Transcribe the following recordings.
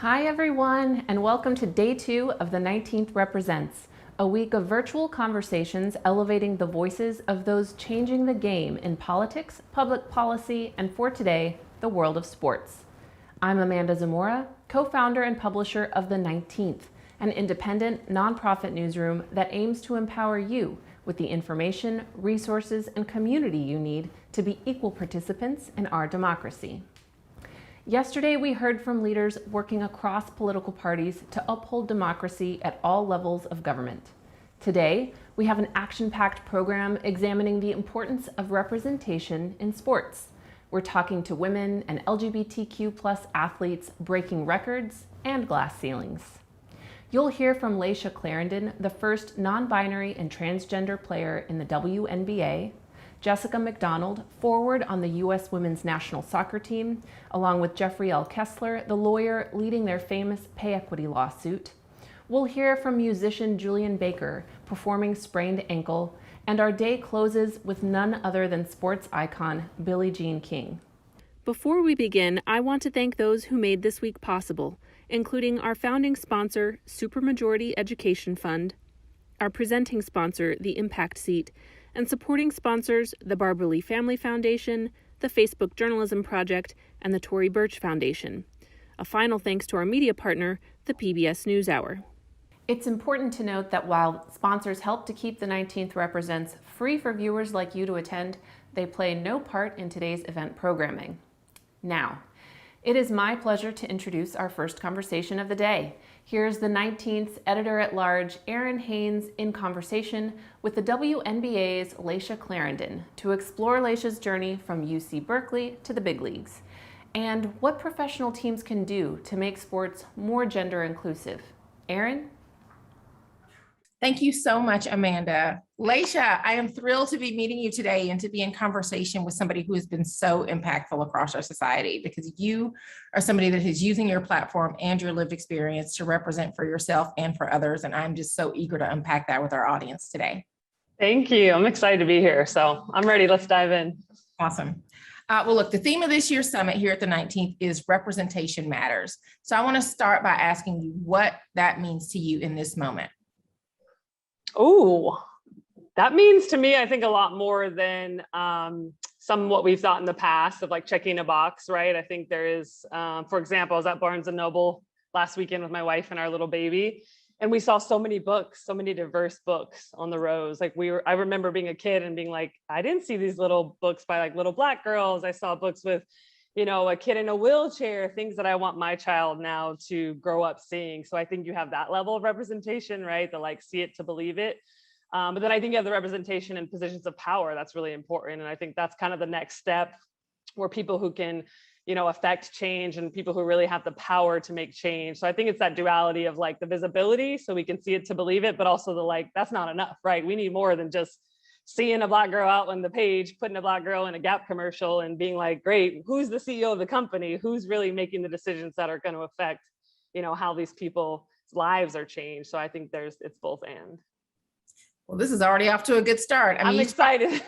Hi everyone, and welcome to day 2 of the 19th Represents, a week of virtual conversations elevating the voices of those changing the game in politics, public policy, and for today, the world of sports. I'm Amanda Zamora, co-founder and publisher of The 19th, an independent, nonprofit newsroom that aims to empower you with the information, resources, and community you need to be equal participants in our democracy. Yesterday, we heard from leaders working across political parties to uphold democracy at all levels of government. Today, we have an action-packed program examining the importance of representation in sports. We're talking to women and LGBTQ+ athletes breaking records and glass ceilings. You'll hear from Layshia Clarendon, the first non-binary and transgender player in the WNBA, Jessica McDonald, forward on the U.S. women's national soccer team, along with Jeffrey L. Kessler, the lawyer leading their famous pay equity lawsuit. We'll hear from musician Julian Baker, performing Sprained Ankle, and our day closes with none other than sports icon Billie Jean King. Before we begin, I want to thank those who made this week possible, including our founding sponsor, Supermajority Education Fund, our presenting sponsor, the Impact Seat, and supporting sponsors the Barbara Lee Family Foundation, the Facebook Journalism Project, and the Tory Burch Foundation. A final thanks to our media partner, the PBS NewsHour. It's important to note that while sponsors help to keep the 19th Represents free for viewers like you to attend, they play no part in today's event programming. Now, it is my pleasure to introduce our first conversation of the day. Here's the 19th editor-at-large, Aaron Haynes, in conversation with the WNBA's Layshia Clarendon to explore Layshia's journey from UC Berkeley to the big leagues and what professional teams can do to make sports more gender inclusive. Aaron? Thank you so much, Amanda. Layshia, I am thrilled to be meeting you today and to be in conversation with somebody who has been so impactful across our society, because you are somebody that is using your platform and your lived experience to represent for yourself and for others. And I'm just so eager to unpack that with our audience today. Thank you. I'm excited to be here. So I'm ready. Let's dive in. Awesome. Well, look, the theme of this year's summit here at the 19th is Representation Matters. So I want to start by asking you what that means to you in this moment. Oh, that means to me, I think a lot more than some what we've thought in the past of like checking a box, right? I think there is, for example, I was at Barnes & Noble last weekend with my wife and our little baby, and we saw so many books, so many diverse books on the rows. Like I remember being a kid and being like, I didn't see these little books by like little Black girls. I saw books with, a kid in a wheelchair, things that I want my child now to grow up seeing. So I think you have that level of representation, right? The like see it to believe it. But then I think you have the representation in positions of power. That's really important. And I think that's kind of the next step where people who can, affect change and people who really have the power to make change. So I think it's that duality of like the visibility so we can see it to believe it, but also the like, that's not enough, right? We need more than just seeing a Black girl out on the page, putting a Black girl in a Gap commercial and being like, great, who's the CEO of the company? Who's really making the decisions that are going to affect, how these people's lives are changed? So I think it's both and. Well, this is already off to a good start. I'm excited.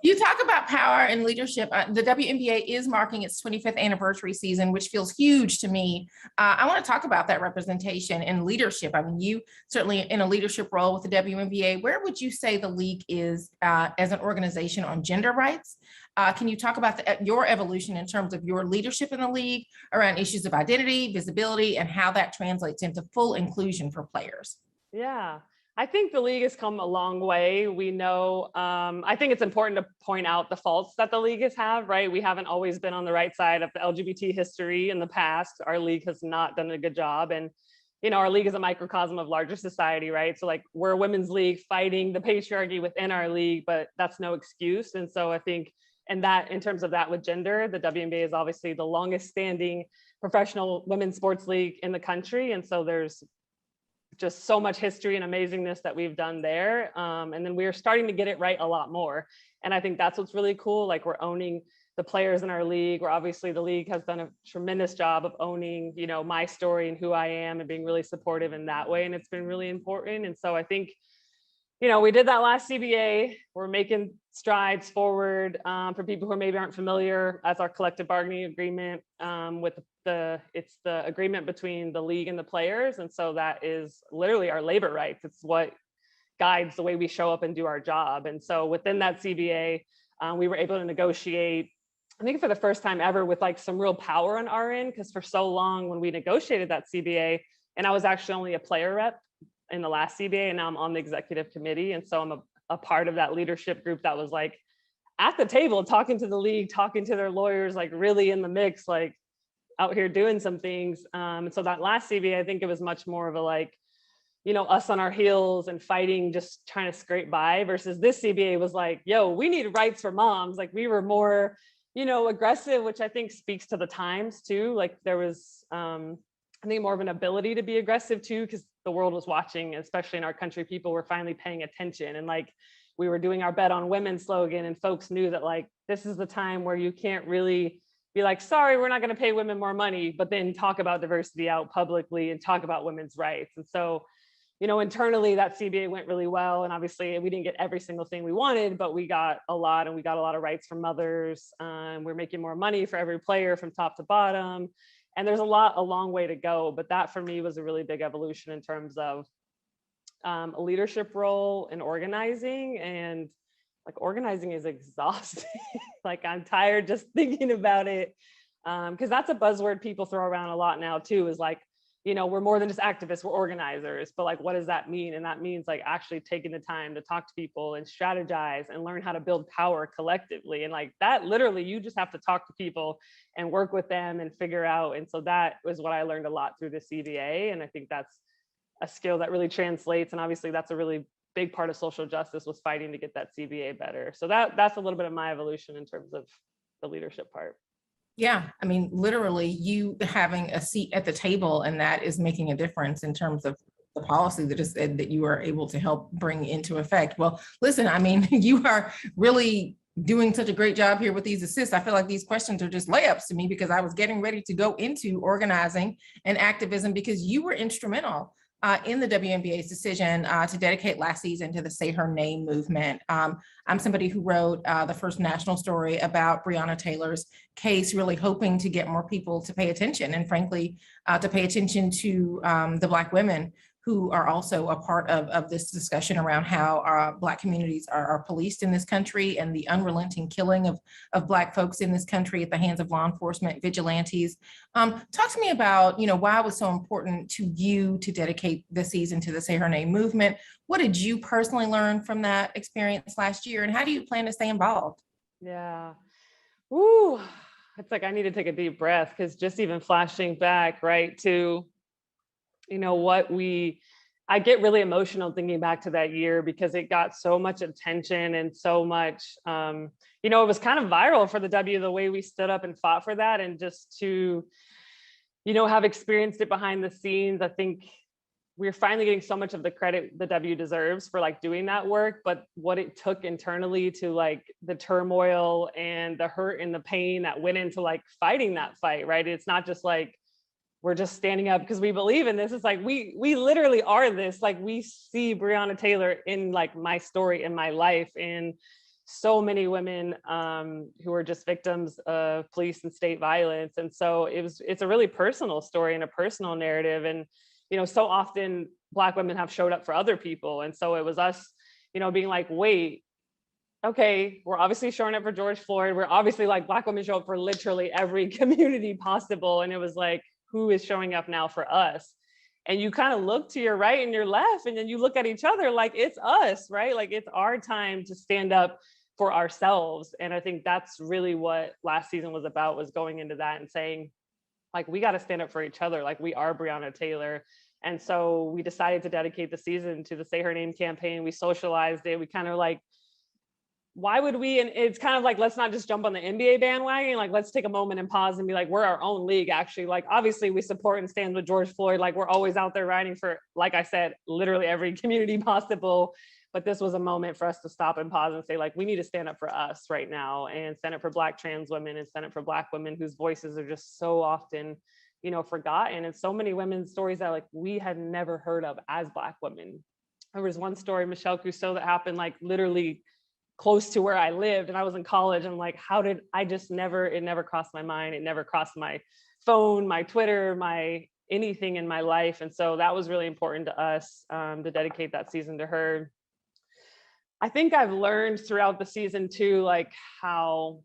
You talk about power and leadership. The WNBA is marking its 25th anniversary season, which feels huge to me. I want to talk about that representation and leadership. I mean, you certainly in a leadership role with the WNBA. Where would you say the league is as an organization on gender rights? Can you talk about your evolution in terms of your leadership in the league around issues of identity, visibility, and how that translates into full inclusion for players? Yeah. I think the league has come a long way. We know, I think it's important to point out the faults that the league has had, right? We haven't always been on the right side of the LGBT history in the past. Our league has not done a good job. And, our league is a microcosm of larger society, right? So like we're a women's league fighting the patriarchy within our league, but that's no excuse. And so I think, and that in terms of that with gender, the WNBA is obviously the longest standing professional women's sports league in the country. And so there's just so much history and amazingness that we've done there. And then we're starting to get it right a lot more. And I think that's what's really cool. Like we're owning the players in our league, where obviously the league has done a tremendous job of owning, my story and who I am and being really supportive in that way. And it's been really important. And so I think, we did that last CBA. We're making strides forward. For people who maybe aren't familiar, as our collective bargaining agreement with it's the agreement between the league and the players. And so that is literally our labor rights. It's what guides the way we show up and do our job. And so within that CBA, we were able to negotiate, I think for the first time ever, with like some real power on our end, because for so long when we negotiated that CBA, and I was actually only a player rep in the last CBA, and now I'm on the executive committee. And so I'm a part of that leadership group that was like at the table, talking to the league, talking to their lawyers, like really in the mix, like out here doing some things. And so that last CBA, I think it was much more of a like, us on our heels and fighting, just trying to scrape by, versus this CBA was like, yo, we need rights for moms. Like we were more, aggressive, which I think speaks to the times too. Like there was, I think more of an ability to be aggressive too, because the world was watching, especially in our country, people were finally paying attention. And like, we were doing our bet on women slogan, and folks knew that like, this is the time where you can't really be like, sorry, we're not going to pay women more money, but then talk about diversity out publicly and talk about women's rights. And so, internally that CBA went really well. And obviously we didn't get every single thing we wanted, but we got a lot, and we got a lot of rights for mothers. We're making more money for every player from top to bottom. And there's a long way to go. But that for me was a really big evolution in terms of a leadership role in organizing. And like organizing is exhausting. Like I'm tired just thinking about it. Because that's a buzzword people throw around a lot now too, is like, we're more than just activists, we're organizers. But like, what does that mean? And that means like actually taking the time to talk to people and strategize and learn how to build power collectively. And like that, literally, you just have to talk to people and work with them and figure out. And so that was what I learned a lot through the CBA. And I think that's a skill that really translates. And obviously that's a really big part of social justice, was fighting to get that CBA better. So that's a little bit of my evolution in terms of the leadership part. Yeah, I mean, literally you having a seat at the table, and that is making a difference in terms of the policy that you are able to help bring into effect. Well, listen, I mean, you are really doing such a great job here with these assists. I feel like these questions are just layups to me, because I was getting ready to go into organizing and activism, because you were instrumental in the WNBA's decision to dedicate last season to the Say Her Name movement. I'm somebody who wrote the first national story about Breonna Taylor's case, really hoping to get more people to pay attention, and frankly, to pay attention to the Black women who are also a part of this discussion around how our Black communities are policed in this country, and the unrelenting killing of Black folks in this country at the hands of law enforcement vigilantes. Talk to me about, why it was so important to you to dedicate the season to the Say Her Name movement. What did you personally learn from that experience last year, and how do you plan to stay involved? Yeah. Ooh, it's like I need to take a deep breath, because just even flashing back, right, to I get really emotional thinking back to that year, because it got so much attention and so much, it was kind of viral for the W, the way we stood up and fought for that. And just to, have experienced it behind the scenes, I think we're finally getting so much of the credit the W deserves for like doing that work. But what it took internally to like the turmoil and the hurt and the pain that went into like fighting that fight, right? It's not just like, we're just standing up because we believe in this. It's like, we literally are this. Like we see Breonna Taylor in like my story, in my life, and so many women who are just victims of police and state violence. And so it's a really personal story and a personal narrative. And, so often Black women have showed up for other people. And so it was us, being like, wait, okay, we're obviously showing up for George Floyd. We're obviously like, Black women show up for literally every community possible. And it was like, who is showing up now for us? And you kind of look to your right and your left, and then you look at each other like, it's us, right? Like it's our time to stand up for ourselves. And I think that's really what last season was about, was going into that and saying, like, we got to stand up for each other. Like we are Breonna Taylor. And so we decided to dedicate the season to the Say Her Name campaign. We socialized it. We kind of like, why would we? And it's kind of like, let's not just jump on the NBA bandwagon. Like, let's take a moment and pause and be like, we're our own league, actually. Like, obviously we support and stand with George Floyd. Like we're always out there riding for, like I said, literally every community possible. But this was a moment for us to stop and pause and say, like, we need to stand up for us right now, and stand up for Black trans women, and stand up for Black women whose voices are just so often, forgotten. And so many women's stories that like we had never heard of as Black women. there was one story, Michelle Cusseau, that happened like literally close to where I lived, and I was in college. I'm like, how did I just never, it never crossed my mind. It never crossed my phone, my Twitter, my anything in my life. And so that was really important to us, to dedicate that season to her. I think I've learned throughout the season too, like how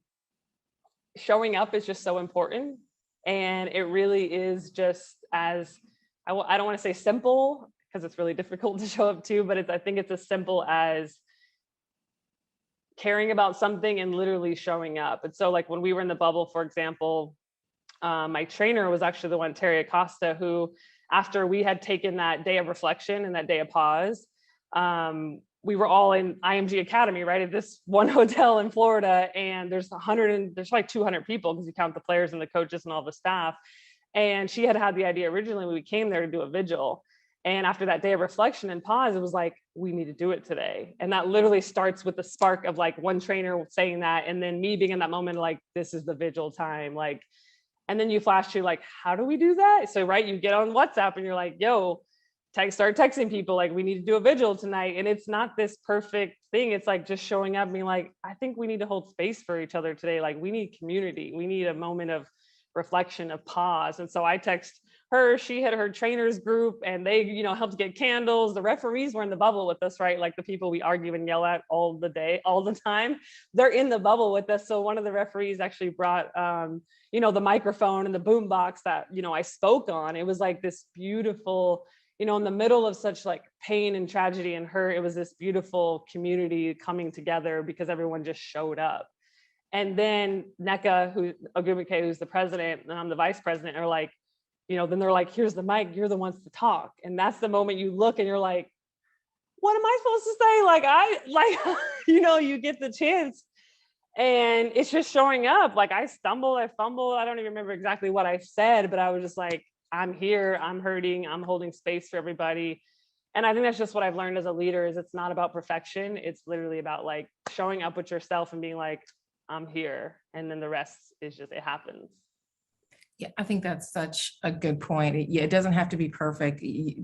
showing up is just so important. And it really is just as, I don't want to say simple, because it's really difficult to show up to, but I think it's as simple as caring about something and literally showing up. And so like when we were in the bubble, for example, my trainer was actually the one, Terry Acosta, who after we had taken that day of reflection and that day of pause, we were all in IMG Academy, right, at this one hotel in Florida, and there's like 200 people because you count the players and the coaches and all the staff. And she had the idea originally when we came there to do a vigil. And after that day of reflection and pause, it was like, we need to do it today. And that literally starts with the spark of like one trainer saying that, and then me being in that moment, like, this is the vigil time, like, and then you flash to like, how do we do that? So, right, you get on WhatsApp and you're like, yo, start texting people, like, we need to do a vigil tonight. And it's not this perfect thing. It's like just showing up and being like, I think we need to hold space for each other today. Like, we need community. We need a moment of reflection, of pause. And so I text her, she had her trainers group, and they, helped get candles. The referees were in the bubble with us, right? Like the people we argue and yell at all the time, they're in the bubble with us. So one of the referees actually brought, the microphone and the boom box that, I spoke on. It was like this beautiful, in the middle of such like pain and tragedy and hurt, it was this beautiful community coming together because everyone just showed up. And then NECA, Ogumike, who's the president, and I'm the vice president, are like, then they're like, here's the mic, you're the ones to talk. And that's the moment you look and you're like, what am I supposed to say? You get the chance. And it's just showing up. Like I fumbled. I don't even remember exactly what I said, but I was just like, I'm here, I'm hurting, I'm holding space for everybody. And I think that's just what I've learned as a leader, is it's not about perfection. It's literally about like showing up with yourself and being like, I'm here. And then the rest is just, it happens. Yeah, I think that's such a good point. It doesn't have to be perfect,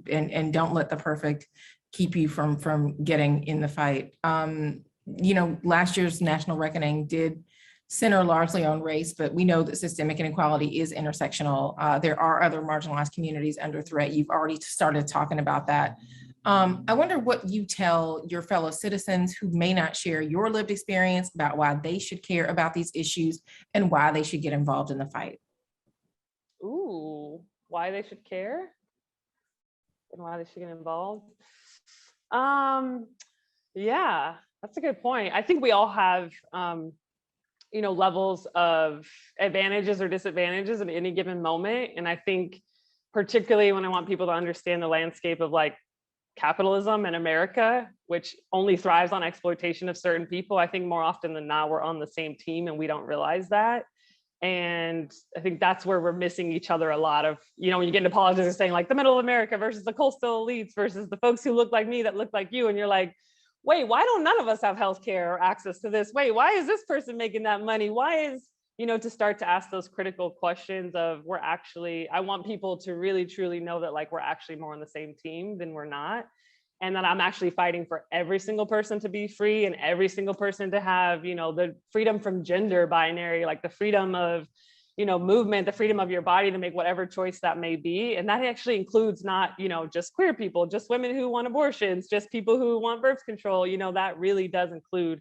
and don't let the perfect keep you from getting in the fight. Last year's National Reckoning did center largely on race, but we know that systemic inequality is intersectional. There are other marginalized communities under threat. You've already started talking about that. I wonder what you tell your fellow citizens who may not share your lived experience about why they should care about these issues and why they should get involved in the fight. Ooh, why they should care and why they should get involved. Yeah, that's a good point. I think we all have, levels of advantages or disadvantages at any given moment. And I think particularly when I want people to understand the landscape of like capitalism in America, which only thrives on exploitation of certain people, I think more often than not, we're on the same team and we don't realize that. And I think that's where we're missing each other a lot of, when you get into politics, and saying like the middle of America versus the coastal elites versus the folks who look like me that look like you. And you're like, wait, why don't none of us have healthcare or access to this? Wait, why is this person making that money? Why is, to start to ask those critical questions of I want people to really, truly know that like we're actually more on the same team than we're not. And that I'm actually fighting for every single person to be free and every single person to have, the freedom from gender binary, like the freedom of, movement, the freedom of your body to make whatever choice that may be. And that actually includes not, just queer people, just women who want abortions, just people who want birth control, that really does include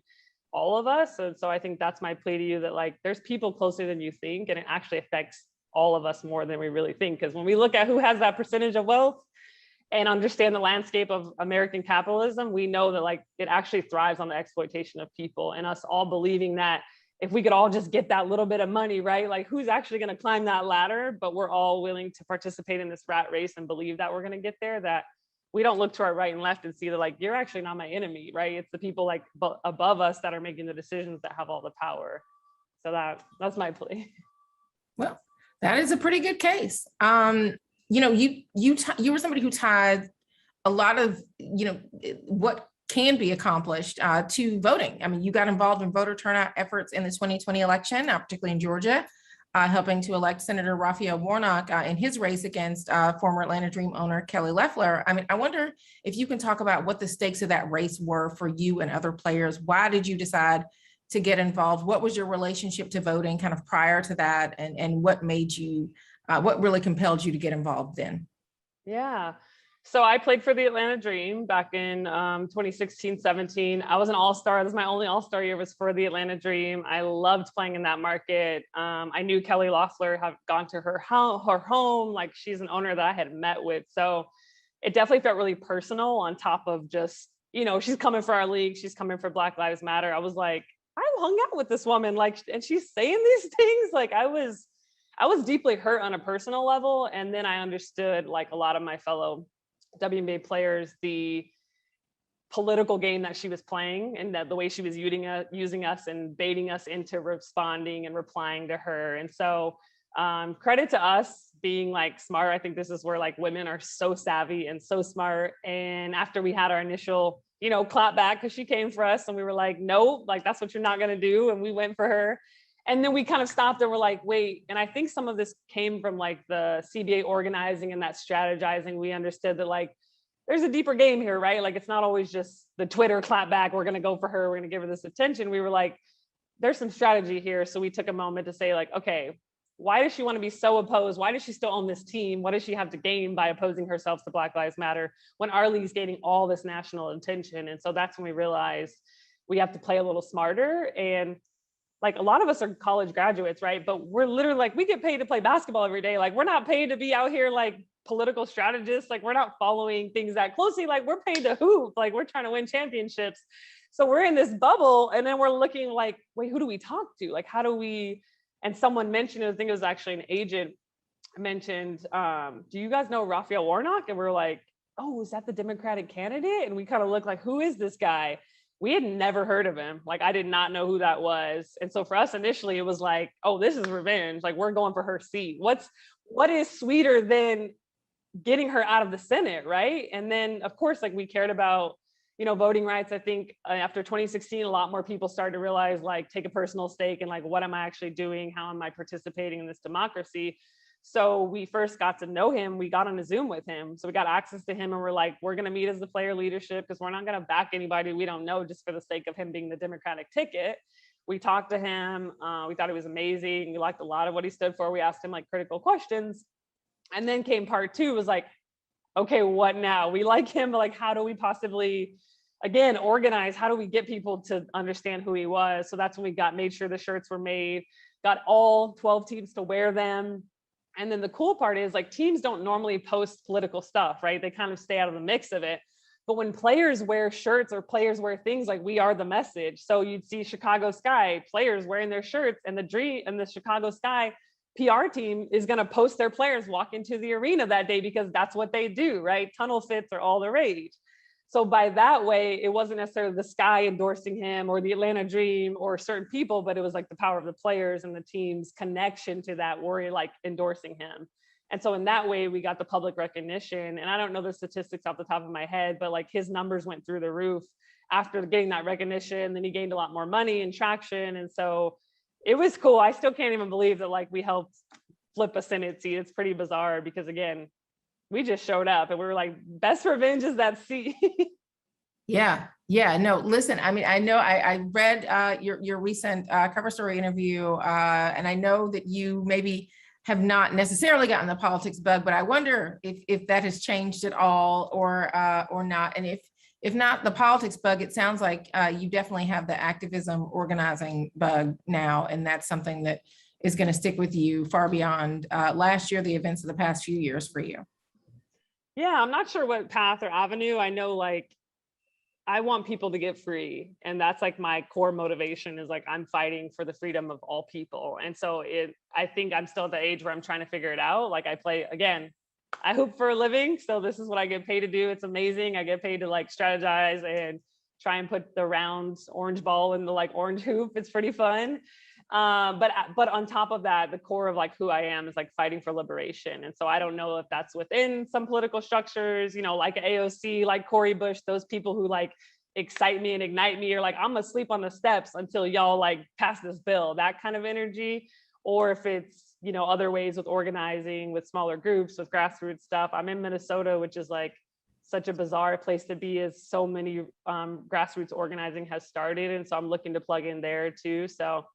all of us. And so I think that's my plea to you, that like, there's people closer than you think, and it actually affects all of us more than we really think. Because when we look at who has that percentage of wealth and understand the landscape of American capitalism, we know that like it actually thrives on the exploitation of people, and us all believing that if we could all just get that little bit of money, right? Like who's actually going to climb that ladder? But we're all willing to participate in this rat race and believe that we're going to get there, that we don't look to our right and left and see that like, you're actually not my enemy, right? It's the people like above us that are making the decisions that have all the power. So that's my plea. Well, that is a pretty good case. You were somebody who tied a lot of, what can be accomplished to voting. I mean, you got involved in voter turnout efforts in the 2020 election, particularly in Georgia. helping to elect Senator Raphael Warnock in his race against former Atlanta Dream owner Kelly Loeffler. I mean, I wonder if you can talk about what the stakes of that race were for you and other players. Why did you decide to get involved? What was your relationship to voting kind of prior to that? And what made you, what really compelled you to get involved then? Yeah. So I played for the Atlanta Dream back in 2016, 17. I was an all-star. This is my only all-star year was for the Atlanta Dream. I loved playing in that market. I knew Kelly Loeffler, had gone to her home. Like, she's an owner that I had met with. So it definitely felt really personal on top of just, you know, she's coming for our league. She's coming for Black Lives Matter. I was like, I hung out with this woman, like, and she's saying these things. Like, I was deeply hurt on a personal level. And then I understood, like a lot of my fellow WNBA players, the political game that she was playing, and that the way she was using us and baiting us into responding and replying to her. And so credit to us being like smart. I think this is where like women are so savvy and so smart. And after we had our initial, you know, clap back, because she came for us and we were like, no, like, that's what you're not going to do. And we went for her. And then we kind of stopped and we're like, wait. And I think some of this came from like the CBA organizing and that strategizing. We understood that like, there's a deeper game here, right? Like, it's not always just the Twitter clap back. We're going to go for her. We're going to give her this attention. We were like, there's some strategy here. So we took a moment to say like, okay, why does she want to be so opposed? Why does she still own this team? What does she have to gain by opposing herself to Black Lives Matter when our league's gaining all this national attention? And so that's when we realized we have to play a little smarter. And like, a lot of us are college graduates, right? But we're literally like, we get paid to play basketball every day. Like, we're not paid to be out here like political strategists. Like, we're not following things that closely. Like, we're paid to hoop. Like, we're trying to win championships. So we're in this bubble, and then we're looking like, wait, who do we talk to? Like, how do we? And someone mentioned, I think it was actually an agent mentioned, do you guys know Raphael Warnock? And we're like, oh, is that the Democratic candidate? And we kind of look like, who is this guy? We had never heard of him. Like, I did not know who that was. And so for us initially, it was like, oh, this is revenge. Like, we're going for her seat. What is sweeter than getting her out of the Senate, right? And then of course, like, we cared about, you know, voting rights. I think after 2016, a lot more people started to realize, like, take a personal stake and like, what am I actually doing? How am I participating in this democracy? So we first got to know him. We got on a Zoom with him. So we got access to him and we're like, we're going to meet as the player leadership because we're not going to back anybody we don't know just for the sake of him being the Democratic ticket. We talked to him. We thought he was amazing. We liked a lot of what he stood for. We asked him like critical questions. And then came part two, was like, okay, what now? We like him, but like, how do we possibly, again, organize? How do we get people to understand who he was? So that's when we made sure the shirts were made, got all 12 teams to wear them. And then the cool part is, like, teams don't normally post political stuff, right? They kind of stay out of the mix of it. But when players wear shirts or players wear things, like, we are the message. So you'd see Chicago Sky players wearing their shirts, and the Chicago Sky PR team is going to post their players walk into the arena that day because that's what they do, right? Tunnel fits are all the rage. So by that way, it wasn't necessarily the Sky endorsing him or the Atlanta Dream or certain people, but it was like the power of the players and the team's connection to that were like endorsing him. And so in that way, we got the public recognition. And I don't know the statistics off the top of my head, but like, his numbers went through the roof after getting that recognition. Then he gained a lot more money and traction. And so it was cool. I still can't even believe that like we helped flip a Senate seat. It's pretty bizarre because, again, we just showed up and we were like, best revenge is that seat. Yeah. No, listen, I mean, I know I read your recent cover story interview, and I know that you maybe have not necessarily gotten the politics bug, but I wonder if that has changed at all or not. And if not the politics bug, it sounds like you definitely have the activism organizing bug now, and that's something that is going to stick with you far beyond last year, the events of the past few years for you. Yeah, I'm not sure what path or avenue. I know, like, I want people to get free. And that's like my core motivation is like, I'm fighting for the freedom of all people. And so I think I'm still at the age where I'm trying to figure it out. Like, I play, again, I hoop for a living. So this is what I get paid to do. It's amazing. I get paid to like strategize and try and put the round orange ball in the like orange hoop. It's pretty fun. But on top of that, the core of like who I am is like fighting for liberation. And so I don't know if that's within some political structures, you know, like AOC, like Cori Bush, those people who like excite me and ignite me, or like, I'm gonna sleep on the steps until y'all like pass this bill, that kind of energy. or if it's, other ways with organizing, with smaller groups, with grassroots stuff. I'm in Minnesota, which is like such a bizarre place to be, as so many grassroots organizing has started. And so I'm looking to plug in there too. So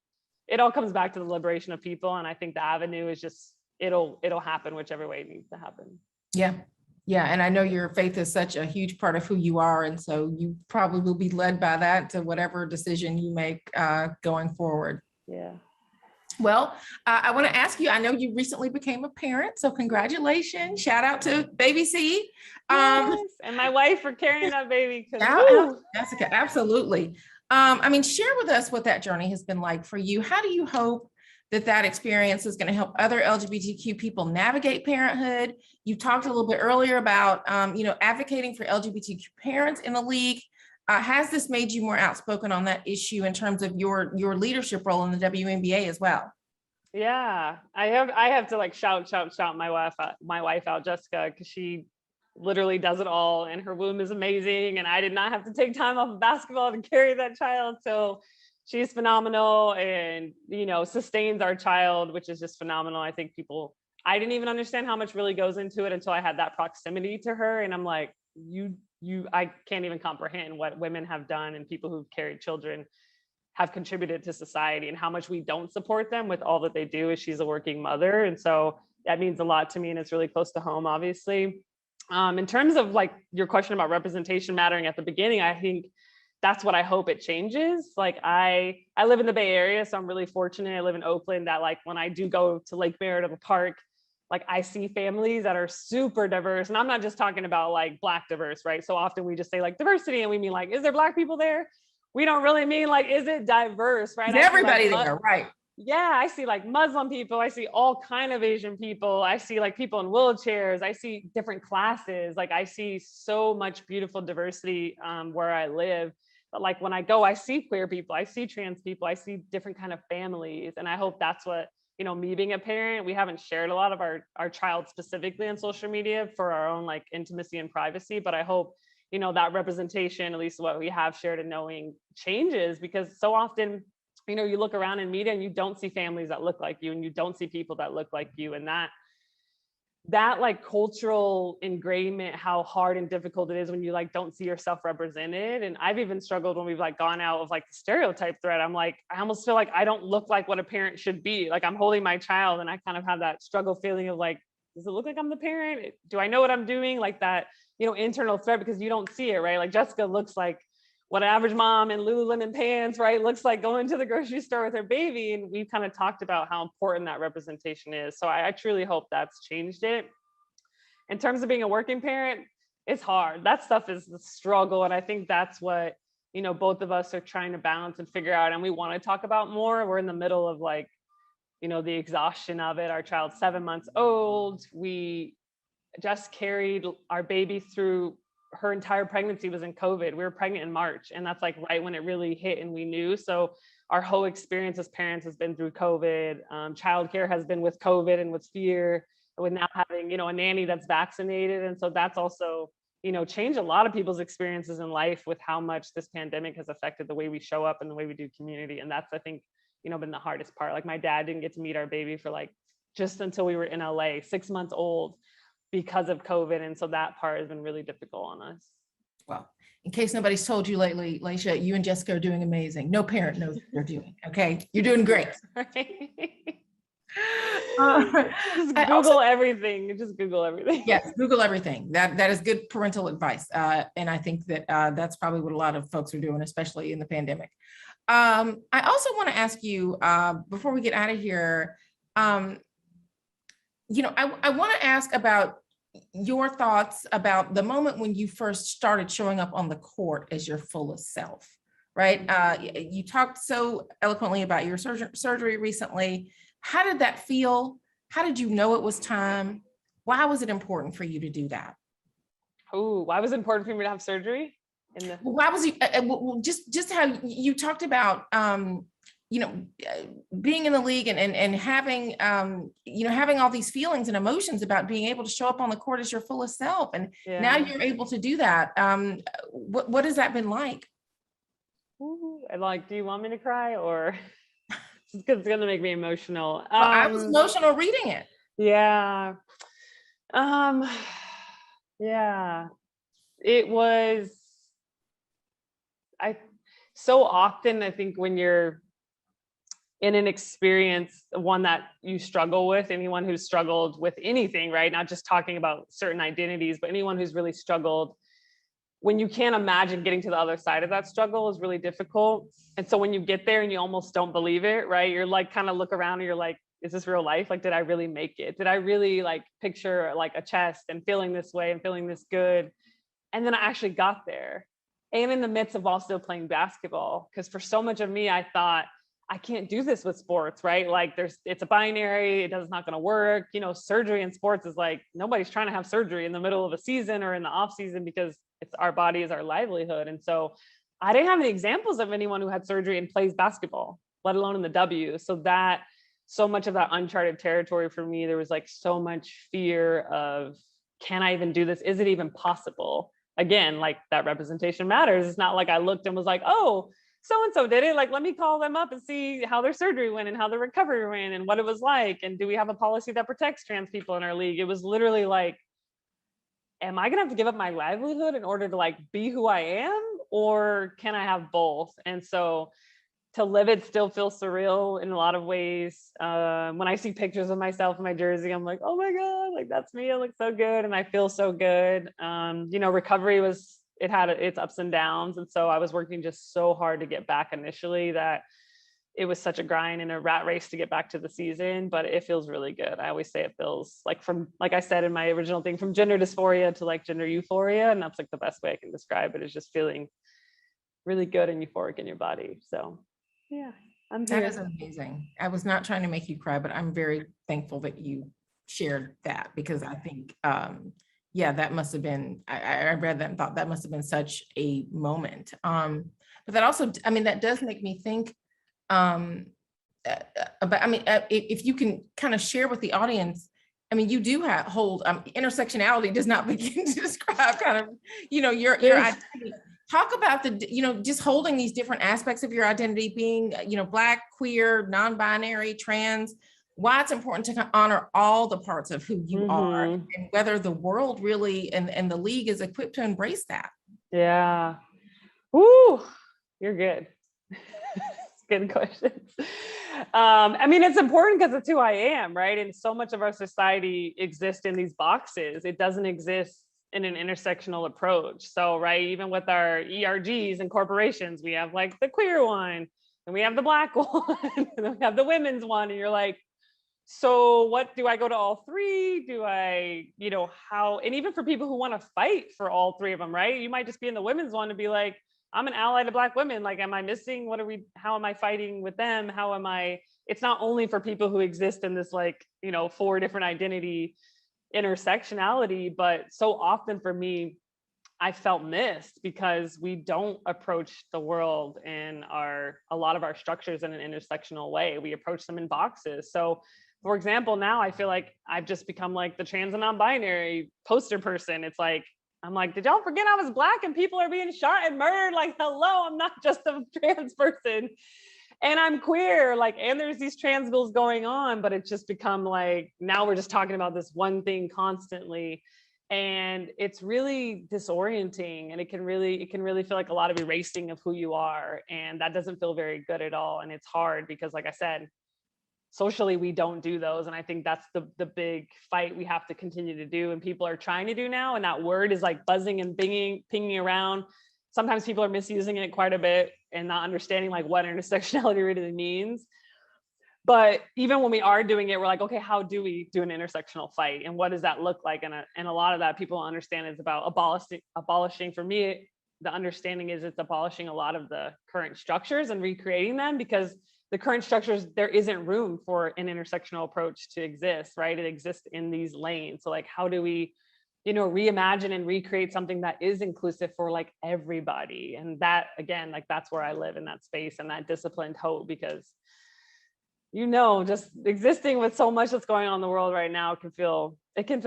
it all comes back to the liberation of people. And I think the avenue is just, it'll happen whichever way it needs to happen. Yeah. Yeah. And I know your faith is such a huge part of who you are. And so you probably will be led by that to whatever decision you make going forward. Yeah. Well, I want to ask you, I know you recently became a parent, so congratulations. Shout out to baby C. Yes. And my wife for carrying that baby. Jessica, absolutely. Share with us what that journey has been like for you. How do you hope that experience is going to help other LGBTQ people navigate parenthood? You talked a little bit earlier about, advocating for LGBTQ parents in the league. Has this made you more outspoken on that issue in terms of your leadership role in the WNBA as well? Yeah, I have to like shout my wife out, Jessica, because she literally does it all, and her womb is amazing. And I did not have to take time off of basketball to carry that child. So she's phenomenal, and sustains our child, which is just phenomenal. I think I didn't even understand how much really goes into it until I had that proximity to her, and I'm like, I can't even comprehend what women have done, and people who've carried children have contributed to society, and how much we don't support them with all that they do, as she's a working mother. And so that means a lot to me, and it's really close to home, obviously. In terms of like your question about representation mattering at the beginning, I think that's what I hope it changes. Like I live in the Bay Area, so I'm really fortunate. I live in Oakland, that like when I do go to Lake Merritt or the park, like I see families that are super diverse. And I'm not just talking about like Black diverse, right? So often we just say like diversity, and we mean like, is there Black people there? We don't really mean like, is it diverse, right? Is everybody there, right? Yeah, I see like Muslim people. I see all kind of Asian people. I see like people in wheelchairs. I see different classes. Like I see so much beautiful diversity where I live. But like when I go, I see queer people, I see trans people, I see different kind of families. And I hope that's what, me being a parent, we haven't shared a lot of our child specifically on social media for our own like intimacy and privacy. But I hope, that representation, at least what we have shared and knowing, changes, because so often, you look around in media and you don't see families that look like you, and you don't see people that look like you. And that like cultural ingrainment, how hard and difficult it is when you like don't see yourself represented. And I've even struggled when we've like gone out of like the stereotype thread. I'm like, I almost feel like I don't look like what a parent should be. Like I'm holding my child, and I kind of have that struggle feeling of like, does it look like I'm the parent? Do I know what I'm doing? Like that, internal thread, because you don't see it, right? Like Jessica looks like what an average mom in Lululemon pants, right, looks like going to the grocery store with her baby. And we've kind of talked about how important that representation is. So I truly hope that's changed it. In terms of being a working parent, it's hard. That stuff is the struggle. And I think that's what, both of us are trying to balance and figure out. And we want to talk about more. We're in the middle of like, the exhaustion of it. Our child's 7 months old. We just carried our baby through, her entire pregnancy was in COVID. We were pregnant in March, and that's like right when it really hit and we knew. So our whole experience as parents has been through COVID. Childcare has been with COVID and with fear, with now having, a nanny that's vaccinated. And so that's also, changed a lot of people's experiences in life with how much this pandemic has affected the way we show up and the way we do community. And that's, I think, been the hardest part. Like my dad didn't get to meet our baby for like just until we were in LA, 6 months old, because of COVID. And so that part has been really difficult on us. Well, in case nobody's told you lately, Layshia, you and Jessica are doing amazing. No parent knows what they're doing. Okay. You're doing great. Just Google everything. Just Google everything. Yes, Google everything. That is good parental advice. And I think that that's probably what a lot of folks are doing, especially in the pandemic. I also want to ask you, before we get out of here, I want to ask about your thoughts about the moment when you first started showing up on the court as your fullest self, right? You talked so eloquently about your surgery recently. How did that feel? How did you know it was time? Why was it important for you to do that? Oh, why was it important for me to have surgery? Why was you just how you talked about being in the league and having having all these feelings and emotions about being able to show up on the court as your fullest self, and now you're able to do that. What has that been like? Ooh, like, do you want me to cry or? It's going to make me emotional. Well, I was emotional reading it. Yeah. Yeah. It was, so often I think when you're in an experience, one that you struggle with, anyone who's struggled with anything, right? Not just talking about certain identities, but anyone who's really struggled, when you can't imagine getting to the other side of that struggle is really difficult. And so when you get there and you almost don't believe it, right? You're like, kind of look around and you're like, is this real life? Like, did I really make it? Did I really like picture like a chest and feeling this way and feeling this good? And then I actually got there. And in the midst of also playing basketball, because for so much of me, I thought, I can't do this with sports, right? Like it's a binary, it's not gonna work. You know, surgery in sports is like, nobody's trying to have surgery in the middle of a season or in the off season because it's our body is our livelihood. And so I didn't have any examples of anyone who had surgery and plays basketball, let alone in the W. So much of that uncharted territory for me, there was like so much fear of, can I even do this? Is it even possible? Again, like that representation matters. It's not like I looked and was like, oh, so-and-so did it. Like, let me call them up and see how their surgery went and how the recovery went and what it was like. And do we have a policy that protects trans people in our league? It was literally like, am I gonna have to give up my livelihood in order to like be who I am? Or can I have both? And so to live it still feels surreal in a lot of ways. When I see pictures of myself in my jersey, I'm like, oh my God, like that's me. I look so good and I feel so good. You know, recovery had its ups and downs. And so I was working just so hard to get back initially that it was such a grind and a rat race to get back to the season, but it feels really good. I always say it feels like like I said in my original thing, from gender dysphoria to like gender euphoria. And that's like the best way I can describe it, is just feeling really good and euphoric in your body. So yeah, I'm here. That is amazing. I was not trying to make you cry, but I'm very thankful that you shared that, because I think, yeah, that must have been, I read that and thought that must have been such a moment. But that also, I mean, that does make me think about, I mean, if you can kind of share with the audience, I mean, you do hold, intersectionality does not begin to describe kind of, you know, your identity. Talk about you know, just holding these different aspects of your identity, being, you know, Black, queer, non-binary, trans, why it's important to honor all the parts of who you are, and whether the world really and the league is equipped to embrace that. Yeah. Woo, you're good. Good questions. I mean, it's important because it's who I am, right? And so much of our society exists in these boxes. It doesn't exist in an intersectional approach. So, right, even with our ERGs and corporations, we have like the queer one, and we have the Black one, and then we have the women's one, and you're like, so what, do I go to all three? Do I, you know, how? And even for people who want to fight for all three of them, right? You might just be in the women's one to be like, I'm an ally to Black women. Like, am I missing? How am I fighting with them? It's not only for people who exist in this, like, you know, 4 different identity intersectionality, but so often for me, I felt missed because we don't approach the world in a lot of our structures in an intersectional way. We approach them in boxes. So for example, now I feel like I've just become like the trans and non-binary poster person. It's like, I'm like, did y'all forget I was Black and people are being shot and murdered? Like, hello, I'm not just a trans person. And I'm queer, like, and there's these trans bills going on, but it's just become like, now we're just talking about this one thing constantly. And it's really disorienting, and it can really feel like a lot of erasing of who you are. And that doesn't feel very good at all. And it's hard because, like I said, socially, we don't do those. And I think that's the big fight we have to continue to do. And people are trying to do now. And that word is like buzzing and pinging around. Sometimes people are misusing it quite a bit and not understanding like what intersectionality really means. But even when we are doing it, we're like, okay, how do we do an intersectional fight? And what does that look like? And a lot of that people understand is about abolishing. For me, the understanding is it's abolishing a lot of the current structures and recreating them, because the current structures, there isn't room for an intersectional approach to exist, right? It exists in these lanes. So like, how do we, you know, reimagine and recreate something that is inclusive for like everybody? And that, again, like that's where I live, in that space and that disciplined hope, because, you know, just existing with so much that's going on in the world right now can feel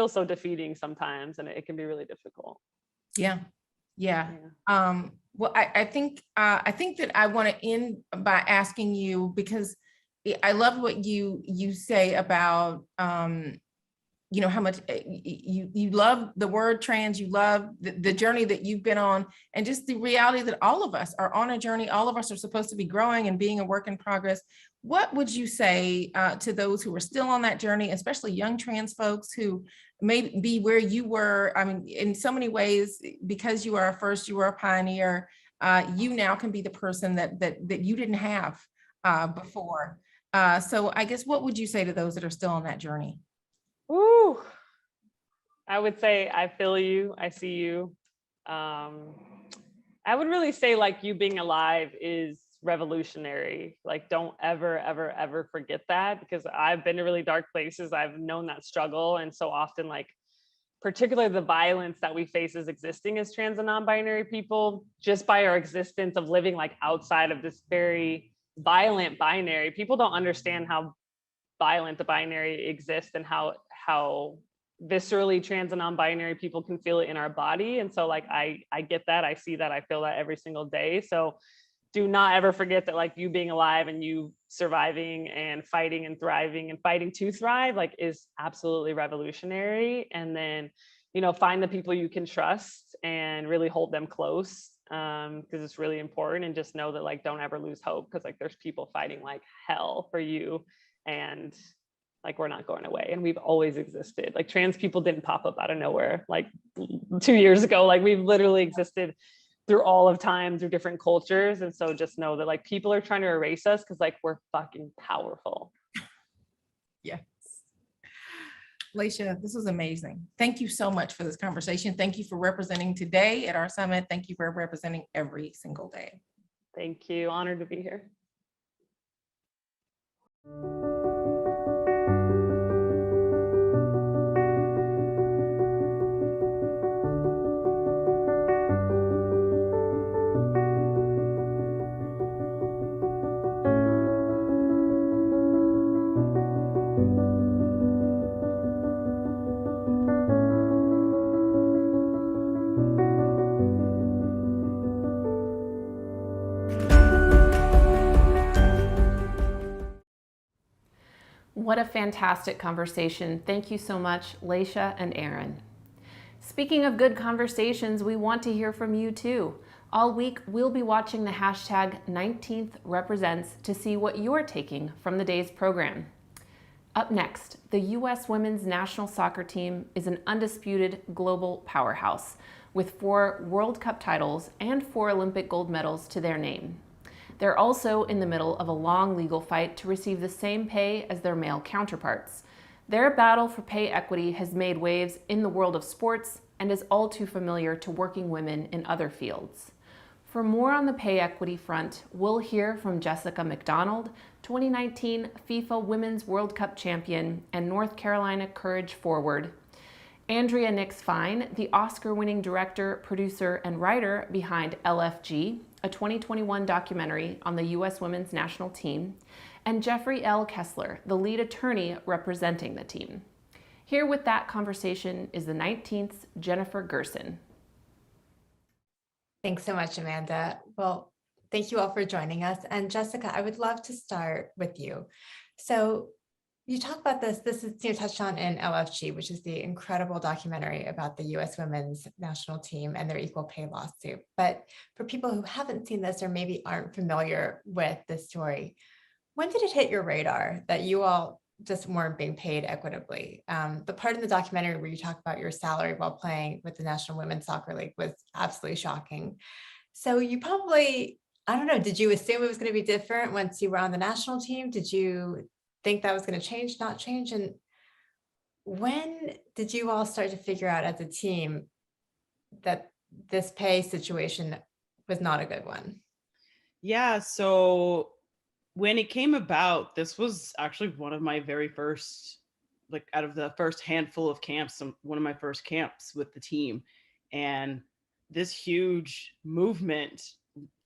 so defeating sometimes, and it can be really difficult. Yeah. Well, I think that I want to end by asking you, because I love what you say about how much you love the word trans, you love the journey that you've been on, and just the reality that all of us are on a journey. All of us are supposed to be growing and being a work in progress. What would you say to those who are still on that journey, especially young trans folks who may be where you were? I mean, in so many ways, because you are a first, you were a pioneer, you now can be the person that you didn't have before. So I guess, what would you say to those that are still on that journey? Ooh, I would say I feel you, I see you. I would really say like you being alive is revolutionary. Like don't ever, ever, ever forget that, because I've been to really dark places. I've known that struggle. And so often, like, particularly the violence that we face as existing as trans and non-binary people, just by our existence of living like outside of this very violent binary, people don't understand how violent the binary exists and how viscerally trans and non-binary people can feel it in our body. And so like I get that, I see that, I feel that every single day. So do not ever forget that like you being alive and you surviving and fighting and thriving and fighting to thrive like is absolutely revolutionary. And then, find the people you can trust and really hold them close, because it's really important. And just know that like don't ever lose hope, because like there's people fighting like hell for you, and like we're not going away, and we've always existed. Like trans people didn't pop up out of nowhere like 2 years ago. Like we've literally existed through all of time, through different cultures. And so just know that like people are trying to erase us because like we're fucking powerful. Yes. Layshia, this was amazing. Thank you so much for this conversation. Thank you for representing today at our summit. Thank you for representing every single day. Thank you. Honored to be here. What a fantastic conversation. Thank you so much, Layshia and Aaron. Speaking of good conversations, we want to hear from you too. All week, we'll be watching the hashtag 19th Represents to see what you're taking from the day's program. Up next, the U.S. women's national soccer team is an undisputed global powerhouse with 4 World Cup titles and 4 Olympic gold medals to their name. They're also in the middle of a long legal fight to receive the same pay as their male counterparts. Their battle for pay equity has made waves in the world of sports and is all too familiar to working women in other fields. For more on the pay equity front, we'll hear from Jessica McDonald, 2019 FIFA Women's World Cup champion and North Carolina Courage forward, Andrea Nix-Fine, the Oscar-winning director, producer, and writer behind LFG, a 2021 documentary on the U.S. women's national team, and Jeffrey L. Kessler, the lead attorney representing the team. Here with that conversation is the 19th's Jennifer Gerson. Thanks so much, Amanda. Well, thank you all for joining us. And Jessica, I would love to start with you. So you talk about this is touched on in LFG, which is the incredible documentary about the U.S. women's national team and their equal pay lawsuit. But for people who haven't seen this or maybe aren't familiar with this story, when did it hit your radar that you all just weren't being paid equitably? The part in the documentary where you talk about your salary while playing with the National Women's Soccer League was absolutely shocking. So you probably, I don't know, did you assume it was going to be different once you were on the national team? Did you think that was going to change, not change? And when did you all start to figure out as a team that this pay situation was not a good one? Yeah, so when it came about, this was actually one of my very first, like out of the first handful of camps, one of my first camps with the team. And this huge movement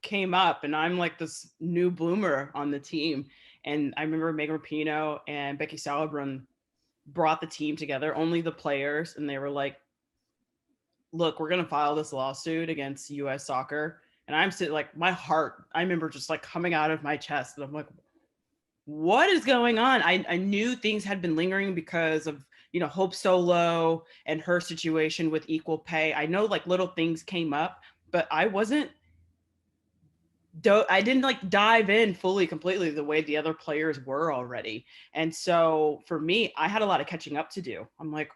came up, and I'm like this new bloomer on the team. And I remember Megan Rapinoe and Becky Sauerbrunn brought the team together, only the players, and they were like, look, we're going to file this lawsuit against US Soccer. And I'm sitting like, my heart, I remember just like coming out of my chest, and I'm like, what is going on? I knew things had been lingering because of, Hope Solo and her situation with equal pay. I know like little things came up, but I didn't like dive in fully, completely the way the other players were already. And so for me, I had a lot of catching up to do. I'm like,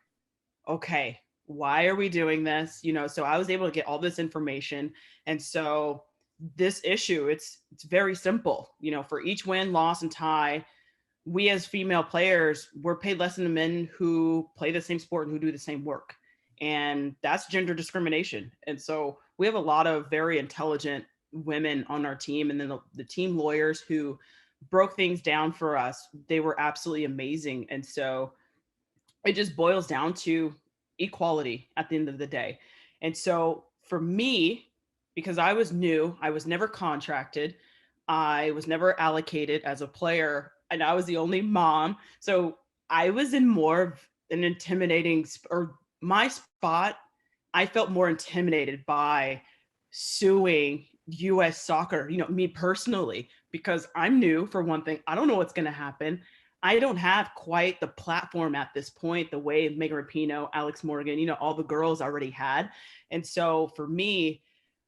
okay, why are we doing this? So I was able to get all this information. And so this issue, it's very simple. For each win, loss, and tie, we as female players, we're paid less than the men who play the same sport and who do the same work. And that's gender discrimination. And so we have a lot of very intelligent women on our team. And then the team lawyers who broke things down for us, they were absolutely amazing. And so it just boils down to equality at the end of the day. And so for me, because I was new, I was never contracted, I was never allocated as a player, and I was the only mom. So I was in more of an intimidating, or my spot, I felt more intimidated by suing US soccer, me personally, because I'm new for one thing. I don't know what's going to happen. I don't have quite the platform at this point, the way Megan Rapinoe, Alex Morgan, all the girls already had. And so for me,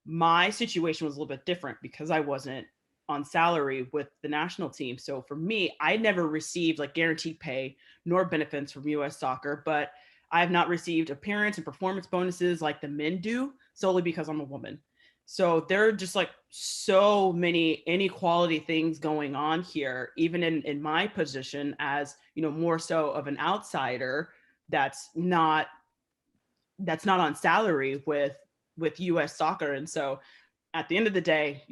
my situation was a little bit different because I wasn't on salary with the national team. So for me, I never received like guaranteed pay nor benefits from US soccer, but I have not received appearance and performance bonuses like the men do, solely because I'm a woman. So there are just like so many inequality things going on here, even in my position as, more so of an outsider that's not on salary with US soccer. And so at the end of the day,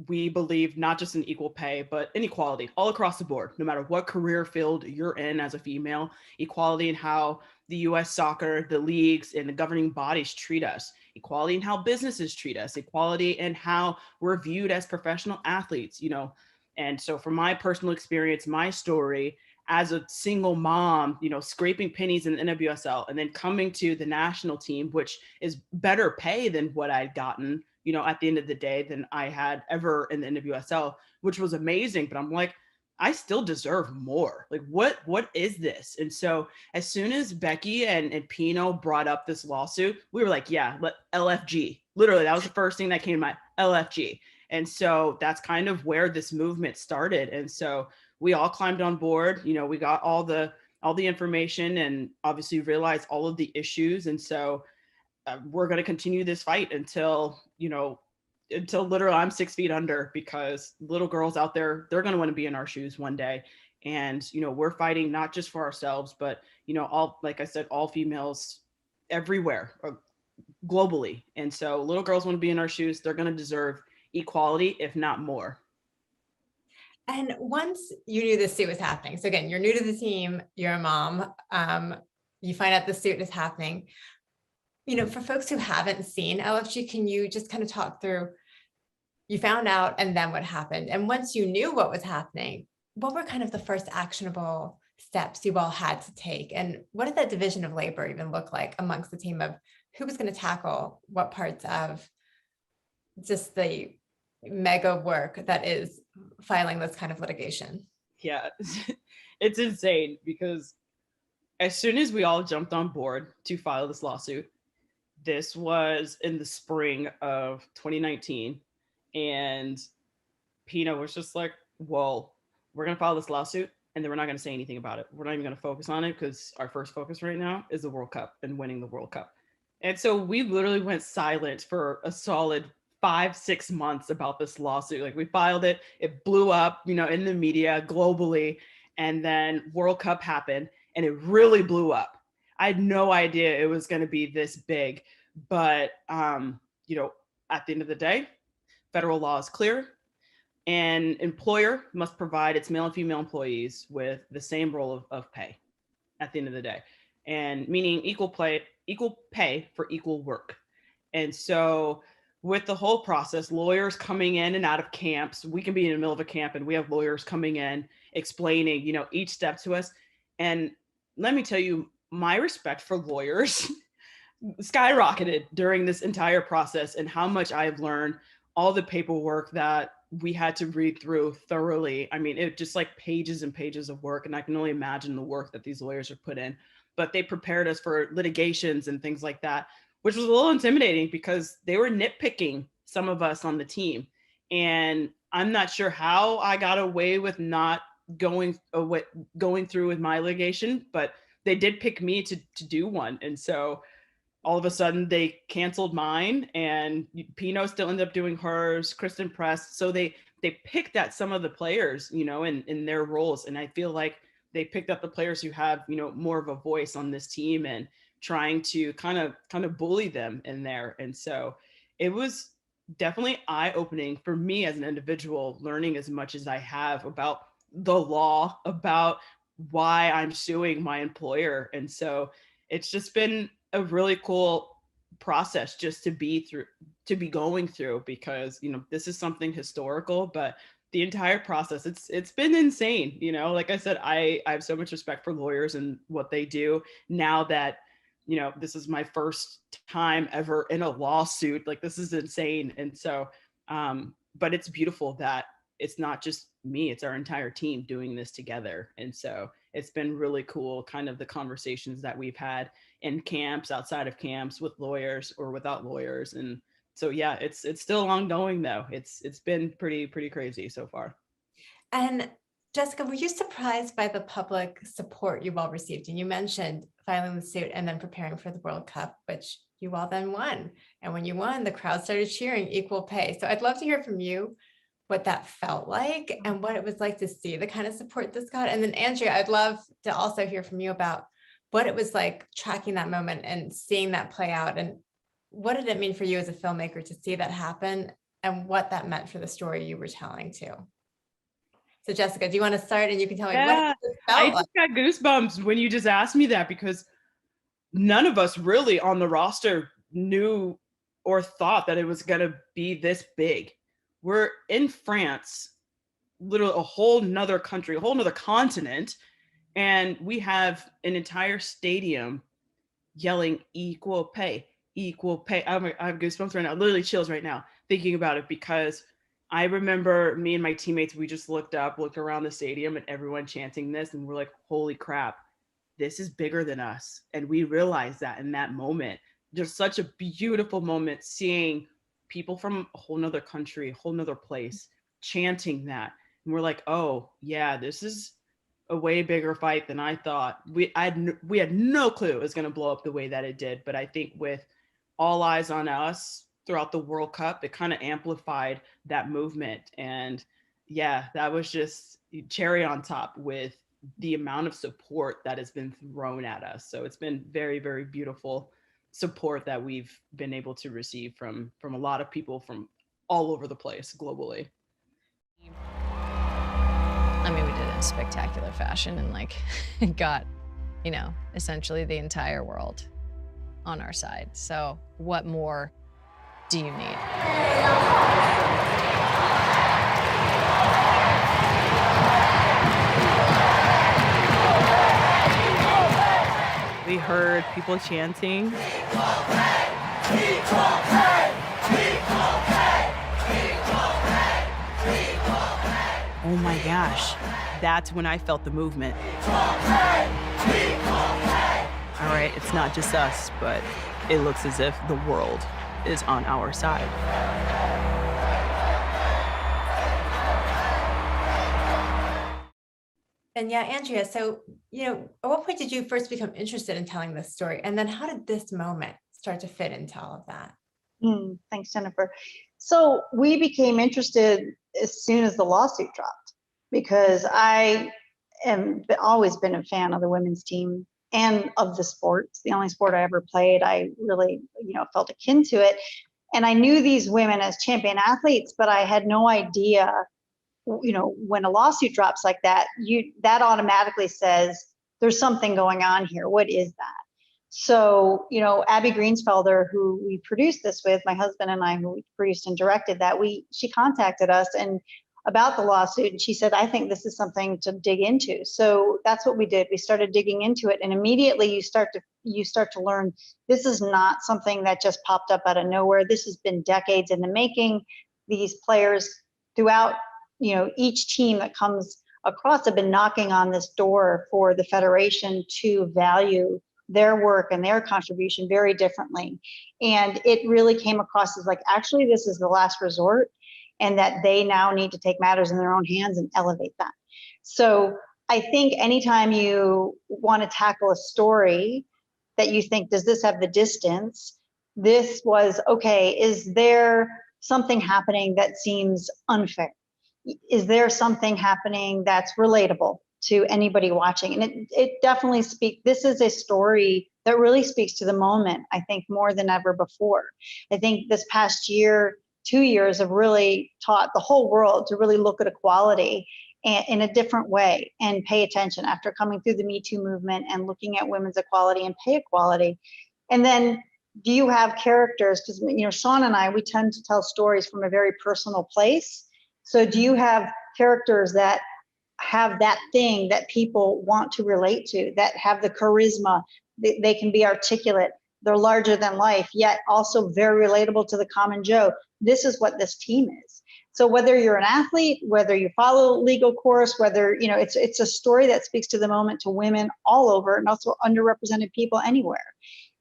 we believe not just in equal pay, but inequality all across the board, no matter what career field you're in as a female, equality in how the US soccer, the leagues, and the governing bodies treat us, equality in how businesses treat us, equality in how we're viewed as professional athletes, And so from my personal experience, my story as a single mom, scraping pennies in the NWSL and then coming to the national team, which is better pay than what I'd gotten, at the end of the day than I had ever in the NWSL, which was amazing. But I'm like, I still deserve more. Like, what is this? And so as soon as Becky and Pino brought up this lawsuit, we were like, yeah, LFG. Literally, that was the first thing that came to mind, LFG. And so that's kind of where this movement started. And so we all climbed on board. We got all the information and obviously realized all of the issues. And so we're going to continue this fight until literally I'm 6 feet under, because little girls out there, they're going to want to be in our shoes one day. And, we're fighting not just for ourselves, but, all, like I said, all females everywhere, globally. And so little girls want to be in our shoes. They're going to deserve equality, if not more. And once you knew this suit was happening, so again, you're new to the team, you're a mom, you find out the suit is happening. For folks who haven't seen LFG, can you just kind of talk through, you found out and then what happened? And once you knew what was happening, what were kind of the first actionable steps you all had to take? And what did that division of labor even look like amongst the team of who was going to tackle what parts of just the mega work that is filing this kind of litigation? Yeah, it's insane because as soon as we all jumped on board to file this lawsuit, this was in the spring of 2019. And Pino was just like, well, we're going to file this lawsuit and then we're not going to say anything about it. We're not even going to focus on it because our first focus right now is the World Cup and winning the World Cup. And so we literally went silent for a solid 5-6 months about this lawsuit. Like we filed it, it blew up, in the media globally. And then World Cup happened and it really blew up. I had no idea it was going to be this big, but, at the end of the day, federal law is clear. An employer must provide its male and female employees with the same role of pay at the end of the day, and meaning equal pay for equal work. And so with the whole process, lawyers coming in and out of camps, we can be in the middle of a camp and we have lawyers coming in explaining, each step to us. And let me tell you, my respect for lawyers skyrocketed during this entire process and how much I've learned, all the paperwork that we had to read through thoroughly. I mean, it just like pages and pages of work, and I can only imagine the work that these lawyers have put in. But they prepared us for litigations and things like that, which was a little intimidating because they were nitpicking some of us on the team. And I'm not sure how I got away with not going through with my litigation, but they did pick me to do one. And so all of a sudden they canceled mine, and Pino still ended up doing hers, Kristen Press. So they picked at some of the players, you know, in their roles. And I feel like they picked up the players who have, you know, more of a voice on this team and trying to kind of bully them in there. And so it was definitely eye-opening for me as an individual, learning as much as I have about the law, about why I'm suing my employer. And so it's just been a really cool process just to be going through, because, you know, this is something historical, but the entire process, it's been insane. You know, like I said, I have so much respect for lawyers and what they do now that, you know, this is my first time ever in a lawsuit. Like, this is insane. And so, but it's beautiful that it's not just me, it's our entire team doing this together. And so it's been really cool, kind of the conversations that we've had in camps, outside of camps, with lawyers or without lawyers. And so, yeah, it's still ongoing though. It's been pretty crazy so far. And Jessica, were you surprised by the public support you all received? And you mentioned filing the suit and then preparing for the World Cup, which you all then won. And when you won, the crowd started cheering equal pay. So I'd love to hear from you what that felt like and what it was like to see the kind of support this got. And then Andrea, I'd love to also hear from you about what it was like tracking that moment and seeing that play out. And what did it mean for you as a filmmaker to see that happen, and what that meant for the story you were telling too? So Jessica, do you want to start, and you can tell me what it felt I like? just got goosebumps when you just asked me that, because none of us really on the roster knew or thought that it was going to be this big. We're in France, literally a whole nother country, a whole nother continent, and we have an entire stadium yelling equal pay, equal pay. I have goosebumps right now, literally chills right now thinking about it, because I remember me and my teammates, we just looked around the stadium and everyone chanting this, and we're like, holy crap, this is bigger than us. And we realized that in that moment. Just such a beautiful moment, seeing people from a whole nother country, a whole nother place chanting that. And we're like, oh yeah, this is a way bigger fight than I thought. We had no clue it was going to blow up the way that it did. But I think with all eyes on us throughout the World Cup, it kind of amplified that movement. And yeah, that was just cherry on top with the amount of support that has been thrown at us. So it's been very, very beautiful support that we've been able to receive from a lot of people from all over the place globally. I mean, we did it in spectacular fashion, and like got, you know, essentially the entire world on our side. So what more do you need? We heard people chanting. Equal pay, equal pay, equal pay, equal pay, equal pay. Oh my gosh, that's when I felt the movement. Equal pay, equal pay. All right, it's not just us, but it looks as if the world is on our side. And yeah, Andrea, so, you know, at what point did you first become interested in telling this story? And then how did this moment start to fit into all of that? Thanks, Jennifer. So we became interested as soon as the lawsuit dropped, because I am always been a fan of the women's team and of the sport. It's the only sport I ever played. I really, you know, felt akin to it. And I knew these women as champion athletes, but I had no idea, you know, when a lawsuit drops like that, that automatically says there's something going on here. What is that? So, you know, Abby Greensfelder, who we produced this with, my husband and I, who we produced and directed that, she contacted us and about the lawsuit, and she said, I think this is something to dig into. So that's what we did. We started digging into it, and immediately you start to learn this is not something that just popped up out of nowhere. This has been decades in the making. These players throughout, each team that comes across have been knocking on this door for the Federation to value their work and their contribution very differently. And it really came across as like, actually, this is the last resort, and that they now need to take matters in their own hands and elevate that. So I think anytime you want to tackle a story that you think, does this have the distance? This was, okay, is there something happening that seems unfair? Is there something happening that's relatable to anybody watching? And it definitely speaks, this is a story that really speaks to the moment, I think, more than ever before. I think this past year, 2 years have really taught the whole world to really look at equality in a different way and pay attention after coming through the Me Too movement and looking at women's equality and pay equality. And then do you have characters? Because, Sean and I, we tend to tell stories from a very personal place. So do you have characters that have that thing that people want to relate to, that have the charisma, they can be articulate, they're larger than life, yet also very relatable to the common Joe? This is what this team is. So whether you're an athlete, whether you follow legal course, whether, it's a story that speaks to the moment to women all over, and also underrepresented people anywhere.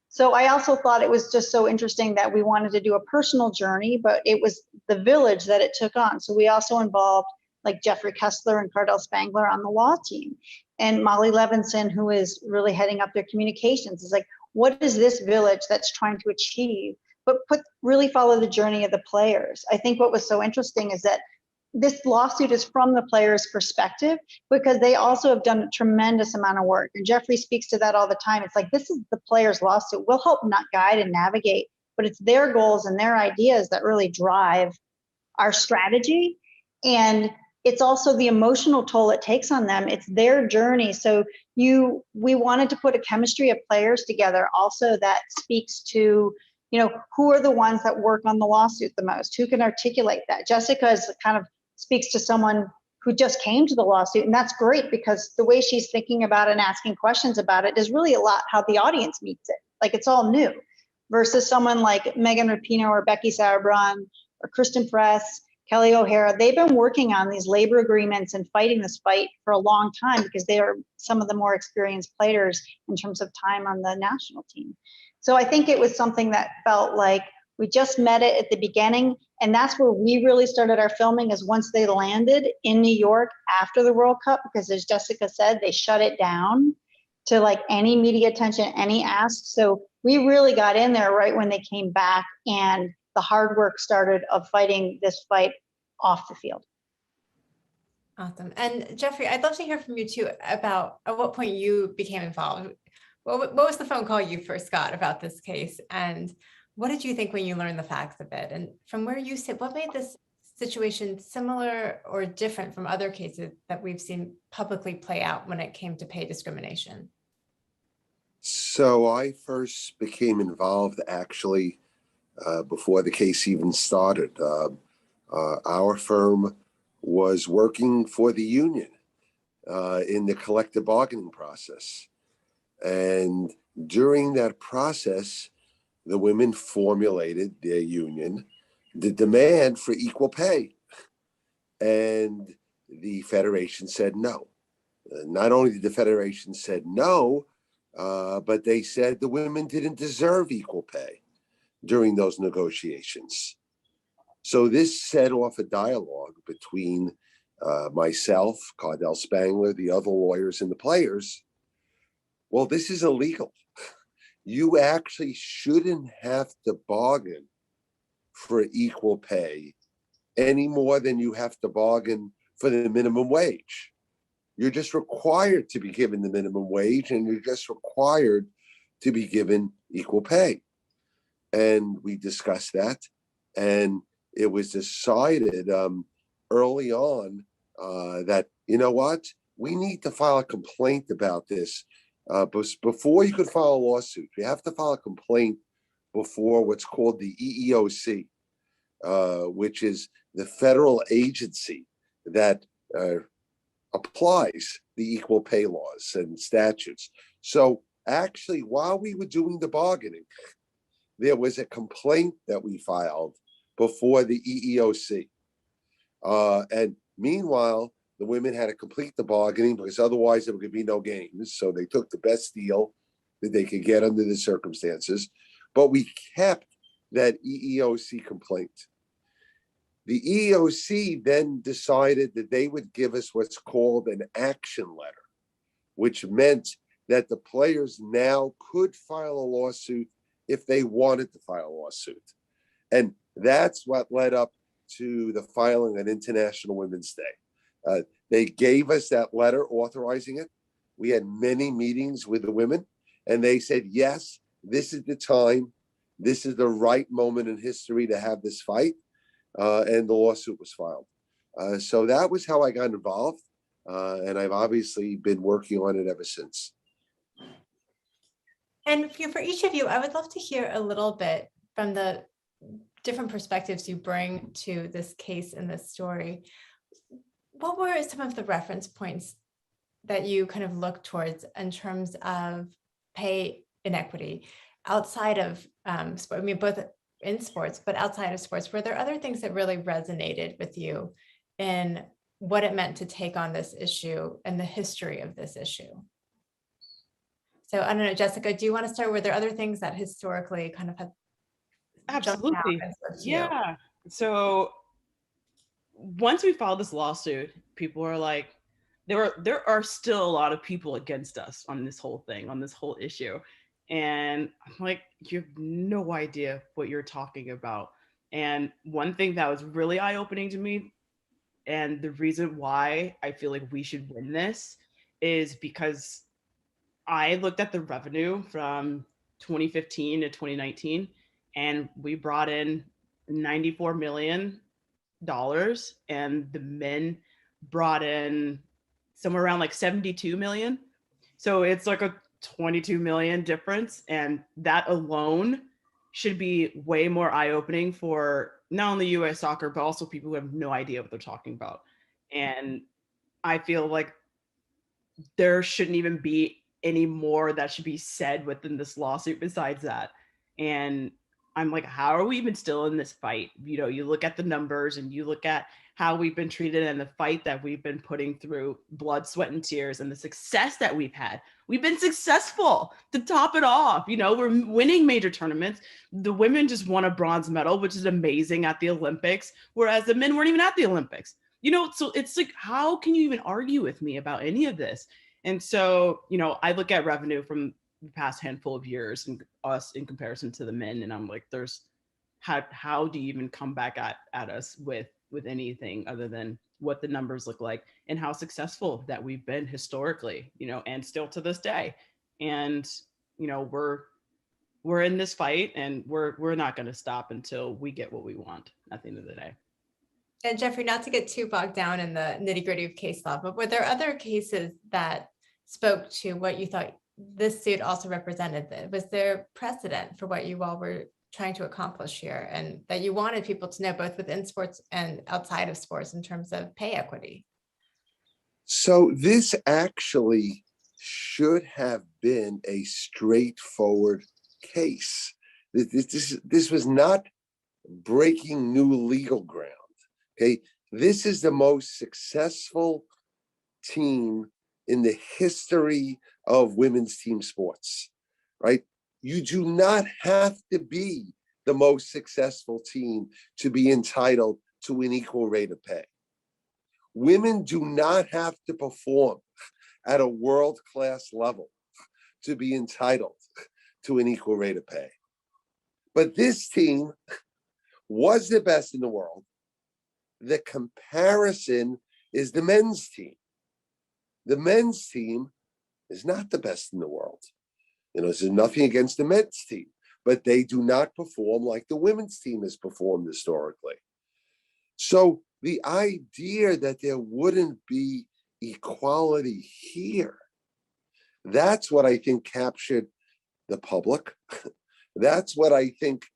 So I also thought it was just so interesting that we wanted to do a personal journey, but it was the village that it took on. So we also involved like Jeffrey Kessler and Cardell Spangler on the law team, and Molly Levinson, who is really heading up their communications, is like, what is this village that's trying to achieve? But really follow the journey of the players. I think what was so interesting is that this lawsuit is from the players' perspective, because they also have done a tremendous amount of work. And Jeffrey speaks to that all the time. It's like, this is the players' lawsuit. We'll help not guide and navigate, but it's their goals and their ideas that really drive our strategy. And it's also the emotional toll it takes on them. It's their journey. So we wanted to put a chemistry of players together also that speaks to, who are the ones that work on the lawsuit the most? Who can articulate that? Jessica is kind of speaks to someone who just came to the lawsuit, and that's great because the way she's thinking about it and asking questions about it is really a lot how the audience meets it. Like, it's all new, versus someone like Megan Rapinoe or Becky Sauerbrunn or Kristen Press, Kelly O'Hara. They've been working on these labor agreements and fighting this fight for a long time because they are some of the more experienced players in terms of time on the national team. So I think it was something that felt like we just met it at the beginning, and that's where we really started our filming, is once they landed in New York after the World Cup, because as Jessica said, they shut it down to like any media attention, any asks. So we really got in there right when they came back, and the hard work started of fighting this fight off the field. Awesome. And Jeffrey, I'd love to hear from you too about at what point you became involved. What was the phone call you first got about this case? And what did you think when you learned the facts of it? And from where you sit, what made this situation similar or different from other cases that we've seen publicly play out when it came to pay discrimination? So I first became involved actually before the case even started. Our firm was working for the union in the collective bargaining process. And during that process, the women formulated their union, the demand for equal pay. And the Federation said no. Not only did the Federation said no, but they said the women didn't deserve equal pay during those negotiations. So this set off a dialogue between myself, Cardell Spangler, the other lawyers, and the players. Well, this is illegal. You actually shouldn't have to bargain for equal pay any more than you have to bargain for the minimum wage. You're just required to be given the minimum wage, and you're just required to be given equal pay. And we discussed that, and it was decided early on that, you know what, we need to file a complaint about this. Before you could file a lawsuit, you have to file a complaint before what's called the EEOC, which is the federal agency that applies the equal pay laws and statutes. So actually, while we were doing the bargaining, there was a complaint that we filed before the EEOC. And meanwhile, the women had to complete the bargaining because otherwise there could be no games. So they took the best deal that they could get under the circumstances. But we kept that EEOC complaint. The EEOC then decided that they would give us what's called an action letter, which meant that the players now could file a lawsuit if they wanted to file a lawsuit. And that's what led up to the filing on International Women's Day. They gave us that letter authorizing it. We had many meetings with the women, and they said, yes, this is the time. This is the right moment in history to have this fight. And the lawsuit was filed. So that was how I got involved. And I've obviously been working on it ever since. And for each of you, I would love to hear a little bit from the different perspectives you bring to this case and this story. What were some of the reference points that you kind of look towards in terms of pay inequity outside of sport? I mean, both in sports, but outside of sports, were there other things that really resonated with you in what it meant to take on this issue and the history of this issue? So I don't know, Jessica, do you want to start? Were there other things that historically kind of have jumped out Absolutely. and spoke to you? Yeah. So once we filed this lawsuit, people are like, there are still a lot of people against us on this whole thing, on this whole issue. And I'm like, you have no idea what you're talking about. And one thing that was really eye-opening to me, and the reason why I feel like we should win this, is because I looked at the revenue from 2015 to 2019, and we brought in $94 million, and the men brought in somewhere around like 72 million. So it's like a 22 million difference. And that alone should be way more eye-opening for not only US soccer, but also people who have no idea what they're talking about. And I feel like there shouldn't even be any more that should be said within this lawsuit besides that. And I'm like, how are we even still in this fight? You know, you look at the numbers and you look at how we've been treated and the fight that we've been putting through blood, sweat, and tears, and the success that we've had. We've been successful to top it off. You know, we're winning major tournaments. The women just won a bronze medal, which is amazing, at the Olympics, whereas the men weren't even at the Olympics. You know, so it's like, how can you even argue with me about any of this? And so, you know, I look at revenue from the past handful of years and us in comparison to the men, and I'm like, there's how do you even come back at us with anything other than what the numbers look like and how successful that we've been historically, you know, and still to this day. And, you know, we're in this fight, and we're not going to stop until we get what we want at the end of the day. And Jeffrey, not to get too bogged down in the nitty-gritty of case law, but were there other cases that spoke to what you thought this suit also represented? Was there precedent for what you all were trying to accomplish here, and that you wanted people to know both within sports and outside of sports in terms of pay equity? So this actually should have been a straightforward case. This was not breaking new legal ground. Okay, this is the most successful team in the history of women's team sports, right? You do not have to be the most successful team to be entitled to an equal rate of pay. Women do not have to perform at a world-class level to be entitled to an equal rate of pay. But this team was the best in the world. The comparison is the men's team. The men's team is not the best in the world. You know, there's nothing against the men's team, but they do not perform like the women's team has performed historically. So the idea that there wouldn't be equality here, that's what I think captured the public. That's what I think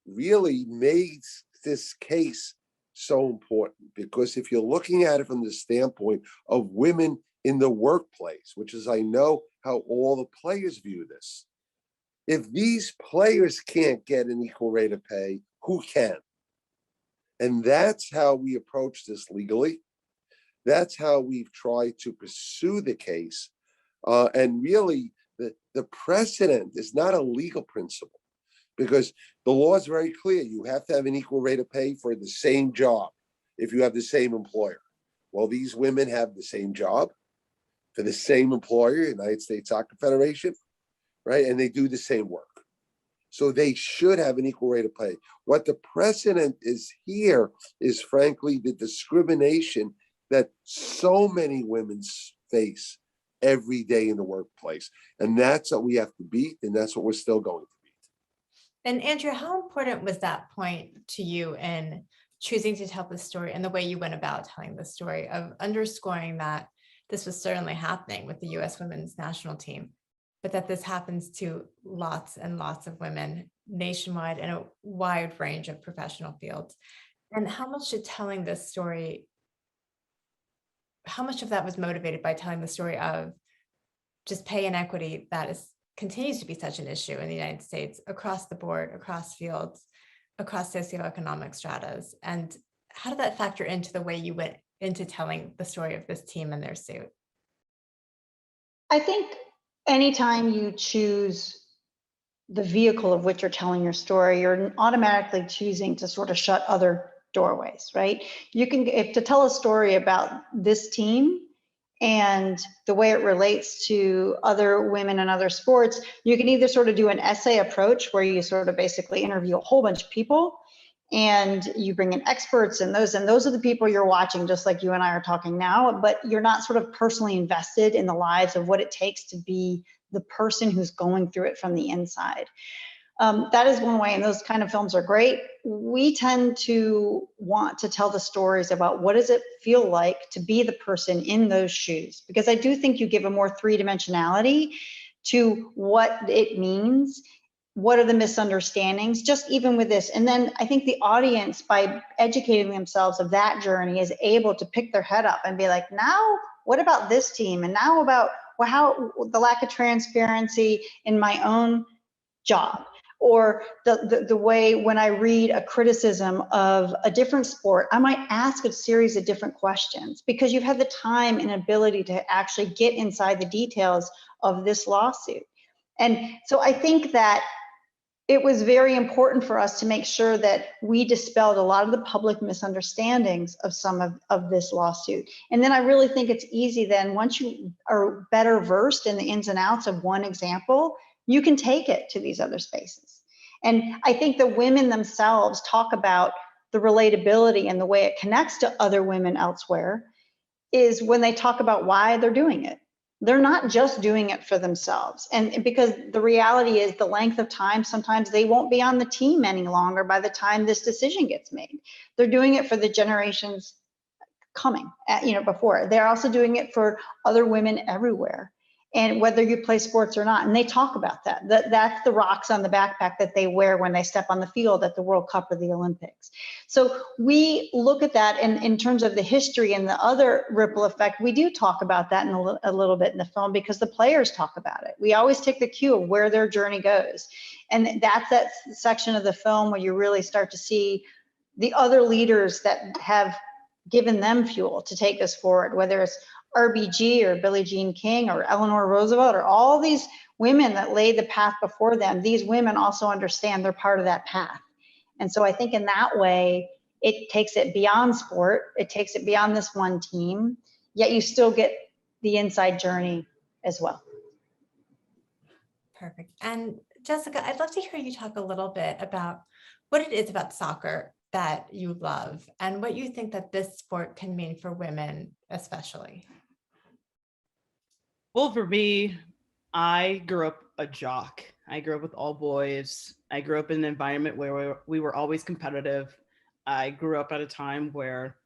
really made this case so important, because if you're looking at it from the standpoint of women in the workplace, which is, I know how all the players view this. If these players can't get an equal rate of pay, who can? And that's how we approach this legally. That's how we've tried to pursue the case. And really, the precedent is not a legal principle, because the law is very clear. You have to have an equal rate of pay for the same job if you have the same employer. Well, these women have the same job for the same employer, United States Soccer Federation, right? And they do the same work. So they should have an equal rate of pay. What the precedent is here is, frankly, the discrimination that so many women face every day in the workplace. And that's what we have to beat, and that's what we're still going to beat. And Andrea, how important was that point to you in choosing to tell the story and the way you went about telling the story, of underscoring that this was certainly happening with the US women's national team, but that this happens to lots and lots of women nationwide in a wide range of professional fields? And how much did telling this story, how much of that was motivated by telling the story of just pay inequity that continues to be such an issue in the United States across the board, across fields, across socioeconomic stratas? And how did that factor into the way you went into telling the story of this team and their suit? I think anytime you choose the vehicle of which you're telling your story, you're automatically choosing to sort of shut other doorways, right? You can, if to tell a story about this team and the way it relates to other women and other sports, you can either sort of do an essay approach where you sort of basically interview a whole bunch of people and you bring in experts, and those are the people you're watching, just like you and I are talking now, but you're not sort of personally invested in the lives of what it takes to be the person who's going through it from the inside. That is one way, and those kind of films are great. We tend to want to tell the stories about what does it feel like to be the person in those shoes, because I do think you give a more three-dimensionality to what it means. What are the misunderstandings, just even with this? And then I think the audience, by educating themselves of that journey, is able to pick their head up and be like, now what about this team? And now about, well, how the lack of transparency in my own job, or the way when I read a criticism of a different sport, I might ask a series of different questions, because you've had the time and ability to actually get inside the details of this lawsuit. And so I think that it was very important for us to make sure that we dispelled a lot of the public misunderstandings of some of this lawsuit. And then I really think it's easy then, once you are better versed in the ins and outs of one example, you can take it to these other spaces. And I think the women themselves talk about the relatability and the way it connects to other women elsewhere is when they talk about why they're doing it. They're not just doing it for themselves. And because the reality is, the length of time, sometimes they won't be on the team any longer by the time this decision gets made. They're doing it for the generations coming, before. They're also doing it for other women everywhere, and whether you play sports or not. And they talk about that. That's the rocks on the backpack that they wear when they step on the field at the World Cup or the Olympics. So we look at that, and in terms of the history and the other ripple effect, we do talk about that in a little bit in the film, because the players talk about it. We always take the cue of where their journey goes. And that's that section of the film where you really start to see the other leaders that have given them fuel to take us forward, whether it's RBG or Billie Jean King or Eleanor Roosevelt or all these women that laid the path before them. These women also understand they're part of that path. And so I think in that way, it takes it beyond sport. It takes it beyond this one team, yet you still get the inside journey as well. Perfect. And Jessica, I'd love to hear you talk a little bit about what it is about soccer that you love and what you think that this sport can mean for women, especially. Well, for me, I grew up a jock. I grew up with all boys. I grew up in an environment where we were always competitive. I grew up at a time where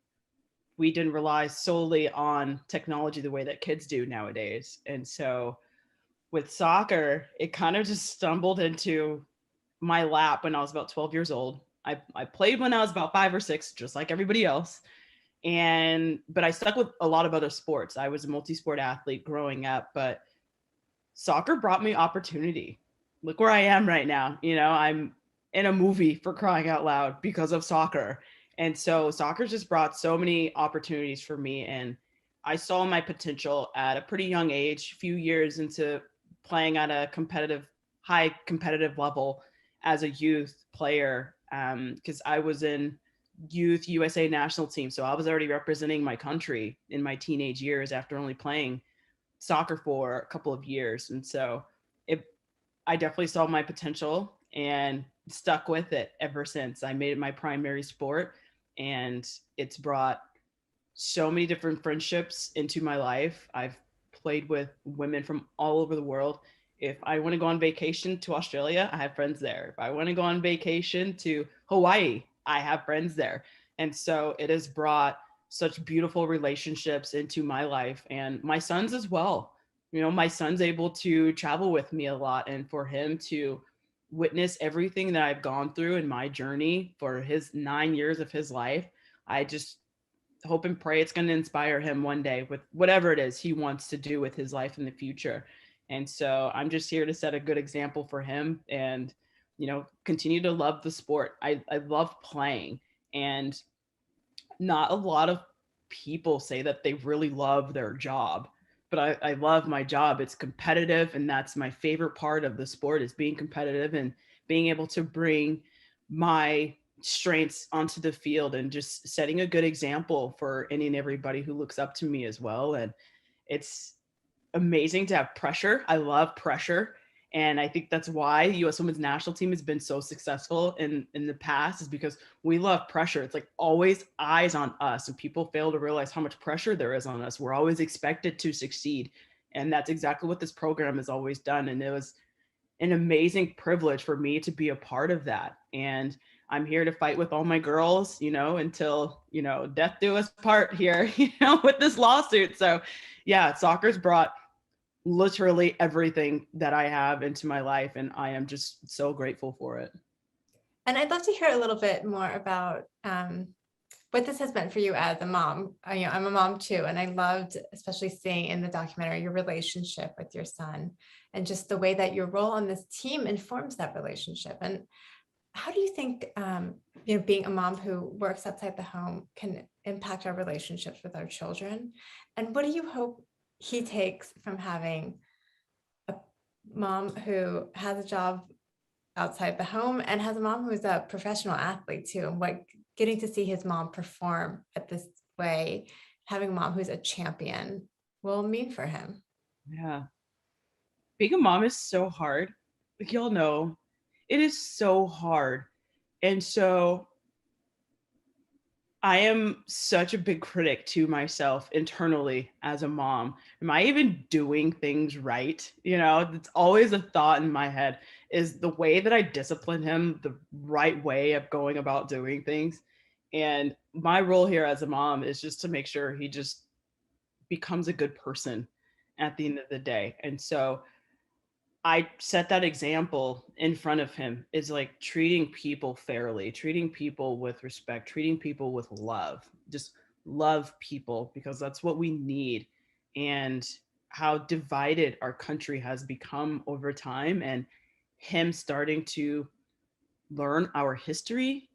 we didn't rely solely on technology the way that kids do nowadays. And so with soccer, it kind of just stumbled into my lap when I was about 12 years old. I played when I was about 5 or 6, just like everybody else. But I stuck with a lot of other sports. I was a multi-sport athlete growing up, but soccer brought me opportunity. Look where I am right now. I'm in a movie, for crying out loud, because of soccer. And so soccer just brought so many opportunities for me. And I saw my potential at a pretty young age, a few years into playing at a high competitive level as a youth player. Because I was in youth USA national team. So I was already representing my country in my teenage years after only playing soccer for a couple of years. And so I definitely saw my potential and stuck with it ever since. I made it my primary sport, and it's brought so many different friendships into my life. I've played with women from all over the world. If I want to go on vacation to Australia, I have friends there. If I want to go on vacation to Hawaii, I have friends there. And so it has brought such beautiful relationships into my life and my son's as well. You know, my son's able to travel with me a lot, and for him to witness everything that I've gone through in my journey for his 9 years of his life, I just hope and pray it's going to inspire him one day with whatever it is he wants to do with his life in the future. And so I'm just here to set a good example for him and, you know, continue to love the sport. I love playing, and not a lot of people say that they really love their job, but I love my job. It's competitive, and that's my favorite part of the sport, is being competitive and being able to bring my strengths onto the field and just setting a good example for any and everybody who looks up to me as well. And it's amazing to have pressure. I love pressure. And I think that's why the U.S. Women's National Team has been so successful in the past, is because we love pressure. It's like always eyes on us, and people fail to realize how much pressure there is on us. We're always expected to succeed. And that's exactly what this program has always done. And it was an amazing privilege for me to be a part of that. And I'm here to fight with all my girls, you know, until, you know, death do us part here, you know, with this lawsuit. So yeah, soccer's brought literally everything that I have into my life, and I am just so grateful for it. And I'd love to hear a little bit more about what this has meant for you as a mom. I'm a mom too, and I loved especially seeing in the documentary your relationship with your son and just the way that your role on this team informs that relationship. And how do you think being a mom who works outside the home can impact our relationships with our children? And what do you hope he takes from having a mom who has a job outside the home and has a mom who's a professional athlete too, and what getting to see his mom perform at this way, having a mom who's a champion will mean for him? Yeah. Being a mom is so hard. Like, y'all know, it is so hard. And so I am such a big critic to myself internally as a mom. Am I even doing things right? You know, it's always a thought in my head. Is the way that I discipline him the right way of going about doing things? And my role here as a mom is just to make sure he just becomes a good person at the end of the day. And so I set that example in front of him, is like treating people fairly, treating people with respect, treating people with love, just love people, because that's what we need. And how divided our country has become over time, and him starting to learn our history.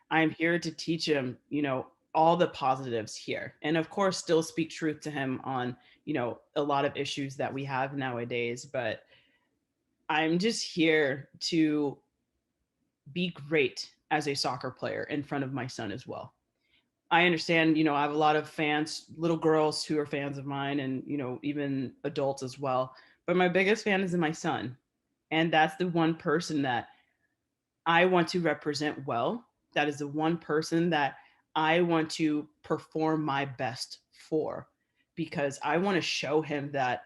I'm here to teach him, you know, all the positives here. And of course, still speak truth to him on, you know, a lot of issues that we have nowadays. But I'm just here to be great as a soccer player in front of my son as well. I understand, you know, I have a lot of fans, little girls who are fans of mine, and, you know, even adults as well. But my biggest fan is my son. And that's the one person that I want to represent well. That is the one person that I want to perform my best for, because I want to show him that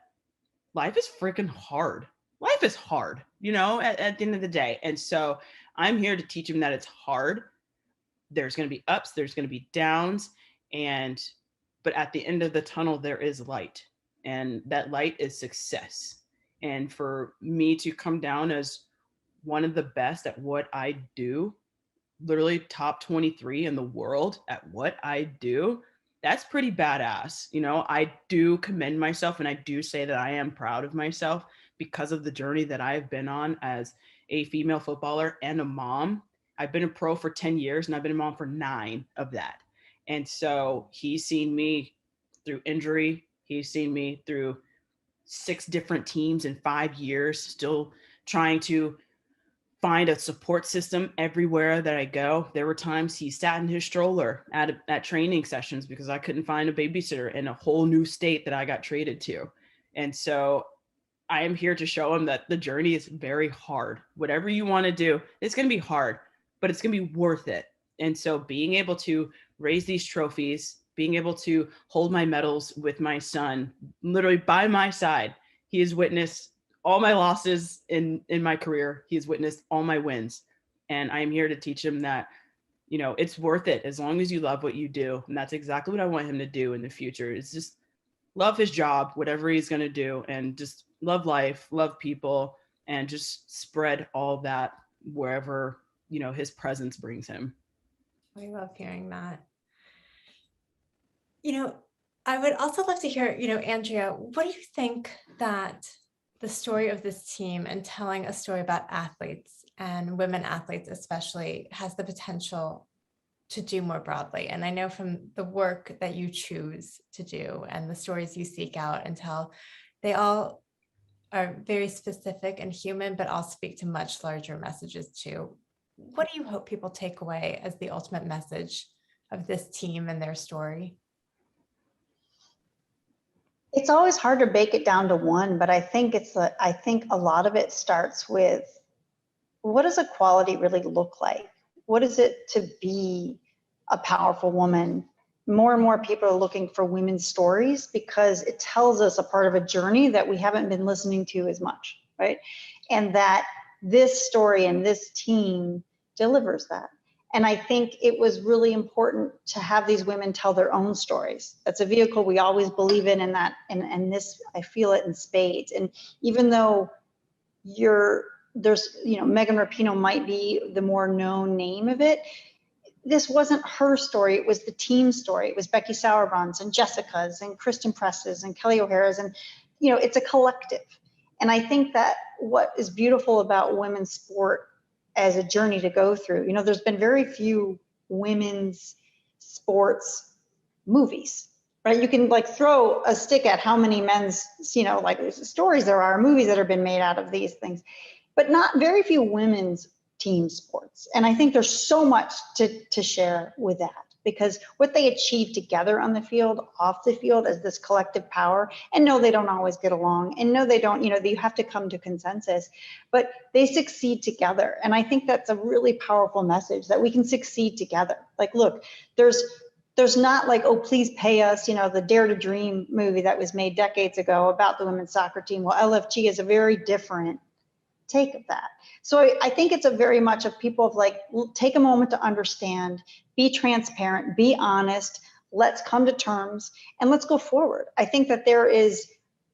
life is freaking hard. Life is hard, you know, at the end of the day. And so I'm here to teach him that it's hard. There's going to be ups, there's going to be downs. But at the end of the tunnel, there is light. And that light is success. And for me to come down as one of the best at what I do, literally top 23 in the world at what I do, that's pretty badass. You know, I do commend myself, and I do say that I am proud of myself because of the journey that I've been on as a female footballer and a mom. I've been a pro for 10 years and I've been a mom for 9 of that. And so he's seen me through injury. He's seen me through 6 different teams in 5 years, still trying to find a support system everywhere that I go. There were times he sat in his stroller at training sessions because I couldn't find a babysitter in a whole new state that I got traded to. And so I am here to show him that the journey is very hard. Whatever you want to do, it's going to be hard, but it's going to be worth it. And so being able to raise these trophies, being able to hold my medals with my son, literally by my side, he has witnessed all my losses in my career. He has witnessed all my wins. And I am here to teach him that, you know, it's worth it as long as you love what you do. And that's exactly what I want him to do in the future. Is just love his job, whatever he's going to do, and just love life, love people, and just spread all that wherever, you know, his presence brings him. I love hearing that. You know, I would also love to hear, you know, Andrea, what do you think that the story of this team and telling a story about athletes and women athletes especially has the potential to do more broadly? And I know from the work that you choose to do and the stories you seek out and tell, they all are very specific and human, but all speak to much larger messages too. What do you hope people take away as the ultimate message of this team and their story? It's always hard to break it down to one, but I think I think a lot of it starts with, what does equality really look like? What is it to be a powerful woman? More and more people are looking for women's stories because it tells us a part of a journey that we haven't been listening to as much, right? And that this story and this team delivers that. And I think it was really important to have these women tell their own stories. That's a vehicle we always believe in, and that, and this, I feel it in spades. And even though there's, you know, Megan Rapinoe might be the more known name of it, this wasn't her story, it was the team story. It was Becky Sauerbrann's and Jessica's and Kristen Press's and Kelly O'Hara's, and, you know, it's a collective. And I think that what is beautiful about women's sport as a journey to go through, you know, there's been very few women's sports movies, right? You can like throw a stick at how many men's, you know, like stories there are, movies that have been made out of these things, but not very few women's team sports. And I think there's so much to share with that, because what they achieve together on the field, off the field, as this collective power, and no, they don't always get along, and no, they don't, you know, you have to come to consensus, but they succeed together. And I think that's a really powerful message, that we can succeed together. Like, look, there's not like, oh, please pay us, you know, the Dare to Dream movie that was made decades ago about the women's soccer team. Well, LFG is a very different take of that. So I think it's a very much of people of like, take a moment to understand, be transparent, be honest, let's come to terms, and let's go forward. I think that there is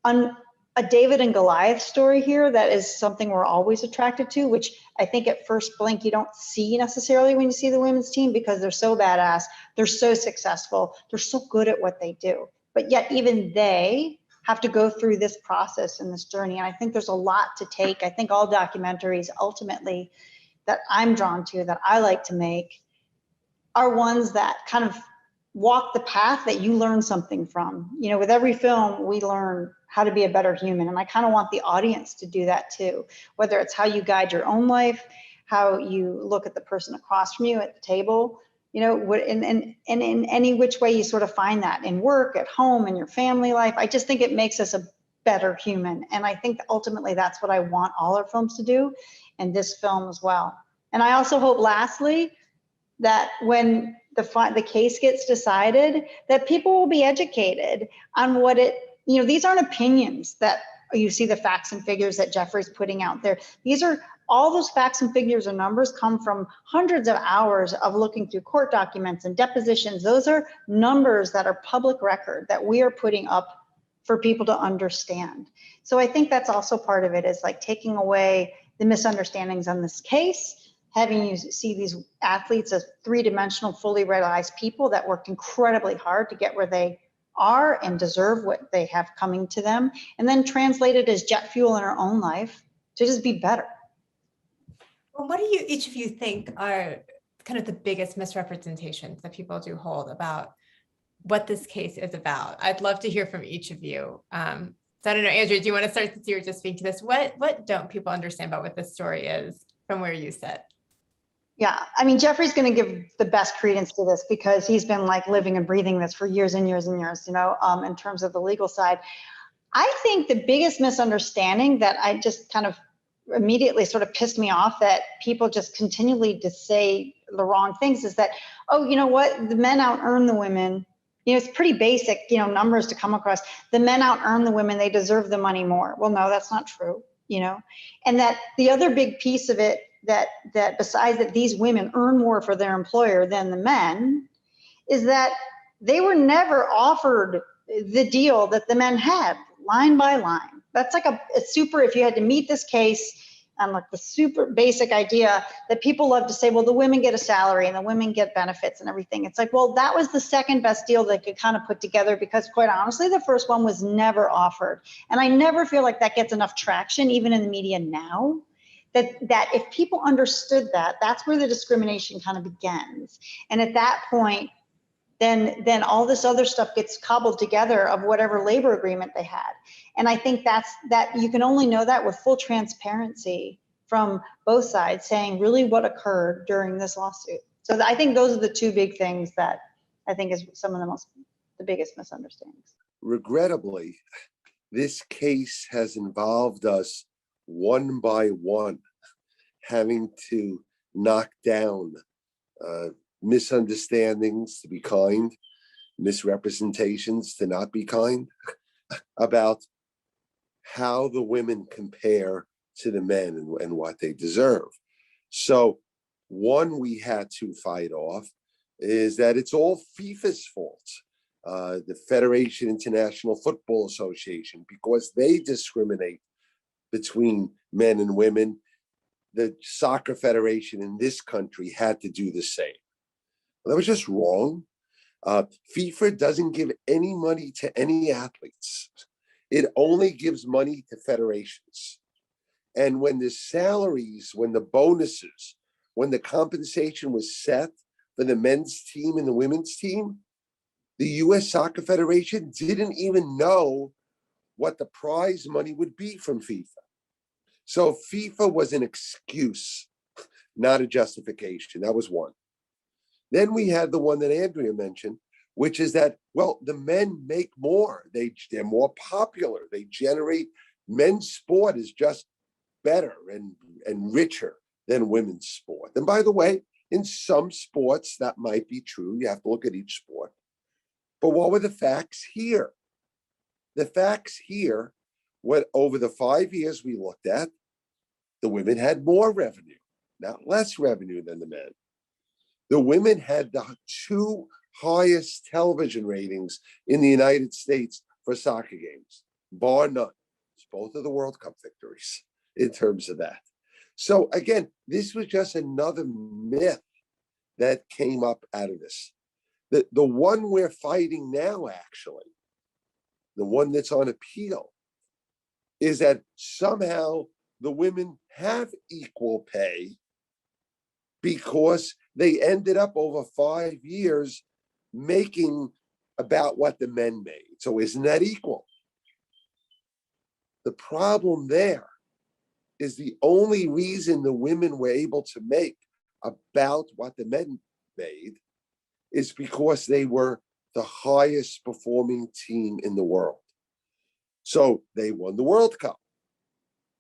a David and Goliath story here that is something we're always attracted to, which I think at first blink you don't see necessarily when you see the women's team, because they're so badass, they're so successful, they're so good at what they do. But yet even they have to go through this process and this journey. And I think there's a lot to take. I think all documentaries ultimately that I'm drawn to, that I like to make, are ones that kind of walk the path that you learn something from. You know, with every film, we learn how to be a better human. And I kind of want the audience to do that too, whether it's how you guide your own life, how you look at the person across from you at the table, you know, and in any which way you sort of find that in work, at home, in your family life. I just think it makes us a better human. And I think that ultimately that's what I want all our films to do, and this film as well. And I also hope, lastly, that when the case gets decided, that people will be educated on what it, you know, these aren't opinions that you see the facts and figures that Jeffrey's putting out there. These are, all those facts and figures and numbers come from hundreds of hours of looking through court documents and depositions. Those are numbers that are public record that we are putting up for people to understand. So I think that's also part of it, is like taking away the misunderstandings on this case, having you see these athletes as three-dimensional, fully realized people that worked incredibly hard to get where they are and deserve what they have coming to them, and then translate it as jet fuel in our own life to just be better. What do you, each of you think are kind of the biggest misrepresentations that people do hold about what this case is about? I'd love to hear from each of you. So I don't know, Andrew, do you want to start since you were just speaking to this? What don't people understand about what this story is from where you sit? Yeah, I mean, Jeffrey's going to give the best credence to this because he's been like living and breathing this for years and years and years, you know, in terms of the legal side. I think the biggest misunderstanding that I just kind of immediately sort of pissed me off, that people just continually just say the wrong things, is that, oh, you know what, the men out earn the women. You know, it's pretty basic, you know, numbers to come across. The men out earn the women, they deserve the money more. Well, no, that's not true, you know. And that the other big piece of it, that besides that these women earn more for their employer than the men, is that they were never offered the deal that the men had, line by line. That's like a super, if you had to meet this case, and like the super basic idea that people love to say, well, the women get a salary and the women get benefits and everything. It's like, well, that was the second best deal they could kind of put together, because quite honestly, the first one was never offered. And I never feel like that gets enough traction, even in the media now, that if people understood that, that's where the discrimination kind of begins. And at that point, then all this other stuff gets cobbled together of whatever labor agreement they had. And I think that you can only know that with full transparency from both sides, saying really what occurred during this lawsuit. So I think those are the two big things that I think is some of the biggest misunderstandings. Regrettably, this case has involved us one by one, having to knock down misunderstandings to be kind, misrepresentations to not be kind, about how the women compare to the men and what they deserve. So one we had to fight off is that it's all FIFA's fault, the Federation International Football Association, because they discriminate between men and women. The soccer federation in this country had to do the same. That was just wrong. FIFA doesn't give any money to any athletes. It only gives money to federations. And when the salaries, when the bonuses, when the compensation was set for the men's team and the women's team, the US Soccer Federation didn't even know what the prize money would be from FIFA. So FIFA was an excuse, not a justification. That was one. Then we had the one that Andrea mentioned, which is that, well, the men make more. They're more popular. They generate, men's sport is just better and richer than women's sport. And by the way, in some sports, that might be true. You have to look at each sport. But what were the facts here? The facts here, what over the 5 years we looked at, the women had more revenue, not less revenue than the men. The women had the two highest television ratings in the United States for soccer games, bar none. It's both of the World Cup victories in terms of that. So again, this was just another myth that came up out of this. The one we're fighting now, actually, the one that's on appeal, is that somehow the women have equal pay because they ended up over 5 years making about what the men made. So isn't that equal? The problem there is the only reason the women were able to make about what the men made is because they were the highest performing team in the world. So they won the World Cup.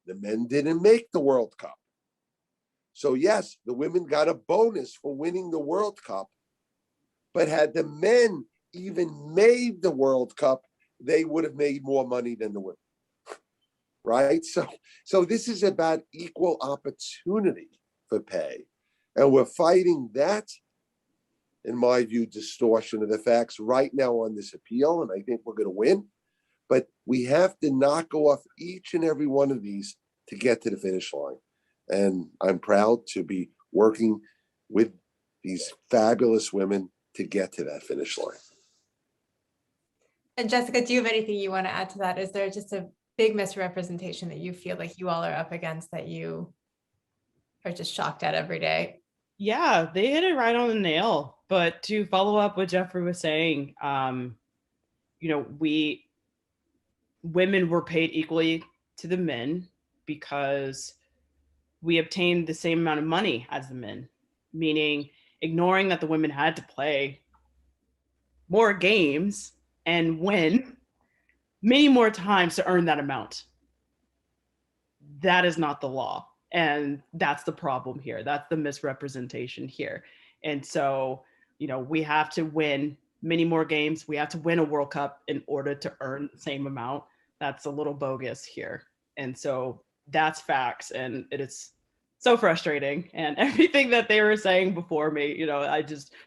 The men didn't make the World Cup. So yes, the women got a bonus for winning the World Cup, but had the men even made the World Cup, they would have made more money than the women, right? So this is about equal opportunity for pay. And we're fighting that, in my view, distortion of the facts right now on this appeal, and I think we're going to win. But we have to knock off each and every one of these to get to the finish line. And I'm proud to be working with these fabulous women to get to that finish line. And Jessica, do you have anything you want to add to that? Is there just a big misrepresentation that you feel like you all are up against that you are just shocked at every day. Yeah, they hit it right on the nail. But to follow up what Jeffrey was saying, women were paid equally to the men because we obtained the same amount of money as the men, meaning ignoring that the women had to play more games and win many more times to earn that amount. That is not the law. And that's the problem here. That's the misrepresentation here. And so, we have to win many more games. We have to win a World Cup in order to earn the same amount. That's a little bogus here. And so that's facts. And it is so frustrating. And everything that they were saying before me,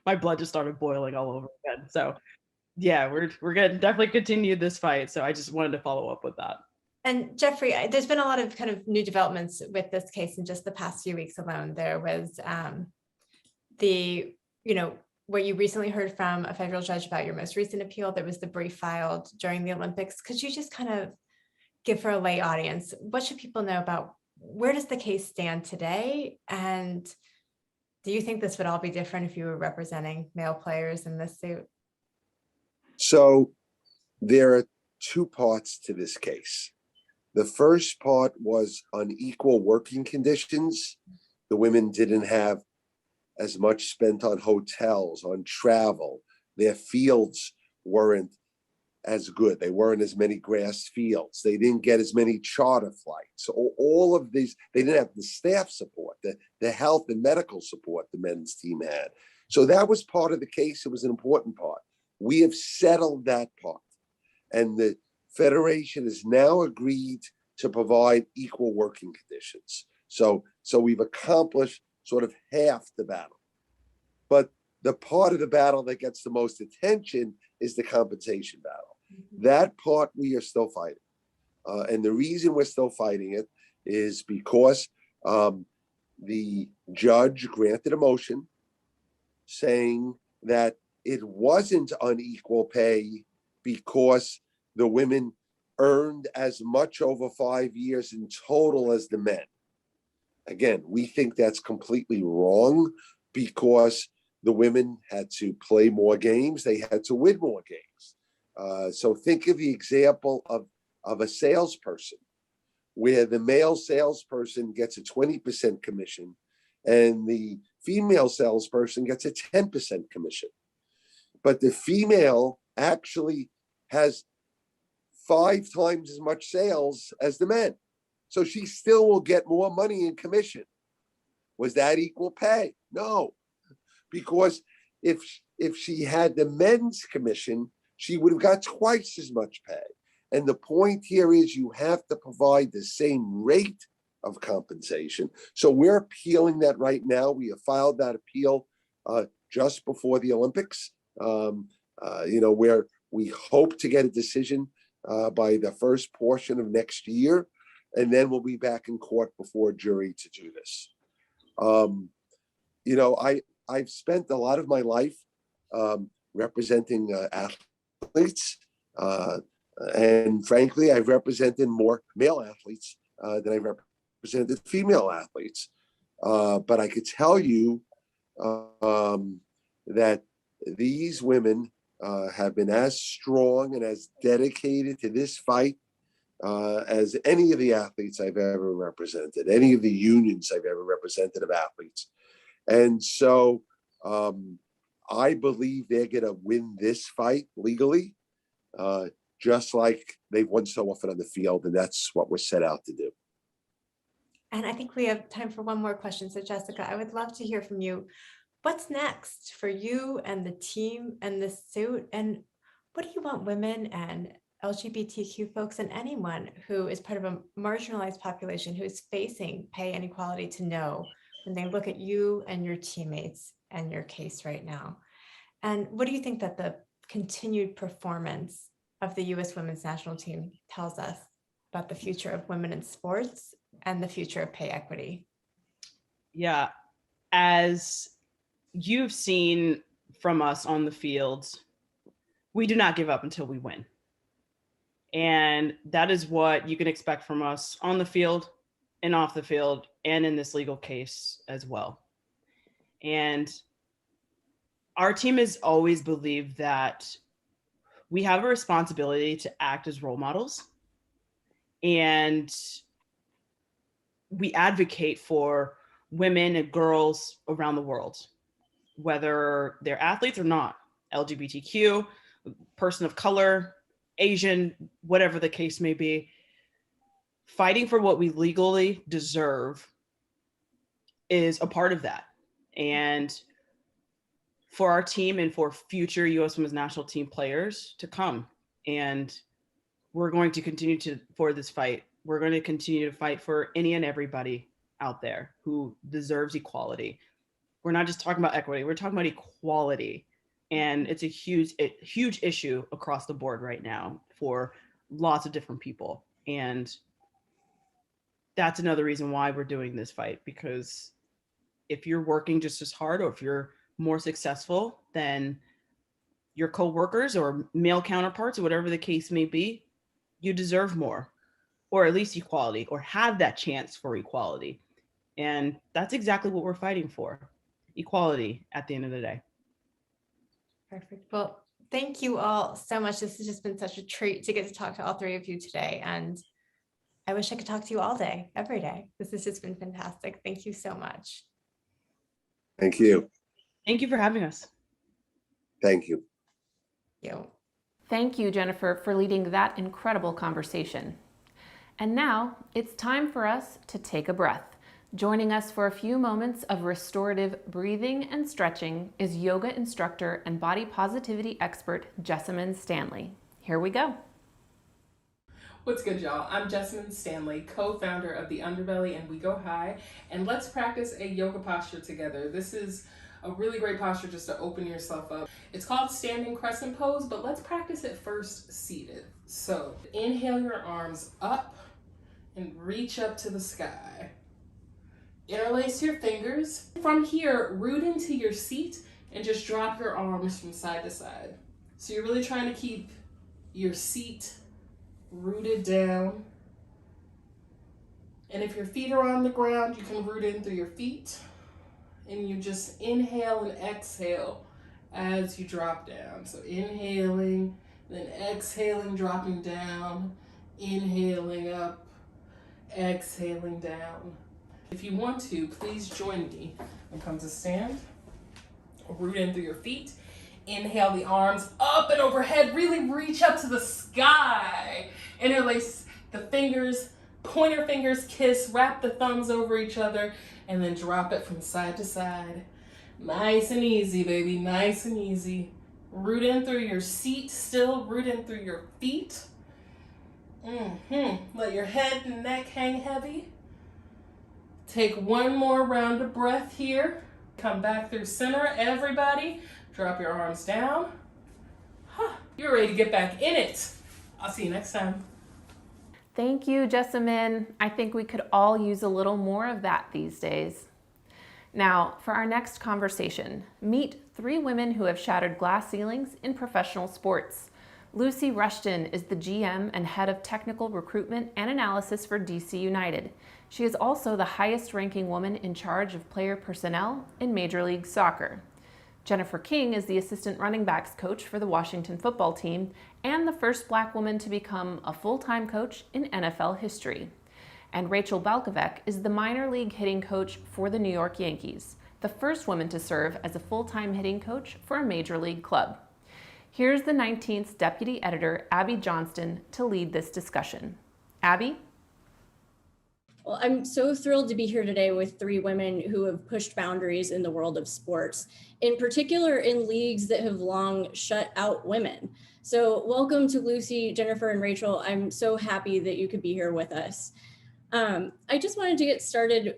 my blood just started boiling all over again. So yeah, we're gonna definitely continue this fight. So I just wanted to follow up with that. And Jeffrey, there's been a lot of kind of new developments with this case in just the past few weeks alone. There was where you recently heard from a federal judge about your most recent appeal. There was the brief filed during the Olympics. Could you just kind of give for a lay audience, what should people know about where does the case stand today? And do you think this would all be different if you were representing male players in this suit? So there are two parts to this case. The first part was unequal working conditions. The women didn't have as much spent on hotels, on travel. Their fields weren't as good. They weren't as many grass fields. They didn't get as many charter flights. All of these, they didn't have the staff support, the health and medical support the men's team had. So that was part of the case. It was an important part. We have settled that part. And the Federation has now agreed to provide equal working conditions. So we've accomplished sort of half the battle. But the part of the battle that gets the most attention is the compensation battle. That part we are still fighting. And the reason we're still fighting it is because the judge granted a motion saying that it wasn't unequal pay because the women earned as much over 5 years in total as the men. Again, we think that's completely wrong because the women had to play more games. They had to win more games. So think of the example of a salesperson where the male salesperson gets a 20% commission and the female salesperson gets a 10% commission. But the female actually has 5 times as much sales as the men. So she still will get more money in commission. Was that equal pay? No, because if she had the men's commission, she would have got twice as much pay. And the point here is you have to provide the same rate of compensation. So we're appealing that right now. We have filed that appeal just before the Olympics, where we hope to get a decision by the first portion of next year. And then we'll be back in court before a jury to do this. I've spent a lot of my life representing athletes. And frankly, I've represented more male athletes than I've represented female athletes. But I could tell you that these women have been as strong and as dedicated to this fight as any of the athletes I've ever represented, any of the unions I've ever represented of athletes. And so I believe they're going to win this fight legally, just like they've won so often on the field. And that's what we're set out to do. And I think we have time for one more question. So Jessica, I would love to hear from you. What's next for you and the team and the suit? And what do you want women and LGBTQ folks and anyone who is part of a marginalized population who is facing pay inequality to know when they look at you and your teammates and your case right now? And what do you think that the continued performance of the U.S. women's national team tells us about the future of women in sports and the future of pay equity? Yeah, as you've seen from us on the field, we do not give up until we win. And that is what you can expect from us on the field and off the field and in this legal case as well. And our team has always believed that we have a responsibility to act as role models, and we advocate for women and girls around the world, whether they're athletes or not, LGBTQ, person of color, Asian, whatever the case may be. Fighting for what we legally deserve is a part of that. And for our team and for future U.S. Women's National Team players to come. And we're going to continue for this fight. We're going to continue to fight for any and everybody out there who deserves equality. We're not just talking about equity, we're talking about equality. And it's a huge issue across the board right now for lots of different people. And that's another reason why we're doing this fight, because if you're working just as hard, or if you're more successful than your coworkers or male counterparts, or whatever the case may be, you deserve more, or at least equality, or have that chance for equality. And that's exactly what we're fighting for, equality at the end of the day. Perfect. Well, thank you all so much. This has just been such a treat to get to talk to all three of you today. And I wish I could talk to you all day, every day. This has just been fantastic. Thank you so much. Thank you. Thank you for having us. Thank you. Thank you, Jennifer, for leading that incredible conversation. And now it's time for us to take a breath. Joining us for a few moments of restorative breathing and stretching is yoga instructor and body positivity expert, Jessamine Stanley. Here we go. What's good, y'all? I'm Jessamine Stanley, co-founder of The Underbelly and We Go High, and let's practice a yoga posture together. This is a really great posture just to open yourself up. It's called standing crescent pose, but let's practice it first seated. So inhale your arms up and reach up to the sky. Interlace your fingers. From here, root into your seat and just drop your arms from side to side. So you're really trying to keep your seat rooted down. And if your feet are on the ground, you can root in through your feet. And you just inhale and exhale as you drop down. So inhaling, then exhaling, dropping down, inhaling up, exhaling down. If you want to, please join me and come to stand. Root in through your feet. Inhale the arms up and overhead. Really reach up to the sky. Interlace the fingers, pointer fingers kiss, wrap the thumbs over each other, and then drop it from side to side. Nice and easy, baby, nice and easy. Root in through your seat, still root in through your feet. Let your head and neck hang heavy. Take one more round of breath here. Come back through center, everybody. Drop your arms down. You're ready to get back in it. I'll see you next time. Thank you, Jessamine. I think we could all use a little more of that these days. Now, for our next conversation, meet three women who have shattered glass ceilings in professional sports. Lucy Rushton is the GM and head of technical recruitment and analysis for DC United. She is also the highest-ranking woman in charge of player personnel in Major League Soccer. Jennifer King is the assistant running backs coach for the Washington football team and the first Black woman to become a full-time coach in NFL history. And Rachel Balkovec is the minor league hitting coach for the New York Yankees, the first woman to serve as a full-time hitting coach for a major league club. Here's the 19th deputy editor, Abby Johnston, to lead this discussion. Abby? Well, I'm so thrilled to be here today with three women who have pushed boundaries in the world of sports, in particular in leagues that have long shut out women. So welcome to Lucy, Jennifer, and Rachel. I'm so happy that you could be here with us. I just wanted to get started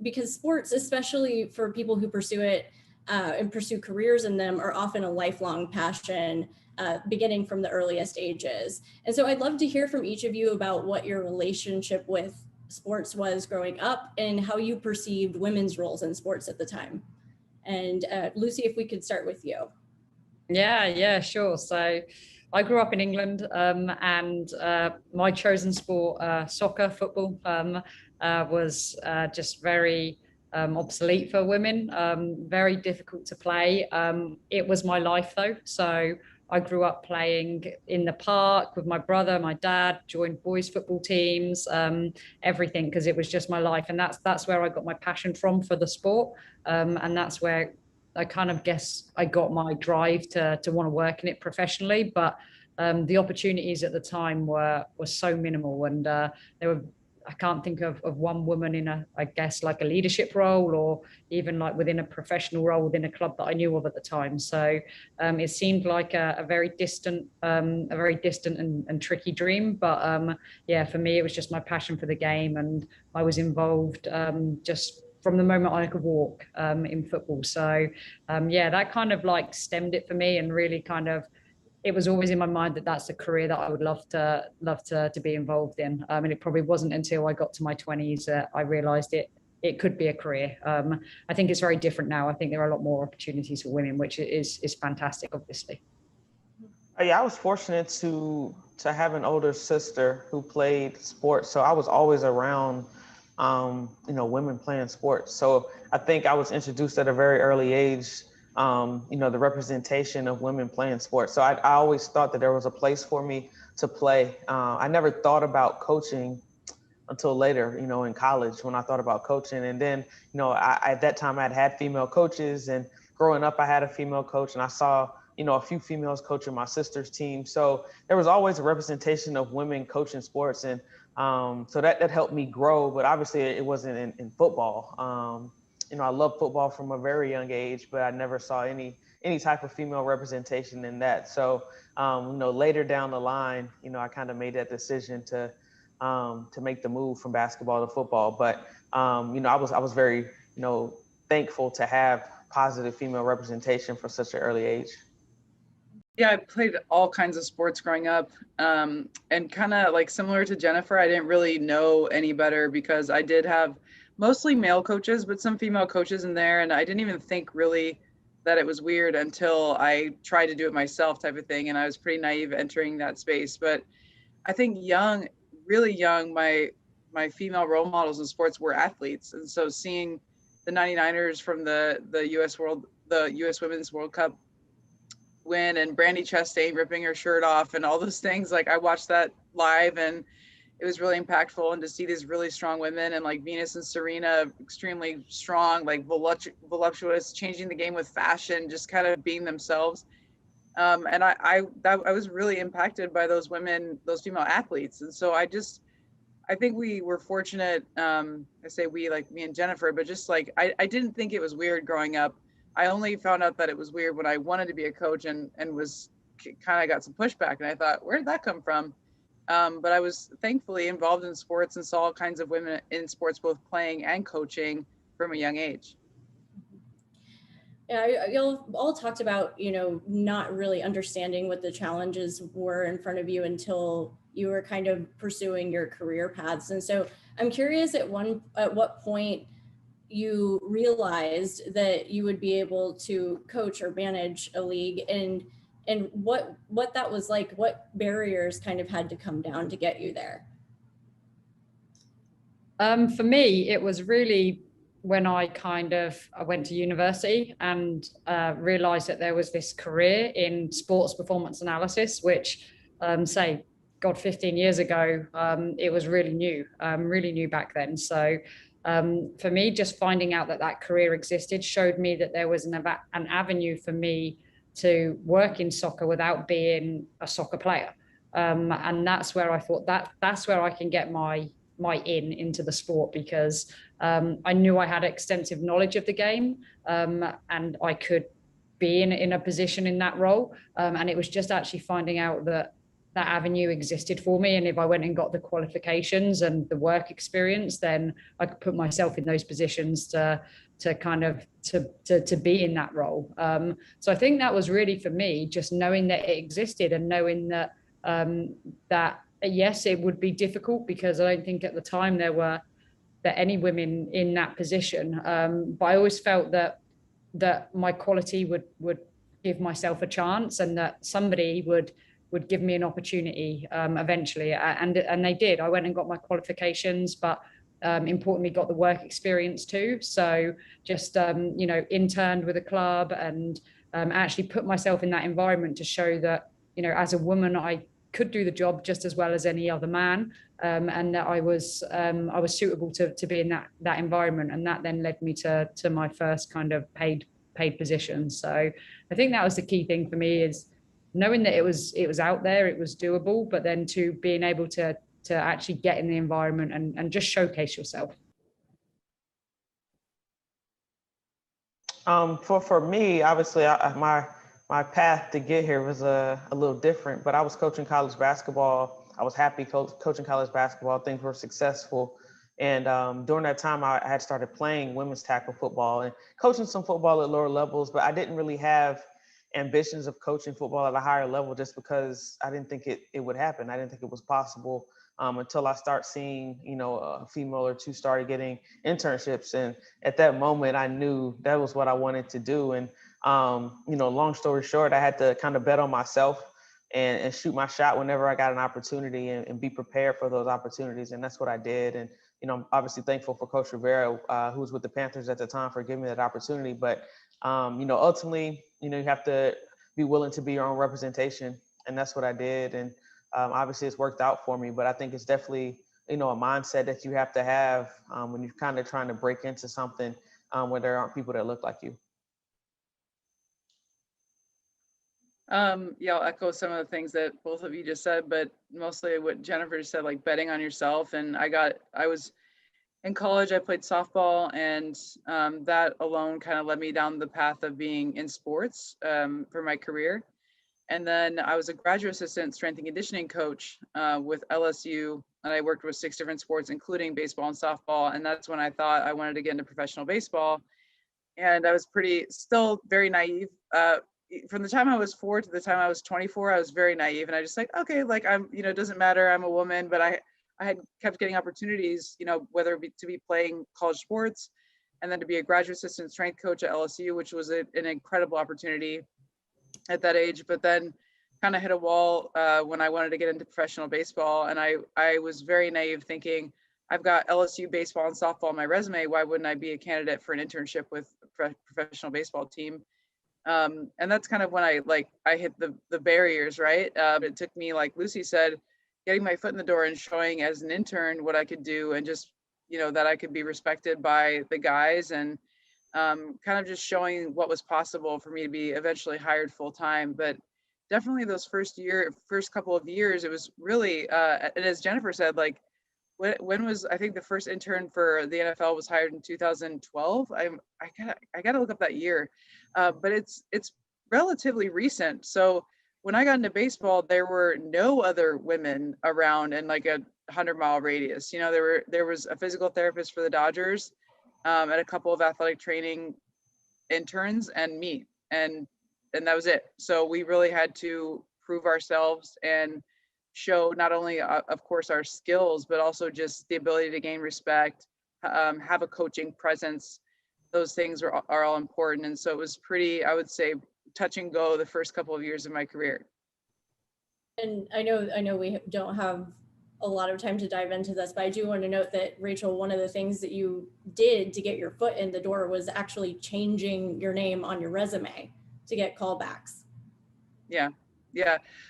because sports, especially for people who pursue it and pursue careers in them, are often a lifelong passion, beginning from the earliest ages. And so I'd love to hear from each of you about what your relationship with sports was growing up and how you perceived women's roles in sports at the time. And Lucy, if we could start with you. Yeah, sure. So I grew up in England and my chosen sport, soccer, football, was just very obsolete for women, very difficult to play. It was my life though. So I grew up playing in the park with my brother, my dad, joined boys football teams, everything, because it was just my life. And that's where I got my passion from for the sport. And that's where I kind of guess I got my drive to want to work in it professionally. But the opportunities at the time were so minimal, and they were, I can't think of one woman in I guess like a leadership role, or even like within a professional role within a club that I knew of at the time. So it seemed like a very distant and tricky dream. But yeah, for me, it was just my passion for the game, and I was involved just from the moment I could walk in football. So yeah, that kind of like stemmed it for me, and really kind of, it was always in my mind that that's a career that I would love to be involved in. And it probably wasn't until I got to my 20s that I realized it could be a career. I think it's very different now. I think there are a lot more opportunities for women, which is fantastic, obviously. Yeah, I was fortunate to have an older sister who played sports, so I was always around women playing sports. So I think I was introduced at a very early age, the representation of women playing sports. So I always thought that there was a place for me to play. I never thought about coaching until later, in college, when I thought about coaching. And then, at that time I'd had female coaches, and growing up I had a female coach, and I saw, a few females coaching my sister's team. So there was always a representation of women coaching sports. And so that helped me grow, but obviously it wasn't in football. I love football from a very young age, but I never saw any type of female representation in that. So, later down the line, I kind of made that decision to make the move from basketball to football. But, I was very, thankful to have positive female representation from such an early age. Yeah, I played all kinds of sports growing up, and kind of like similar to Jennifer, I didn't really know any better because I did have mostly male coaches, but some female coaches in there. And I didn't even think really that it was weird until I tried to do it myself, type of thing. And I was pretty naive entering that space. But I think really young, my female role models in sports were athletes. And so seeing the 99ers from the US Women's World Cup win, and Brandy Chastain ripping her shirt off and all those things, like I watched that live, and it was really impactful. And to see these really strong women, and like Venus and Serena, extremely strong, like voluptuous, changing the game with fashion, just kind of being themselves. And I was really impacted by those women, those female athletes. And so I think we were fortunate. I say we, like me and Jennifer, but just like, I didn't think it was weird growing up. I only found out that it was weird when I wanted to be a coach and was kind of got some pushback. And I thought, where did that come from? But I was thankfully involved in sports and saw all kinds of women in sports, both playing and coaching from a young age. Yeah, you all talked about, not really understanding what the challenges were in front of you until you were kind of pursuing your career paths. And so I'm curious at what point you realized that you would be able to coach or manage a league, and what that was like, what barriers kind of had to come down to get you there? For me, it was really when I went to university and realized that there was this career in sports performance analysis, which 15 years ago, it was really new back then. So for me, just finding out that career existed showed me that there was an avenue for me to work in soccer without being a soccer player. And that's where I thought that's where I can get my into the sport, because I knew I had extensive knowledge of the game, and I could be in a position in that role. And it was just actually finding out that avenue existed for me. And if I went and got the qualifications and the work experience, then I could put myself in those positions to be in that role. So I think that was really for me, just knowing that it existed and knowing that yes, it would be difficult, because I don't think at the time there were any women in that position. But I always felt that my quality would give myself a chance, and that somebody would give me an opportunity eventually. And they did. I went and got my qualifications, but importantly got the work experience too. So just, interned with a club and actually put myself in that environment to show that, as a woman, I could do the job just as well as any other man, and that I was suitable to be in that environment, and that then led me to my first kind of paid position. So I think that was the key thing for me, is knowing that it was out there, it was doable, but then to being able to actually get in the environment and just showcase yourself. For me, obviously, my path to get here was a little different, but I was coaching college basketball. I was happy coaching college basketball. Things were successful. And during that time, I had started playing women's tackle football and coaching some football at lower levels, but I didn't really have ambitions of coaching football at a higher level just because I didn't think it would happen. I didn't think it was possible until I start seeing, a female or two started getting internships. And at that moment, I knew that was what I wanted to do. And, long story short, I had to kind of bet on myself and shoot my shot whenever I got an opportunity and be prepared for those opportunities. And that's what I did. And, I'm obviously thankful for Coach Rivera, who was with the Panthers at the time, for giving me that opportunity. But, ultimately, you have to be willing to be your own representation. And that's what I did. And obviously it's worked out for me, but I think it's definitely, a mindset that you have to have when you're kind of trying to break into something where there aren't people that look like you. Yeah, I'll echo some of the things that both of you just said, but mostly what Jennifer just said, like betting on yourself. And I was in college, I played softball, and that alone kind of led me down the path of being in sports for my career. And then I was a graduate assistant strength and conditioning coach with LSU, and I worked with 6 different sports, including baseball and softball. And that's when I thought I wanted to get into professional baseball. And I was still very naive. From the time I was 4 to the time I was 24, I was very naive. And I just okay, it doesn't matter, I'm a woman, but I had kept getting opportunities, whether it be to be playing college sports and then to be a graduate assistant strength coach at LSU, which was an incredible opportunity at that age, but then kind of hit a wall when I wanted to get into professional baseball. And I was very naive, thinking, I've got LSU baseball and softball on my resume. Why wouldn't I be a candidate for an internship with a professional baseball team? And that's kind of when I hit the barriers, right? It took me, like Lucy said, getting my foot in the door and showing as an intern what I could do, and just, that I could be respected by the guys, and kind of just showing what was possible for me to be eventually hired full time. But definitely those first couple of years, it was really, and as Jennifer said, when was, I think the first intern for the NFL was hired in 2012. I gotta look up that year, but it's relatively recent. So when I got into baseball, there were no other women around in like a 100-mile radius. There was a physical therapist for the Dodgers, and a couple of athletic training interns, and me, and that was it. So we really had to prove ourselves and show not only, of course, our skills, but also just the ability to gain respect, have a coaching presence. Those things are all important. And so it was pretty, I would say, touch and go the first couple of years of my career. And I know we don't have a lot of time to dive into this, but I do want to note that, Rachel, one of the things that you did to get your foot in the door was actually changing your name on your resume to get callbacks. Yeah.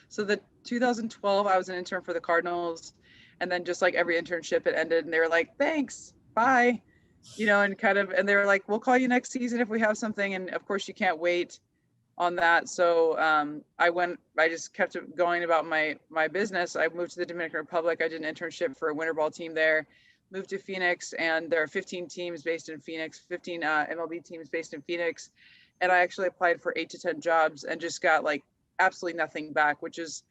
So the 2012, I was an intern for the Cardinals, and then just like every internship, it ended, and they were like, thanks, bye, and they were like, we'll call you next season if we have something. And of course you can't wait on that. So I just kept going about my business. I moved to the Dominican Republic. I did an internship for a winter ball team there, moved to Phoenix, and there are 15 teams based in Phoenix, 15 MLB teams based in Phoenix. And I actually applied for 8 to 10 jobs and just got absolutely nothing back, which is,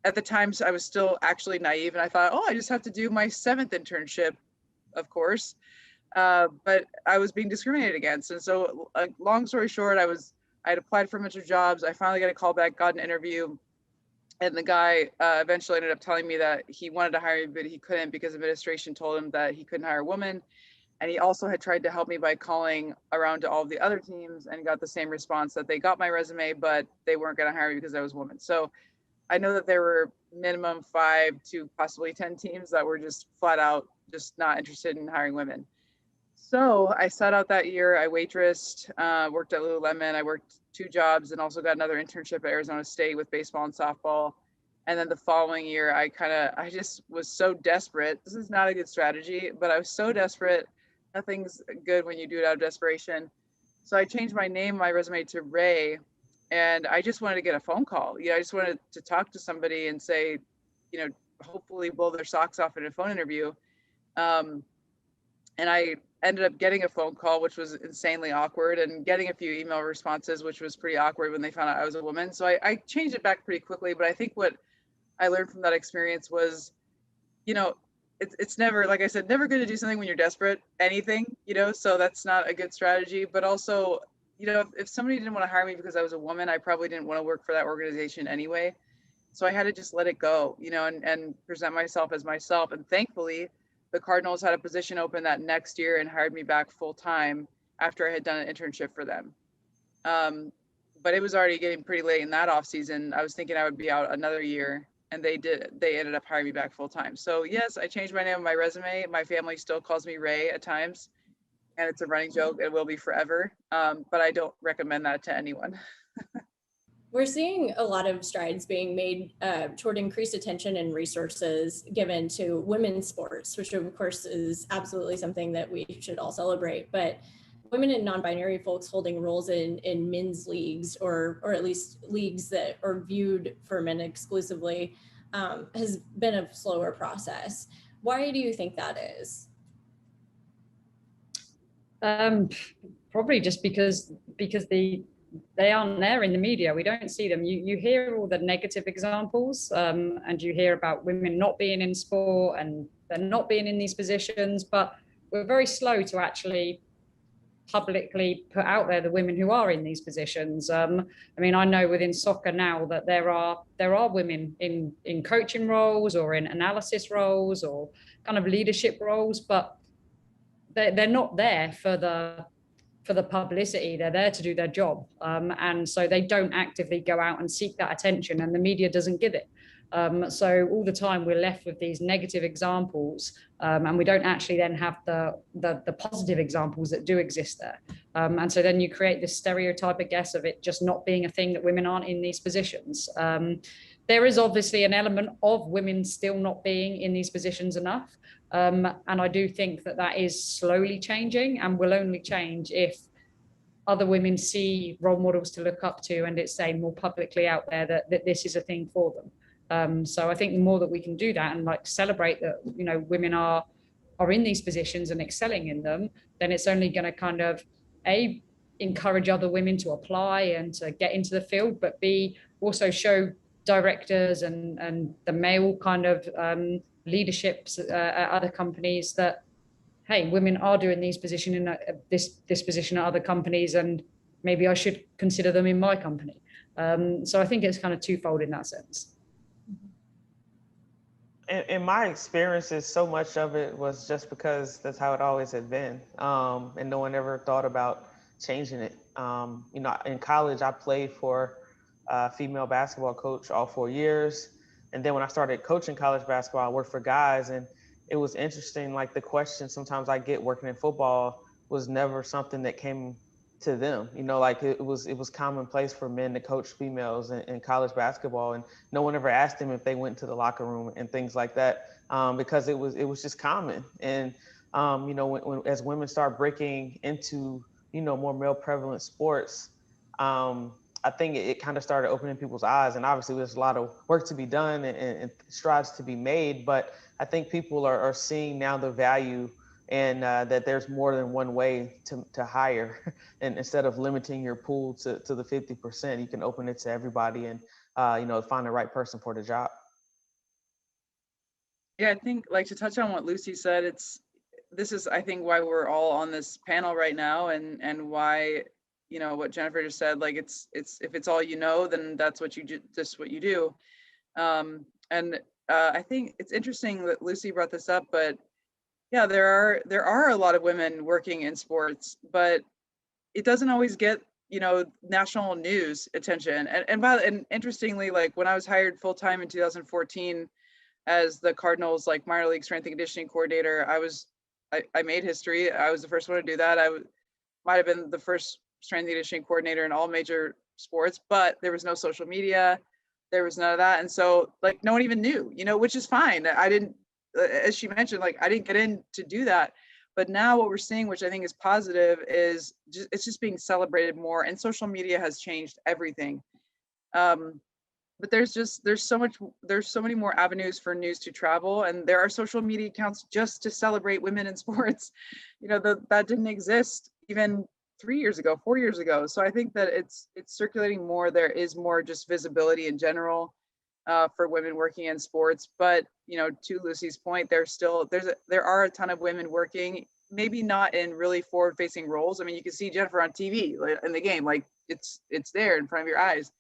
at the time, I was still actually naive. And I thought, I just have to do my 7th internship, of course. But I was being discriminated against. And so, long story short, I had applied for a bunch of jobs. I finally got a call back, got an interview, and the guy eventually ended up telling me that he wanted to hire me, but he couldn't because administration told him that he couldn't hire a woman. And he also had tried to help me by calling around to all of the other teams and got the same response, that they got my resume, but they weren't going to hire me because I was a woman. So I know that there were minimum 5 to possibly 10 teams that were just flat out just not interested in hiring women. So I sat out that year. I waitressed, worked at Lululemon. I worked 2 jobs and also got another internship at Arizona State with baseball and softball. And then the following year, I just was so desperate. This is not a good strategy, but I was so desperate. Nothing's good when you do it out of desperation. So I changed my name, my resume to Ray, and I just wanted to get a phone call. I just wanted to talk to somebody and say, hopefully blow their socks off in a phone interview. And I ended up getting a phone call, which was insanely awkward, and getting a few email responses, which was pretty awkward when they found out I was a woman. So I changed it back pretty quickly. But I think what I learned from that experience was, it's never, like I said, never good to do something when you're desperate, anything, so that's not a good strategy. But also, if somebody didn't want to hire me because I was a woman, I probably didn't want to work for that organization anyway. So I had to just let it go, and present myself as myself. And thankfully, the Cardinals had a position open that next year and hired me back full time after I had done an internship for them. But it was already getting pretty late in that off season. I was thinking I would be out another year, and they ended up hiring me back full time. So yes, I changed my name on my resume. My family still calls me Ray at times, and it's a running joke. It will be forever. But I don't recommend that to anyone. We're seeing a lot of strides being made toward increased attention and resources given to women's sports, which of course is absolutely something that we should all celebrate. But women and non-binary folks holding roles in men's leagues, or at least leagues that are viewed for men exclusively, has been a slower process. Why do you think that is? Probably just because they aren't there in the media. We don't see them. You hear all the negative examples, and you hear about women not being in sport and they're not being in these positions, but we're very slow to actually publicly put out there the women who are in these positions. I know within soccer now that there are women in coaching roles or in analysis roles or kind of leadership roles, but they're not there for the publicity. They're there to do their job, and so they don't actively go out and seek that attention, and the media doesn't give it. So all the time we're left with these negative examples, and we don't actually then have the positive examples that do exist there. And so then you create this stereotype, I guess, of it just not being a thing that women aren't in these positions. There is obviously an element of women still not being in these positions enough. And I do think that is slowly changing, and will only change if other women see role models to look up to, and it's saying more publicly out there that this is a thing for them. So I think the more that we can do that and celebrate that, women are in these positions and excelling in them, then it's only going to kind of encourage other women to apply and to get into the field, but B, also show directors and the male kind of leaderships at other companies that, hey, women are doing these positions in this position at other companies, and maybe I should consider them in my company. So I think it's kind of twofold in that sense. In my experiences, so much of it was just because that's how it always had been, and no one ever thought about changing it. In college, I played for a female basketball coach all 4 years. And then when I started coaching college basketball, I worked for guys, and it was interesting. The question sometimes I get working in football was never something that came to them. It was commonplace for men to coach females in college basketball, and no one ever asked them if they went to the locker room and things like that, because it was just common. And when as women start breaking into more male prevalent sports, I think it kind of started opening people's eyes, and obviously there's a lot of work to be done and strides to be made, but I think people are seeing now the value, and that there's more than one way to hire, and instead of limiting your pool to the 50%, you can open it to everybody and find the right person for the job. Yeah, I think to touch on what Lucy said, this is I think why we're all on this panel right now, and why what Jennifer just said, it's if it's all then that's what you do. I think it's interesting that Lucy brought this up, but yeah, there are a lot of women working in sports, but it doesn't always get national news attention. And interestingly, when I was hired full time in 2014, as the Cardinals like minor league strength and conditioning coordinator, I made history. I was the first one to do that. Might have been the first strength and conditioning coordinator in all major sports, but there was no social media. There was none of that. And so like no one even knew, which is fine. I didn't, as she mentioned, like I didn't get in to do that. But now what we're seeing, which I think is positive, is it's just being celebrated more, and social media has changed everything. But there's so many more avenues for news to travel, and there are social media accounts just to celebrate women in sports. That didn't exist even 3 years ago, 4 years ago. So I think that it's circulating more. There is more just visibility in general for women working in sports. But to Lucy's point, there are a ton of women working, maybe not in really forward-facing roles. I mean, you can see Jennifer on TV in the game, like it's there in front of your eyes.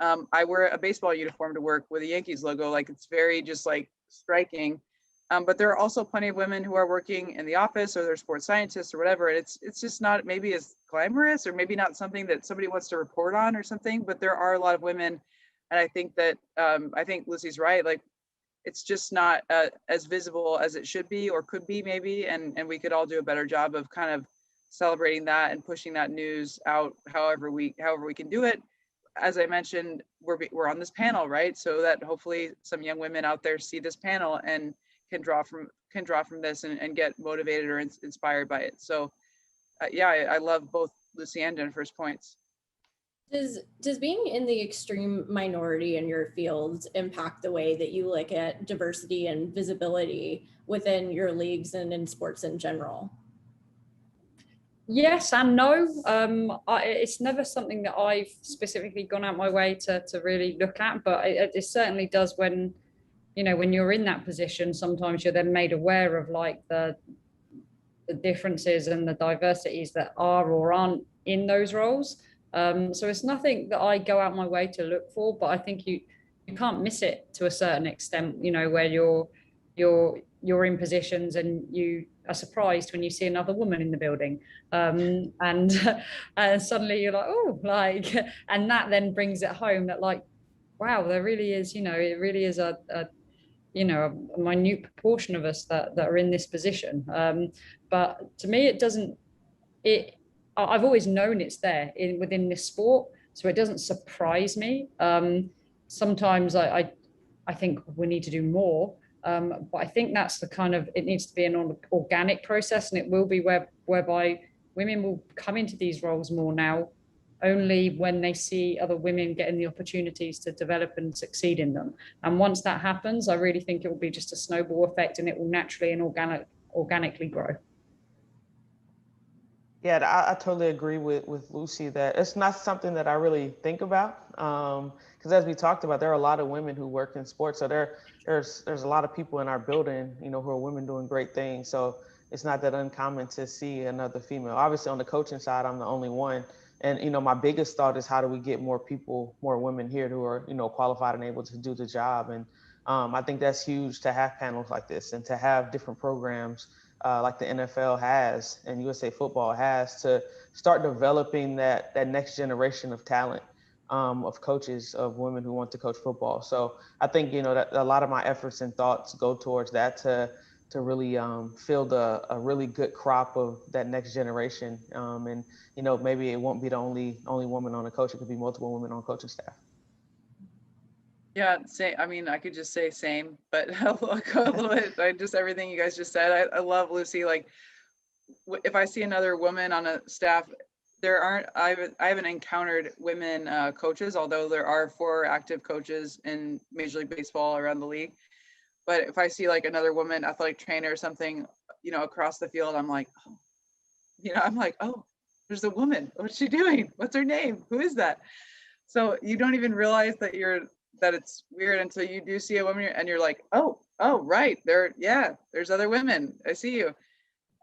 I wear a baseball uniform to work with a Yankees logo. Like it's very just like striking. But there are also plenty of women who are working in the office, or they're sports scientists or whatever. And it's just not maybe as glamorous, or maybe not something that somebody wants to report on or something, but there are a lot of women. And I think that, I think Lucy's right. Like it's just not as visible as it should be or could be maybe. And we could all do a better job of kind of celebrating that and pushing that news out however we can do it. As I mentioned, we're on this panel, right? So that hopefully some young women out there see this panel and can draw from this and get motivated or inspired by it. So yeah, I love both Lucy and Jennifer's points. Does being in the extreme minority in your fields impact the way that you look at diversity and visibility within your leagues and in sports in general? Yes and no. It's never something that I've specifically gone out my way to really look at, but it certainly does when you're in that position. Sometimes you're then made aware of like the differences and the diversities that are or aren't in those roles. So it's nothing that I go out my way to look for, but I think you can't miss it to a certain extent, where you're in positions and you are surprised when you see another woman in the building, and suddenly you're like, oh, like, and that then brings it home that like, wow, there really is, it really is a minute proportion of us that are in this position. But to me, I've always known it's there within this sport, so it doesn't surprise me. Sometimes I think we need to do more. But I think that's it needs to be an organic process, and it will be whereby women will come into these roles more now, only when they see other women getting the opportunities to develop and succeed in them. And once that happens, I really think it will be just a snowball effect, and it will naturally and organically grow. Yeah, I totally agree with Lucy that it's not something that I really think about. Because as we talked about, there are a lot of women who work in sports. So there's a lot of people in our building, who are women doing great things. So it's not that uncommon to see another female. Obviously on the coaching side, I'm the only one. And, my biggest thought is how do we get more women here who are, qualified and able to do the job. And I think that's huge to have panels like this and to have different programs like the NFL has and USA Football has to start developing that next generation of talent, of coaches, of women who want to coach football. So I think, that a lot of my efforts and thoughts go towards that to really field a really good crop of that next generation. And, maybe it won't be the only woman on a coach. It could be multiple women on coaching staff. Yeah, same. I mean, I could just say same, but I'll go a little bit. Just everything you guys just said. I love Lucy. Like, if I see another woman on a staff, I haven't encountered women coaches, although there are 4 active coaches in Major League Baseball around the league. But if I see like another woman athletic trainer or something, across the field, I'm like, oh, there's a woman. What's she doing? What's her name? Who is that? So you don't even realize that it's weird until you do see a woman and you're like, oh, right. There's other women. I see you.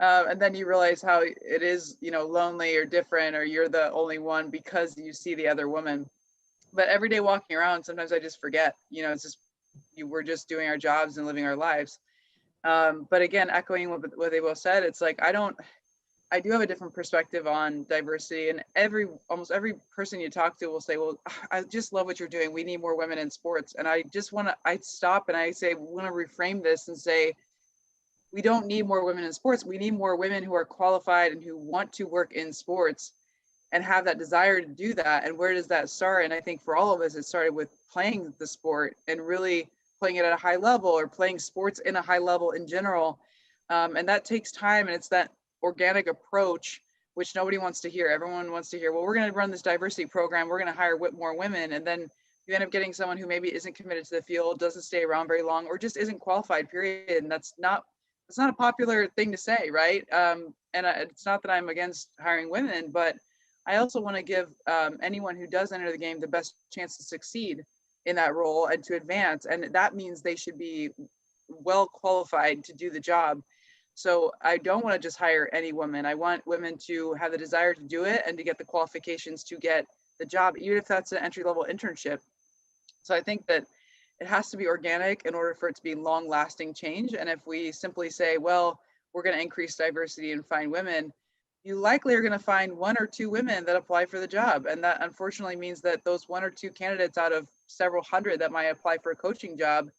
And then you realize how it is, lonely or different, or you're the only one because you see the other woman. But every day walking around, sometimes I just forget, it's just, we're just doing our jobs and living our lives. But again, echoing what they both said, it's like, I do have a different perspective on diversity, and almost every person you talk to will say, well, I just love what you're doing. We need more women in sports. And I stop and I say, we want to reframe this and say, we don't need more women in sports. We need more women who are qualified and who want to work in sports and have that desire to do that. And where does that start? And I think for all of us, it started with playing the sport and really playing it at a high level, or playing sports in a high level in general. And that takes time, and it's that organic approach, which nobody wants to hear. Everyone wants to hear, well, we're going to run this diversity program, we're going to hire more women. And then you end up getting someone who maybe isn't committed to the field, doesn't stay around very long, or just isn't qualified, period. And it's not a popular thing to say, right? It's not that I'm against hiring women, but I also want to give anyone who does enter the game the best chance to succeed in that role and to advance. And that means they should be well qualified to do the job. So I don't want to just hire any woman. I want women to have the desire to do it and to get the qualifications to get the job, even if that's an entry-level internship. So I think that it has to be organic in order for it to be long-lasting change. And if we simply say, well, we're going to increase diversity and find women, you likely are going to find 1 or 2 women that apply for the job. And that unfortunately means that those 1 or 2 candidates out of several hundred that might apply for a coaching job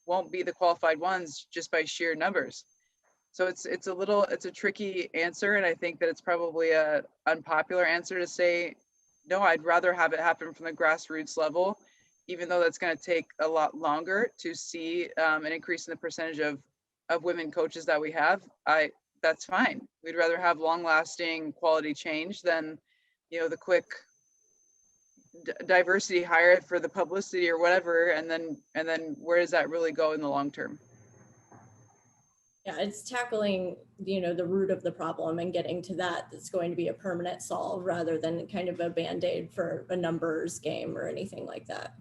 won't be the qualified ones just by sheer numbers. So it's a tricky answer. And I think that it's probably a unpopular answer to say, no, I'd rather have it happen from the grassroots level, even though that's going to take a lot longer to see an increase in the percentage of women coaches that we have. That's fine. We'd rather have long-lasting quality change than, the quick diversity hire for the publicity or whatever. And then where does that really go in the long term? Yeah, it's tackling, the root of the problem and getting to that's going to be a permanent solve rather than kind of a Band-Aid for a numbers game or anything like that.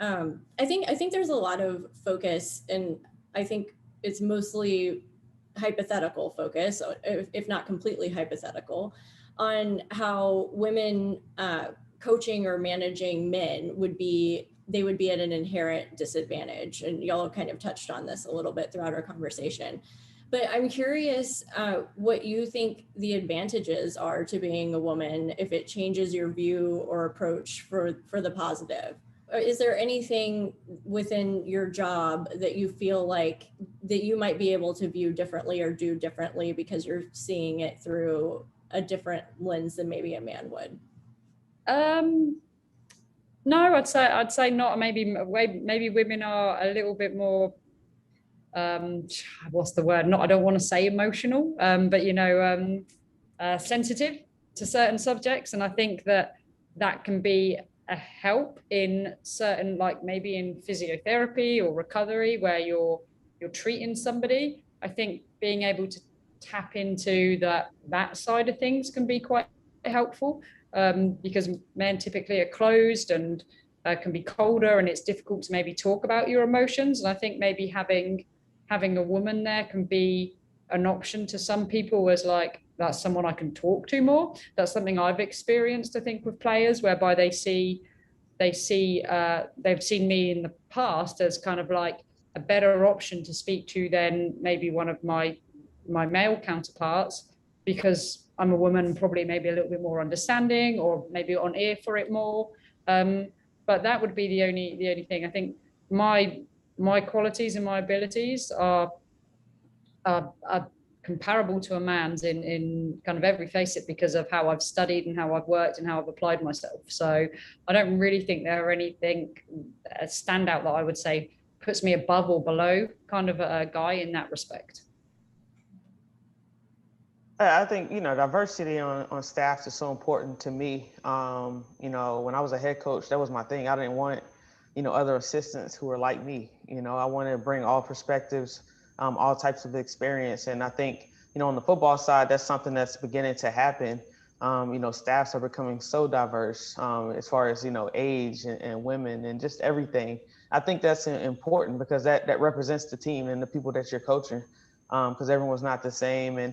I think there's a lot of focus, and I think it's mostly hypothetical focus, if not completely hypothetical, on how women coaching or managing men would be at an inherent disadvantage. And y'all have kind of touched on this a little bit throughout our conversation. But I'm curious what you think the advantages are to being a woman, if it changes your view or approach for the positive. Is there anything within your job that you feel like that you might be able to view differently or do differently because you're seeing it through a different lens than maybe a man would? No, I'd say not. Maybe women are a little bit more, what's the word? I don't want to say emotional, but sensitive to certain subjects. And I think that can be a help in certain, like maybe in physiotherapy or recovery, where you're treating somebody. I think being able to tap into that side of things can be quite helpful, because men typically are closed and can be colder, and it's difficult to maybe talk about your emotions. And I think maybe having a woman there can be an option to some people, as like, that's someone I can talk to more. That's something I've experienced, I think, with players, whereby they've seen me in the past as kind of like a better option to speak to than maybe one of my male counterparts, because I'm a woman, probably maybe a little bit more understanding, or maybe on ear for it more. But that would be the only thing. I think my qualities and my abilities are comparable to a man's in kind of every facet, because of how I've studied and how I've worked and how I've applied myself. So I don't really think there are anything standout that I would say puts me above or below kind of a guy in that respect. I think, diversity on staff is so important to me. When I was a head coach, that was my thing. I didn't want, other assistants who were like me. I wanted to bring all perspectives, all types of experience. And I think, on the football side, that's something that's beginning to happen. Staffs are becoming so diverse as far as, age and women and just everything. I think that's important, because that represents the team and the people that you're coaching, because everyone's not the same. And,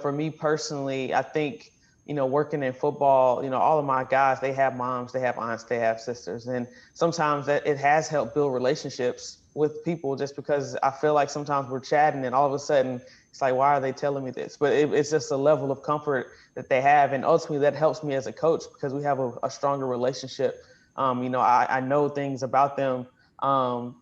for me personally, I think, working in football, all of my guys, they have moms, they have aunts, they have sisters. And sometimes that it has helped build relationships with people just because I feel like sometimes we're chatting and all of a sudden it's like, why are they telling me this? But it's just a level of comfort that they have. And ultimately that helps me as a coach because we have a stronger relationship. I know things about them, on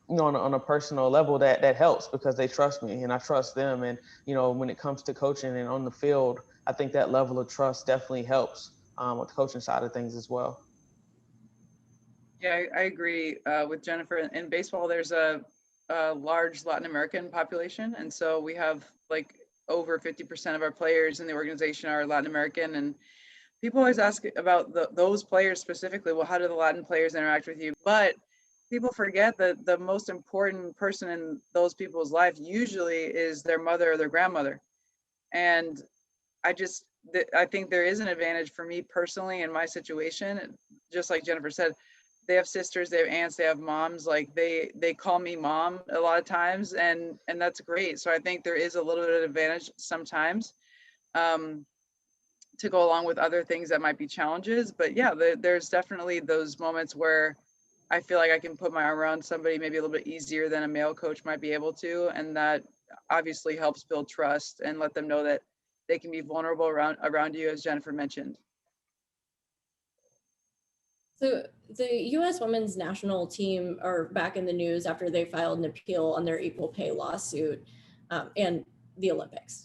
a personal level that helps because they trust me and I trust them. And, when it comes to coaching and on the field, I think that level of trust definitely helps with the coaching side of things as well. Yeah, I agree with Jennifer. In baseball, there's a large Latin American population. And so we have like over 50% of our players in the organization are Latin American. And people always ask about those players specifically. Well, how do the Latin players interact with you? But people forget that the most important person in those people's life usually is their mother or their grandmother. And I think there is an advantage for me personally in my situation. Just like Jennifer said, they have sisters, they have aunts, they have moms. Like they call me mom a lot of times, and that's great. So I think there is a little bit of advantage sometimes to go along with other things that might be challenges. But yeah, there's definitely those moments where I feel like I can put my arm around somebody maybe a little bit easier than a male coach might be able to, and that obviously helps build trust and let them know that they can be vulnerable around you, as Jennifer mentioned. So the U.S. women's national team are back in the news after they filed an appeal on their equal pay lawsuit and the Olympics,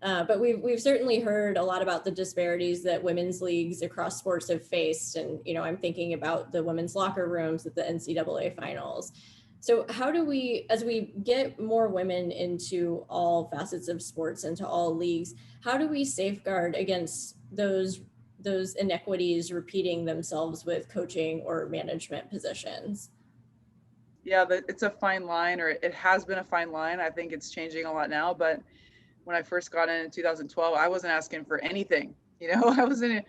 but we've certainly heard a lot about the disparities that women's leagues across sports have faced. And, I'm thinking about the women's locker rooms at the NCAA finals. So how do we, as we get more women into all facets of sports, into all leagues, how do we safeguard against those inequities repeating themselves with coaching or management positions? Yeah, it's a fine line, or it has been a fine line. I think it's changing a lot now, but when I first got in 2012, I wasn't asking for anything. I wasn't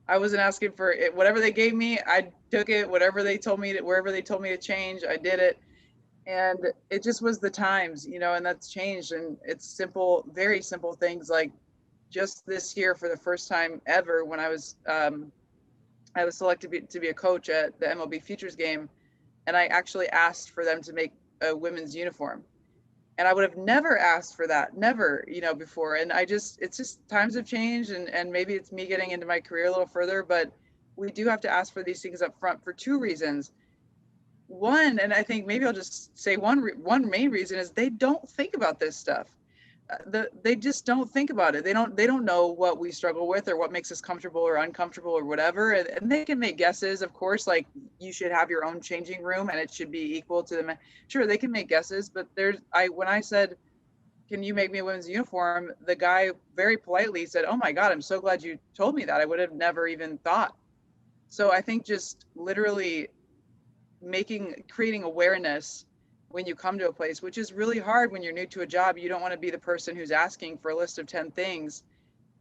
asking for it. Whatever they gave me, I took it. Whatever they told me wherever they told me to change, I did it. And it just was the times, and that's changed. And it's simple, very simple things like just this year for the first time ever when I was selected to be a coach at the MLB Futures game, and I actually asked for them to make a women's uniform. And I would have never asked for that, never, before. And it's just times have changed, and maybe it's me getting into my career a little further, but we do have to ask for these things up front for two reasons. One, and I think maybe I'll just say one main reason is they don't think about this stuff. They just don't think about it. They don't know what we struggle with or what makes us comfortable or uncomfortable or whatever. And they can make guesses, of course, like you should have your own changing room and it should be equal to the men. Sure, they can make guesses, but when I said, can you make me a women's uniform? The guy very politely said, oh my God, I'm so glad you told me that. I would have never even thought. So I think just literally creating awareness when you come to a place, which is really hard when you're new to a job. You don't want to be the person who's asking for a list of 10 things,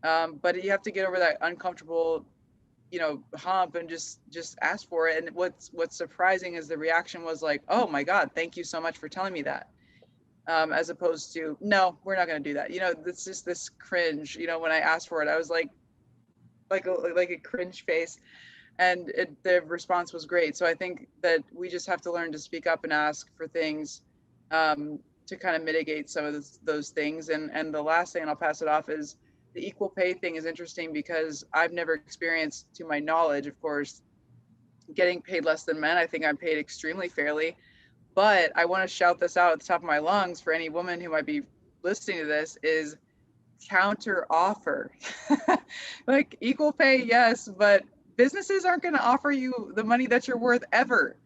but you have to get over that uncomfortable, hump and just ask for it. And what's surprising is the reaction was like, oh my God, thank you so much for telling me that, as opposed to, no, we're not going to do that. It's just this cringe. When I asked for it, I was like a cringe face. And the response was great. So I think that we just have to learn to speak up and ask for things to kind of mitigate some of those things. And the last thing, and I'll pass it off, is the equal pay thing is interesting because I've never experienced, to my knowledge, of course, getting paid less than men. I think I'm paid extremely fairly. But I want to shout this out at the top of my lungs for any woman who might be listening to this is counter offer. Like equal pay, yes, but businesses aren't going to offer you the money that you're worth ever,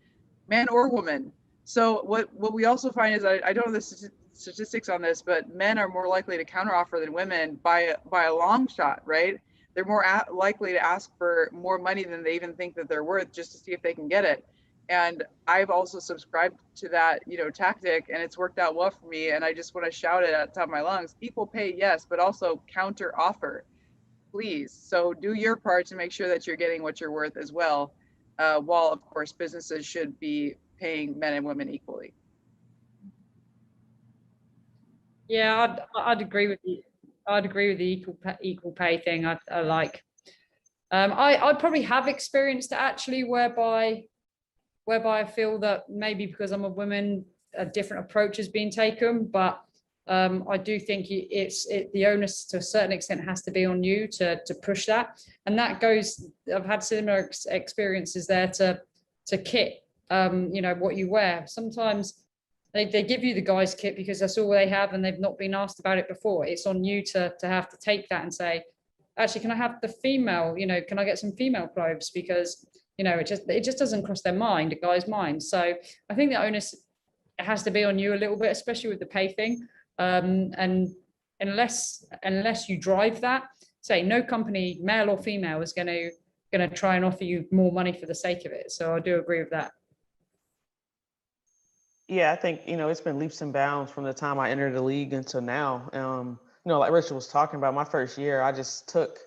man or woman. So what we also find is, I don't know the statistics on this, but men are more likely to counteroffer than women by a long shot, right? They're more likely to ask for more money than they even think that they're worth, just to see if they can get it. And I've also subscribed to that, tactic, and it's worked out well for me. And I just want to shout it at the top of my lungs: equal pay, yes, but also counter offer, please. So do your part to make sure that you're getting what you're worth as well. While of course businesses should be paying men and women equally. Yeah, I'd agree with you. I'd agree with the equal pay thing. I like. I probably have experienced it actually, whereby I feel that maybe because I'm a woman, a different approach is being taken, but I do think the onus to a certain extent has to be on you to push that, and that goes. I've had similar experiences there to kit, what you wear. Sometimes they give you the guys kit because that's all they have, and they've not been asked about it before. It's on you to have to take that and say, actually, can I have the female? Can I get some female clothes? Because it just doesn't cross their mind, a guy's mind. So I think the onus has to be on you a little bit, especially with the pay thing. And unless you drive that, say no company, male or female, is going to try and offer you more money for the sake of it. So I do agree with that. Yeah, I think, it's been leaps and bounds from the time I entered the league until now. Like Richard was talking about, my first year, I just took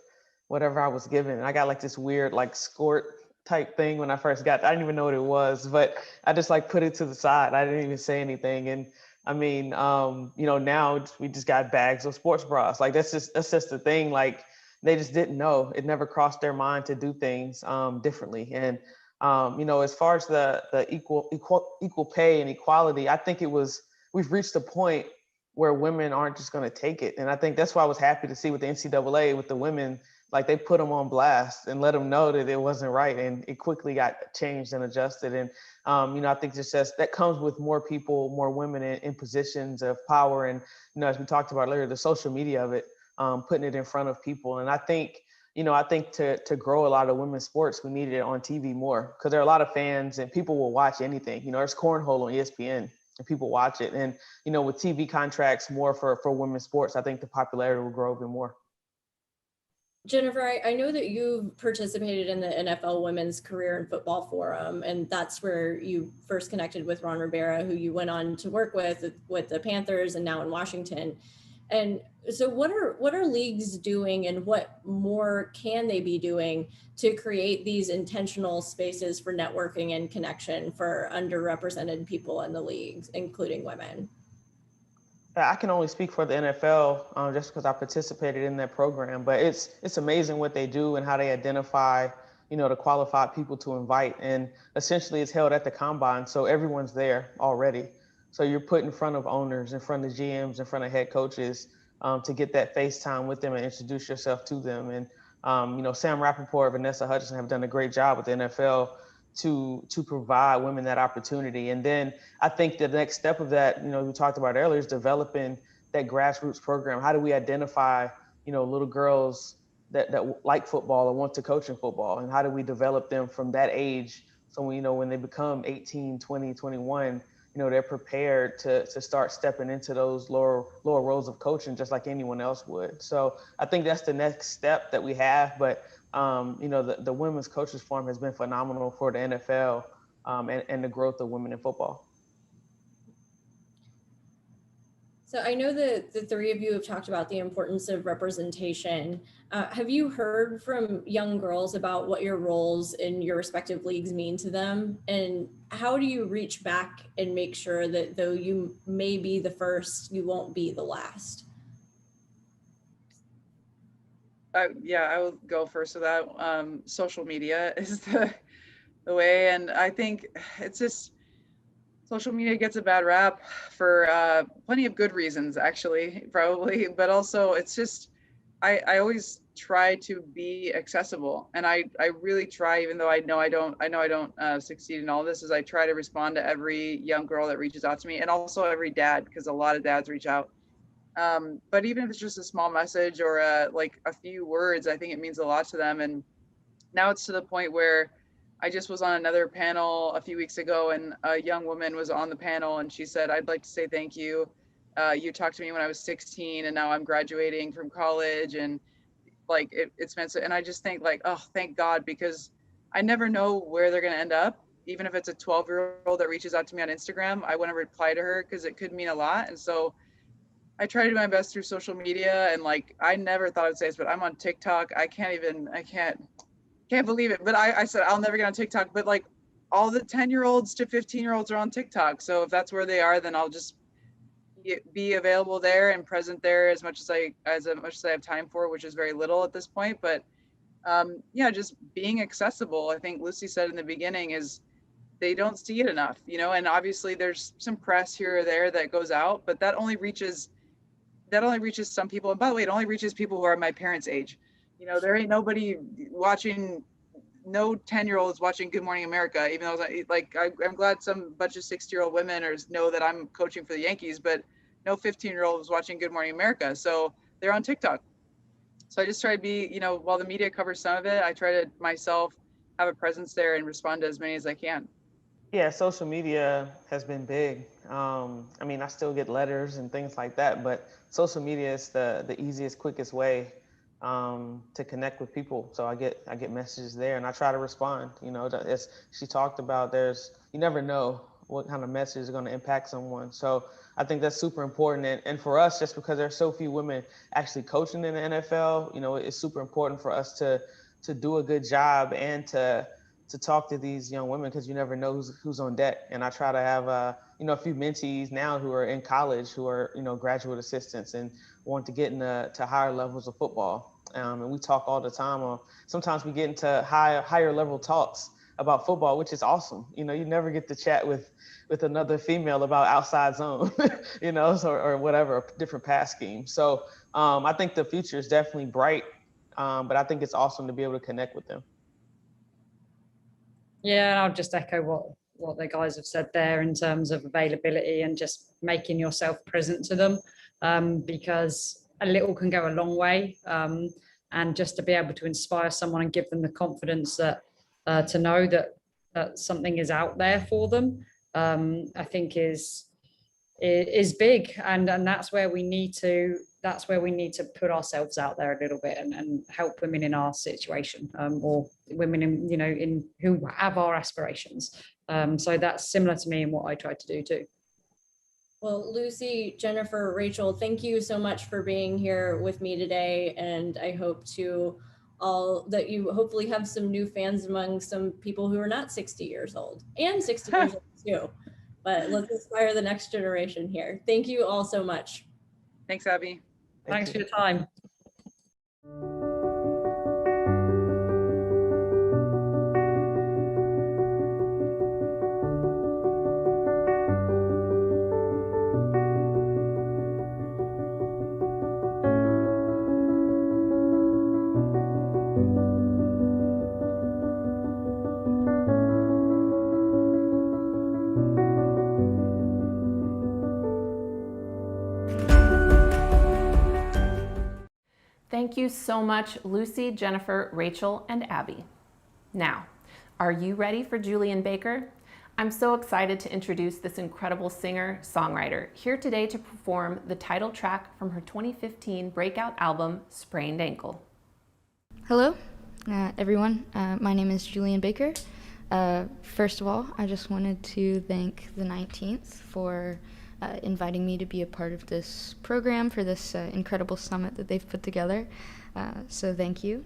whatever I was given. And I got like this weird, like skort type thing when I first got, I didn't even know what it was, but I just like put it to the side. I didn't even say anything. And I mean, now we just got bags of sports bras. Like that's just the thing. Like they just didn't know. It never crossed their mind to do things differently. And as far as the equal pay and equality, I think we've reached a point where women aren't just going to take it. And I think that's why I was happy to see with the NCAA, with the women, like they put them on blast and let them know that it wasn't right. And it quickly got changed and adjusted. And, I think just that comes with more people, more women in positions of power. And, as we talked about earlier, the social media of it, putting it in front of people. And I think to grow a lot of women's sports, we needed it on TV more, because there are a lot of fans and people will watch anything. There's cornhole on ESPN and people watch it. And, with TV contracts more for women's sports, I think the popularity will grow even more. Jennifer, I know that you've participated in the NFL Women's Career and Football Forum, and that's where you first connected with Ron Rivera, who you went on to work with the Panthers and now in Washington. And so what are leagues doing, and what more can they be doing to create these intentional spaces for networking and connection for underrepresented people in the leagues, including women? I can only speak for the NFL just because I participated in that program, but it's amazing what they do and how they identify, the qualified people to invite. And essentially it's held at the combine, so everyone's there already. So you're put in front of owners, in front of GMs, in front of head coaches to get that FaceTime with them and introduce yourself to them. And, Sam Rappaport, Vanessa Hudson have done a great job with the NFL to provide women that opportunity. And then I think the next step of that, we talked about earlier, is developing that grassroots program. How do we identify, little girls that like football or want to coach in football? And how do we develop them from that age? So when they become 18, 20, 21, they're prepared to start stepping into those lower roles of coaching just like anyone else would. So I think that's the next step that we have. But the Women's Coaches Forum has been phenomenal for the NFL and the growth of women in football. So I know that the three of you have talked about the importance of representation. Have you heard from young girls about what your roles in your respective leagues mean to them? And how do you reach back and make sure that though you may be the first, you won't be the last? Yeah, I will go first with that. Social media is the way. And I think it's just, social media gets a bad rap for plenty of good reasons, actually, probably, but also it's just, I always try to be accessible, and I really try, even though I know I don't succeed in all this, is I try to respond to every young girl that reaches out to me, and also every dad, because a lot of dads reach out. But even if it's just a small message or like a few words, I think it means a lot to them. And now it's to the point where I just was on another panel a few weeks ago, and a young woman was on the panel, and she said, "I'd like to say thank you. You talked to me when I was 16, and now I'm graduating from college, and like it's meant to." And I just think like, oh, thank God, because I never know where they're going to end up. Even if it's a 12-year-old that reaches out to me on Instagram, I want to reply to her because it could mean a lot. And so I try to do my best through social media. And like, I never thought I'd say this, but I'm on TikTok. I can't believe it. But I said, I'll never get on TikTok, but like all the 10-year-olds to 15-year-olds are on TikTok. So if that's where they are, then I'll just be available there and present there as much as I have time for, which is very little at this point. But yeah, just being accessible. I think Lucy said in the beginning is they don't see it enough, you know, and obviously there's some press here or there that goes out, but that only reaches some people. And by the way, it only reaches people who are my parents' age. You know, there ain't nobody watching, no 10-year-olds watching Good Morning America, even though I'm glad some bunch of 60-year-old women know that I'm coaching for the Yankees, but no 15-year-olds watching Good Morning America. So they're on TikTok. So I just try to be, you know, while the media covers some of it, I try to myself have a presence there and respond to as many as I can. Yeah, social media has been big. I mean, I still get letters and things like that, but social media is the easiest, quickest way to connect with people. So I get messages there, and I try to respond. You know, as she talked about, you never know what kind of message is going to impact someone. So I think that's super important. And for us, just because there's so few women actually coaching in the NFL, you know, it's super important for us to do a good job and to talk to these young women, because you never know who's on deck. And I try to have a few mentees now who are in college, who are, you know, graduate assistants and want to get into higher levels of football. And we talk all the time. Sometimes we get into higher level talks about football, which is awesome. You know, you never get to chat with another female about outside zone, you know, or whatever, different pass scheme. So I think the future is definitely bright, but I think it's awesome to be able to connect with them. Yeah, and I'll just echo what the guys have said there in terms of availability and just making yourself present to them, because a little can go a long way, and just to be able to inspire someone and give them the confidence that to know that something is out there for them, I think is big, and that's where we need to put ourselves out there a little bit and help women in our situation, or women in, you know, in who have our aspirations. So that's similar to me and what I try to do too. Well, Lucy, Jennifer, Rachel, thank you so much for being here with me today. And I hope that you hopefully have some new fans among some people who are not 60 years old and 60 years old too. But let's inspire the next generation here. Thank you all so much. Thanks, Abby. Thanks for your time. Thank you so much, Lucy, Jennifer, Rachel, and Abby. Now, are you ready for Julian Baker? I'm so excited to introduce this incredible singer-songwriter here today to perform the title track from her 2015 breakout album, Sprained Ankle. Hello, everyone. My name is Julian Baker. First of all, I just wanted to thank the 19th for inviting me to be a part of this program for this incredible summit that they've put together. So thank you.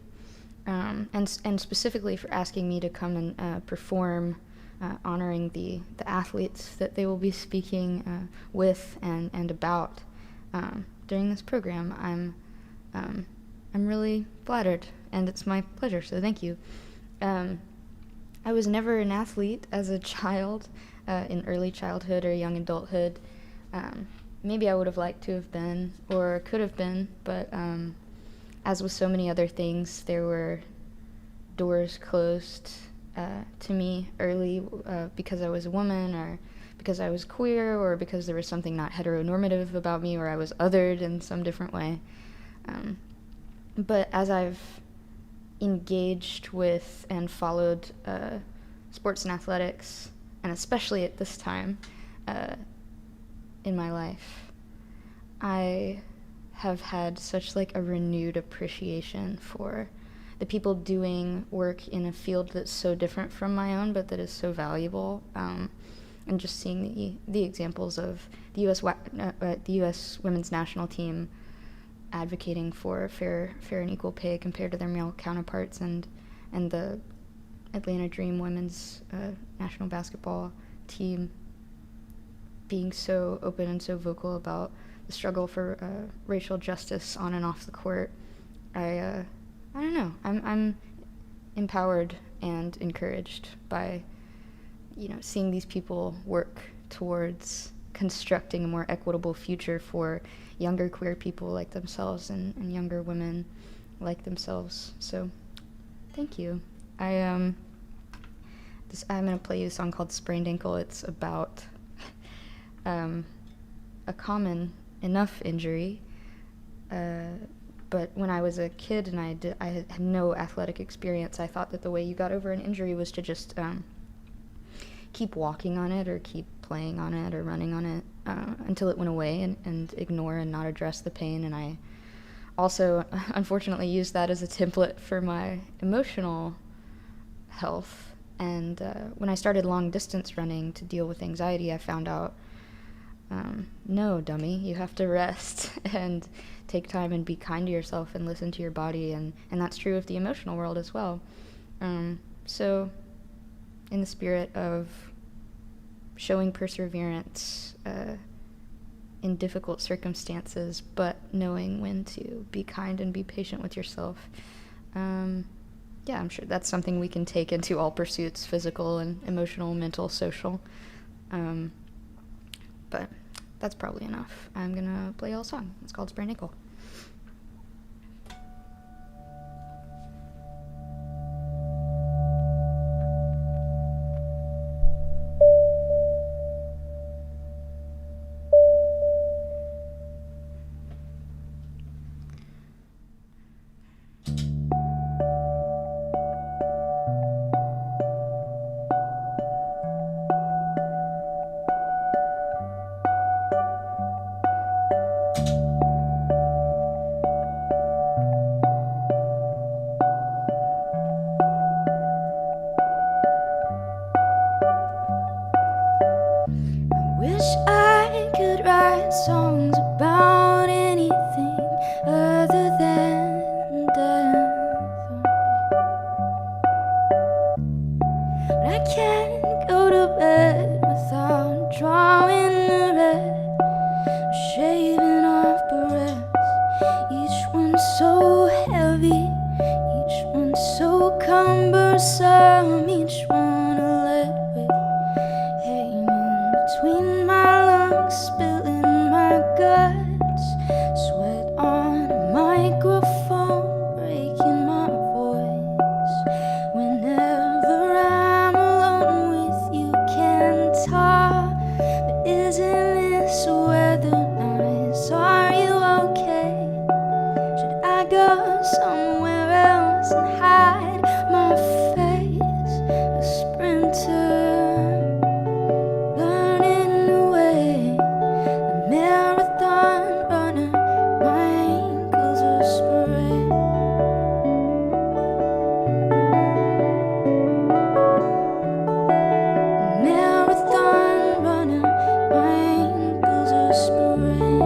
And specifically for asking me to come and perform, honoring the athletes that they will be speaking with and about during this program. I'm really flattered, and it's my pleasure, so thank you. I was never an athlete as a child, in early childhood or young adulthood. Maybe I would have liked to have been, or could have been, but as with so many other things, there were doors closed to me early because I was a woman, or because I was queer, or because there was something not heteronormative about me, or I was othered in some different way. But as I've engaged with and followed sports and athletics, and especially at this time in my life, I have had such like a renewed appreciation for the people doing work in a field that's so different from my own, but that is so valuable. And just seeing the examples of the U.S. women's national team advocating for fair and equal pay compared to their male counterparts, and the Atlanta Dream women's national basketball team being so open and so vocal about the struggle for racial justice on and off the court. I don't know. I'm empowered and encouraged by seeing these people work towards constructing a more equitable future for younger queer people like themselves and younger women like themselves. So thank you. I'm going to play you a song called Sprained Ankle. It's about a common enough injury, but when I was a kid and I had no athletic experience, I thought that the way you got over an injury was to just keep walking on it or keep playing on it or running on it until it went away and ignore and not address the pain. And I also, unfortunately, used that as a template for my emotional health. And when I started long distance running to deal with anxiety, I found out, no, dummy, you have to rest and take time and be kind to yourself and listen to your body. And that's true of the emotional world as well. So in the spirit of showing perseverance in difficult circumstances, but knowing when to be kind and be patient with yourself, yeah, I'm sure that's something we can take into all pursuits, physical and emotional, mental, social. But that's probably enough. I'm gonna play y'all a song. It's called Sprained Ankle. Wish I could write songs about anything other than death. But I can't go to bed without drawing a red, shaving off breaths. Each one so heavy, each one so cumbersome, each one a lead weight hanging between my lungs, spilling my guts, sweat on a microphone, breaking my voice. Whenever I'm alone with you, can talk, but isn't this weather nice? Are you okay? Should I go somewhere else and hide my face? A sprinter burning away, a marathon runner, my ankles are sprained. A marathon runner, my ankles are sprained.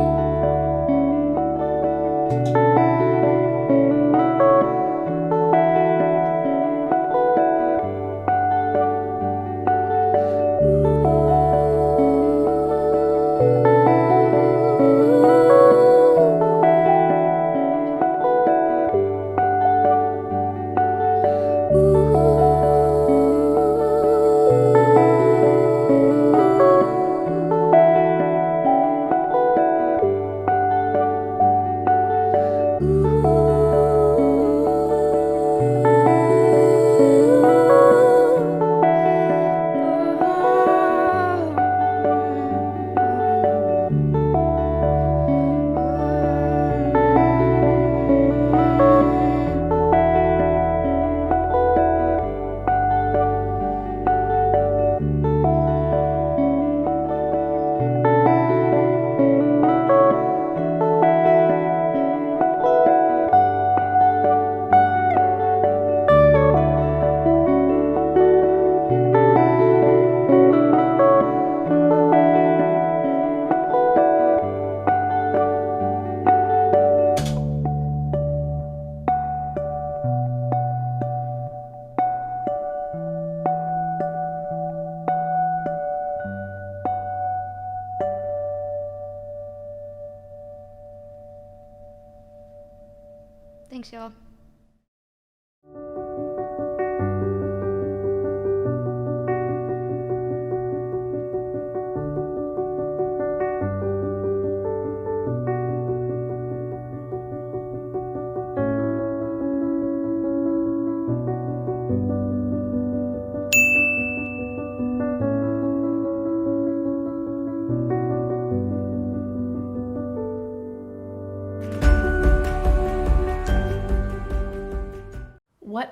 Thanks, y'all.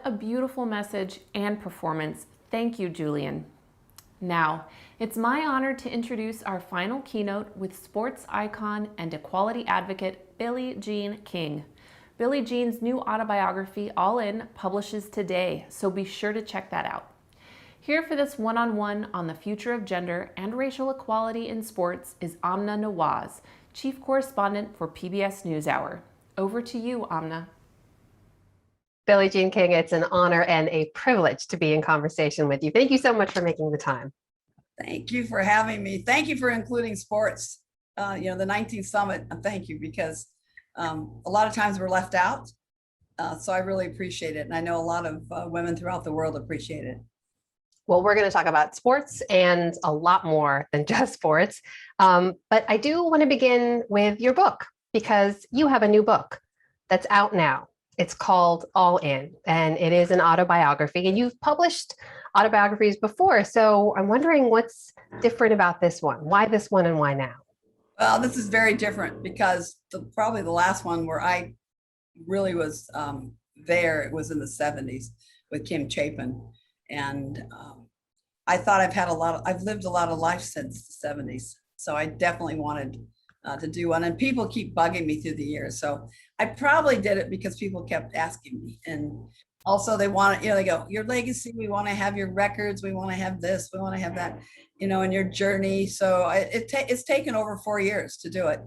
a beautiful message and performance. Thank you, Julian. Now, it's my honor to introduce our final keynote with sports icon and equality advocate, Billie Jean King. Billie Jean's new autobiography, All In, publishes today, so be sure to check that out. Here for this one-on-one on the future of gender and racial equality in sports is Amna Nawaz, Chief Correspondent for PBS NewsHour. Over to you, Amna. Billie Jean King, it's an honor and a privilege to be in conversation with you. Thank you so much for making the time. Thank you for having me. Thank you for including sports. The 19th Summit, thank you, because a lot of times we're left out. So I really appreciate it. And I know a lot of women throughout the world appreciate it. Well, we're going to talk about sports and a lot more than just sports. But I do want to begin with your book, because you have a new book that's out now. It's called All In, and it is an autobiography. And you've published autobiographies before. So I'm wondering what's different about this one. Why this one and why now? Well, this is very different because probably the last one where I really was there, it was in the 70s with Kim Chapin. And I thought I've lived a lot of life since the 70s. So I definitely wanted to do one, and people keep bugging me through the years. So I probably did it because people kept asking me. And also they want, they go, your legacy, we want to have your records, we want to have this, we want to have that, and your journey. So it's taken over 4 years to do it.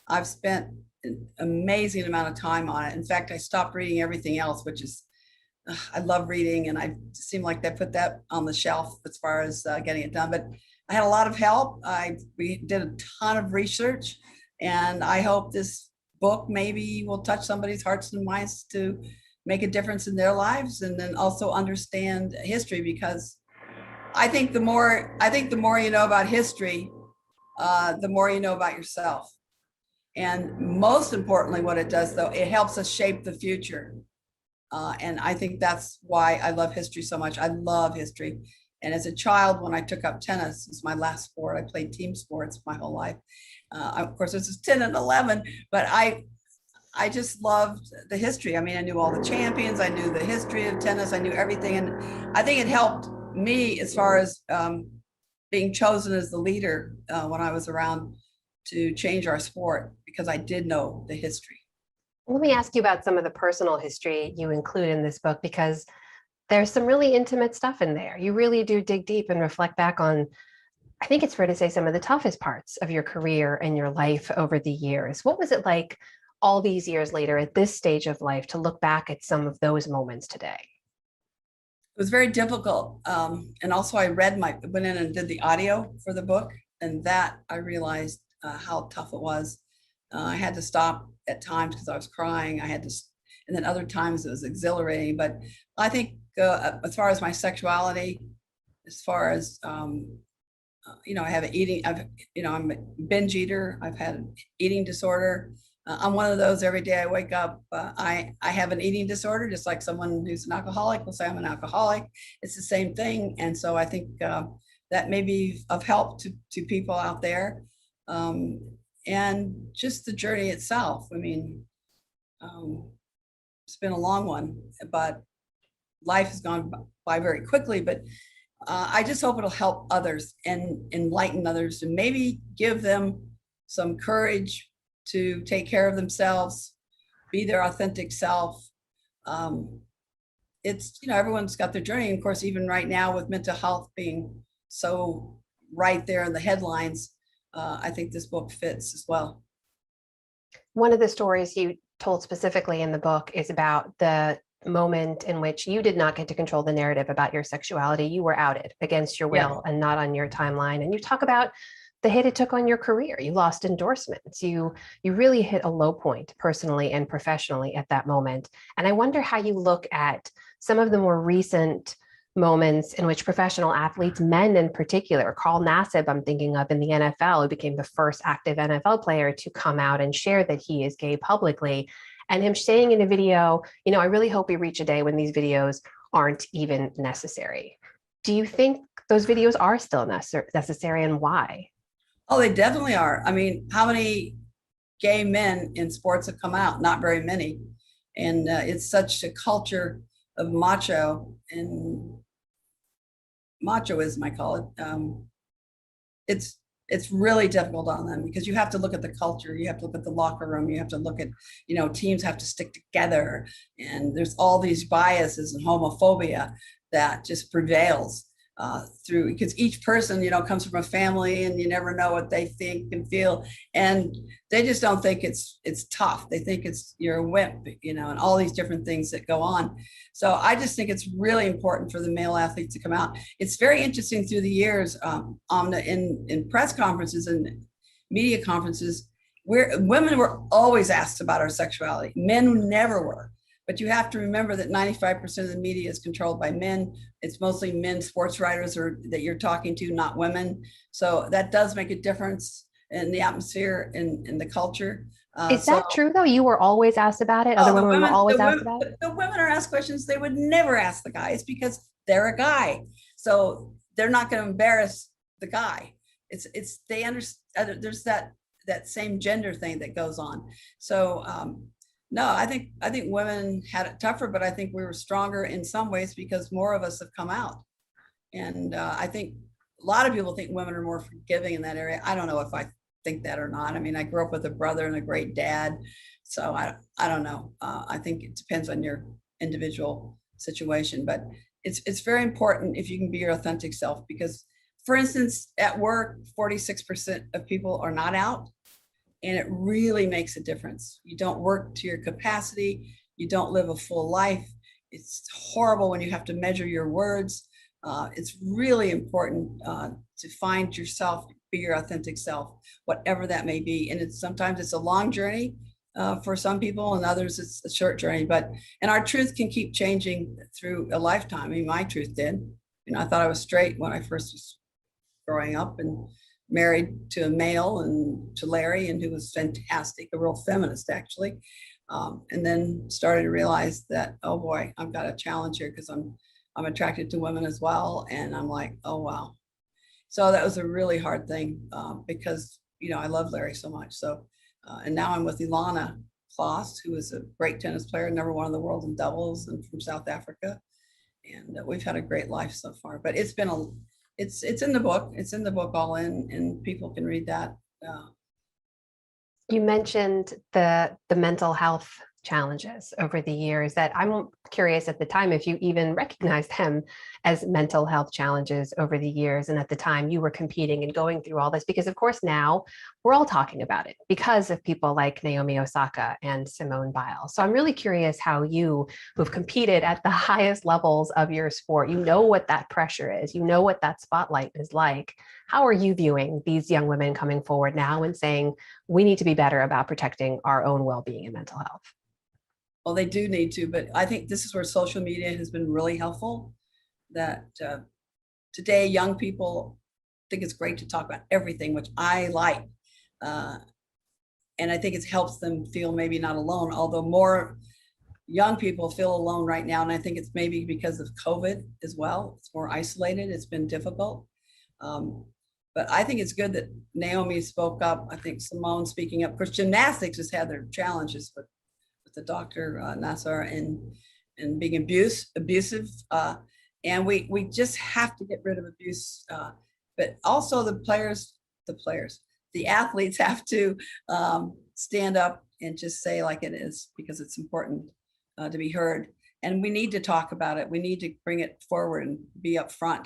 I've spent an amazing amount of time on it. In fact, I stopped reading everything else, which is, I love reading, and I seem like they put that on the shelf as far as getting it done. But I had a lot of help. We did a ton of research, and I hope this book maybe will touch somebody's hearts and minds to make a difference in their lives, and then also understand history, because I think the more you know about history, the more you know about yourself. And most importantly, what it does, though, it helps us shape the future. And I think that's why I love history so much. I love history. And as a child, when I took up tennis, it's my last sport. I played team sports my whole life. Of course, this is 10 and 11, but I just loved the history. I mean, I knew all the champions. I knew the history of tennis. I knew everything. And I think it helped me as far as being chosen as the leader when I was around to change our sport, because I did know the history. Let me ask you about some of the personal history you include in this book, because there's some really intimate stuff in there. You really do dig deep and reflect back on, I think it's fair to say, some of the toughest parts of your career and your life over the years. What was it like all these years later at this stage of life to look back at some of those moments today? It was very difficult. And also I went in and did the audio for the book, and that I realized how tough it was. I had to stop at times because I was crying. And then other times it was exhilarating. But I think as far as my sexuality, as far as, I have an eating, I'm a binge eater. I've had an eating disorder. I'm one of those. Every day I wake up, I have an eating disorder, just like someone who's an alcoholic will say I'm an alcoholic. It's the same thing. And so I think that may be of help to people out there. And just the journey itself. I mean, it's been a long one, but life has gone by very quickly. But I just hope it'll help others and enlighten others, and maybe give them some courage to take care of themselves, be their authentic self. It's, everyone's got their journey. And of course, even right now with mental health being so right there in the headlines, I think this book fits as well. One of the stories you told specifically in the book is about the moment in which you did not get to control the narrative about your sexuality. You were outed against your will and not on your timeline. And you talk about the hit it took on your career. You lost endorsements. You really hit a low point personally and professionally at that moment. And I wonder how you look at some of the more recent moments in which professional athletes, men in particular, Carl Nassib, I'm thinking of in the NFL, who became the first active NFL player to come out and share that he is gay publicly, and him saying in a video, I really hope we reach a day when these videos aren't even necessary. Do you think those videos are still necessary, and why? Oh, they definitely are. I mean, how many gay men in sports have come out? Not very many. And it's such a culture macho and machoism, I call it. It's really difficult on them because you have to look at the culture, you have to look at the locker room, you have to look at, teams have to stick together, and there's all these biases and homophobia that just prevails through, because each person, comes from a family, and you never know what they think and feel, and they just don't think it's tough. They think you're a wimp, and all these different things that go on. So I just think it's really important for the male athletes to come out. It's very interesting through the years in press conferences and media conferences, where women were always asked about our sexuality. Men never were. But you have to remember that 95% of the media is controlled by men. It's mostly men sports writers that you're talking to, not women. So that does make a difference in the atmosphere and in the culture. Is that true though? You were always asked about it? Other women were always asked about it? The women are asked questions they would never ask the guys because they're a guy. So they're not going to embarrass the guy. They understand there's that same gender thing that goes on. So no, I think women had it tougher, but I think we were stronger in some ways because more of us have come out. And I think a lot of people think women are more forgiving in that area. I don't know if I think that or not. I mean, I grew up with a brother and a great dad. So I don't know. I think it depends on your individual situation, but it's very important if you can be your authentic self, because for instance, at work, 46% of people are not out. And it really makes a difference. You don't work to your capacity. You don't live a full life. It's horrible when you have to measure your words. It's really important to find yourself, be your authentic self, whatever that may be. And sometimes it's a long journey for some people, and others it's a short journey. And our truth can keep changing through a lifetime. I mean, my truth did. I thought I was straight when I first was growing up, and married to a male, and to Larry, and who was fantastic, a real feminist actually. And then started to realize that, oh boy, I've got a challenge here because I'm attracted to women as well. And I'm like, oh wow. So that was a really hard thing because, I love Larry so much. So, and now I'm with Ilana Kloss, who is a great tennis player, #1 in the world in doubles, and from South Africa. And we've had a great life so far, but it's been it's in the book. It's in the book all in, and people can read that. You mentioned the mental health challenges over the years that I'm curious at the time if you even recognized them as mental health challenges over the years. And at the time you were competing and going through all this, because of course now we're all talking about it because of people like Naomi Osaka and Simone Biles. So I'm really curious how you, who've competed at the highest levels of your sport, what that pressure is, what that spotlight is like. How are you viewing these young women coming forward now and saying we need to be better about protecting our own well-being and mental health? Well, they do need to, but I think this is where social media has been really helpful. That today young people think it's great to talk about everything, which I like. And I think it helps them feel maybe not alone, although more young people feel alone right now. And I think it's maybe because of COVID as well. It's more isolated. It's been difficult. But I think it's good that Naomi spoke up. I think Simone speaking up. Of course, gymnastics has had their challenges, but with the Dr. Nassar and being abusive. And we just have to get rid of abuse. But also the athletes have to stand up and just say like it is, because it's important to be heard. And we need to talk about it. We need to bring it forward and be upfront